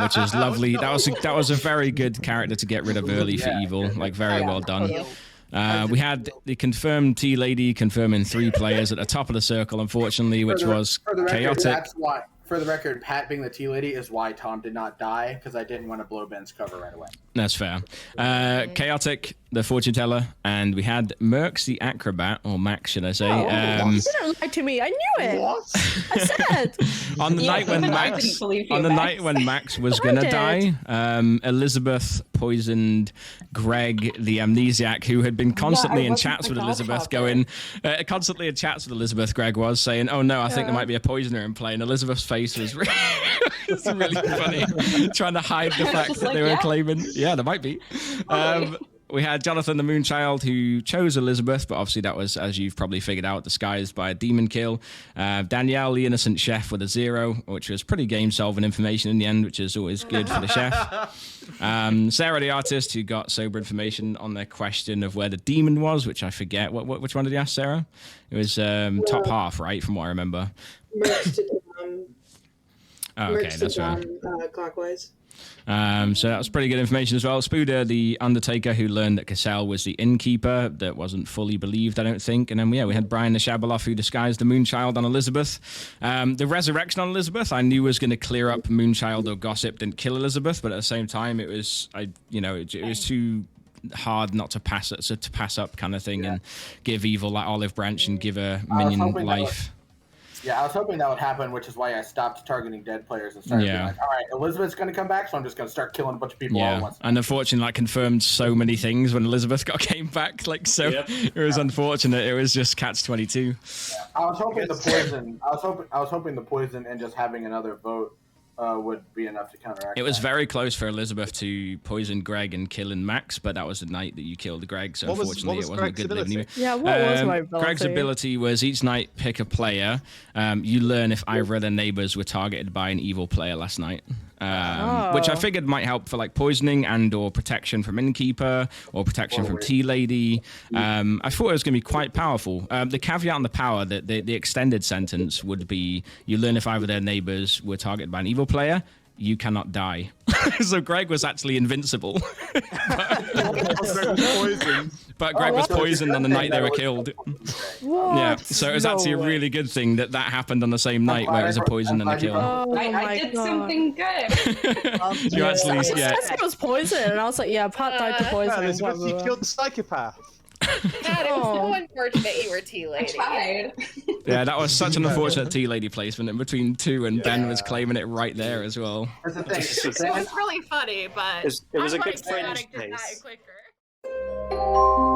which is lovely. That was a very good character to get rid of early for Evil. Like, very well done. We had the confirmed T-Lady confirming 3 players at the top of the circle, unfortunately, which was For the record, chaotic. that's why. For the record, Pat being the T-Lady is why Tom did not die, because I didn't want to blow Ben's cover right away. That's fair. Chaotic, the fortune teller, and we had Mercs the acrobat, or Max, should I say? You didn't lie to me. I knew it. What? I said. On the night when I didn't Max, believe you, on the Max. night when Max was I gonna did. die, Elizabeth poisoned Greg, the amnesiac, who had been constantly in chats with Elizabeth, going constantly in chats with Elizabeth. Greg was saying, "Oh no, I think there might be a poisoner in play," and Elizabeth's face was it's really funny, trying to hide the fact just that like, they were yeah. claiming. Yeah, there might be. We had Jonathan the Moonchild, who chose Elizabeth, but obviously that was, as you've probably figured out, disguised by a demon kill. Danielle, the innocent chef, with a 0, which was pretty game-solving information in the end, which is always good for the chef. Sarah, the artist, who got sober information on their question of where the demon was, which I forget. Which one did he ask, Sarah? It was top half, right, from what I remember. Merch to Oh, okay, that's right. clockwise. So that was pretty good information as well. Spuda, the Undertaker, who learned that Cassell was the innkeeper. That wasn't fully believed, I don't think. And then, we had Brian the Shabaloff, who disguised the Moonchild on Elizabeth. The resurrection on Elizabeth, I knew was going to clear up Moonchild or Gossip, didn't kill Elizabeth, but at the same time, it was too hard not to pass up kind of thing, and give Evil that olive branch and give a minion life. Yeah, I was hoping that would happen, which is why I stopped targeting dead players and started being Yeah. like, all right, Elizabeth's going to come back, so I'm just going to start killing a bunch of people all at Yeah, once. and unfortunately, like confirmed so many things when Elizabeth came back. Like, so it was unfortunate. It was just catch-22. I was hoping the poison. I was hoping the poison and just having another vote would be enough to counteract. It was that. very close for Elizabeth to poison Greg and killing Max, but that was the night that you killed Greg, so unfortunately it wasn't a good living. Yeah, what was my ability? Greg's ability was each night pick a player. You learn if either of their neighbors were targeted by an evil player last night. Which I figured might help for like poisoning and or protection from Innkeeper or protection from Tea Lady. I thought it was going to be quite powerful. The caveat on the power, that the extended sentence would be you learn if either of their neighbors were targeted by an evil player, you cannot die. So Greg was actually invincible. But Greg was poisoned on the night they were killed. What? Yeah, so it was actually a really good thing that happened on the same night where it was a poison and a kill. Oh I did something good. You actually, yeah. It was poison, and I was like, yeah, Pat died to poison. Elizabeth, you killed the psychopath. God, it was so unfortunate you were Tea Lady. I tried. Yeah, that was such an unfortunate Tea Lady placement in between two, and Ben was claiming it right there as well. That's the thing. It was really funny, but It was a I'd good like fringe Static to die case. quicker.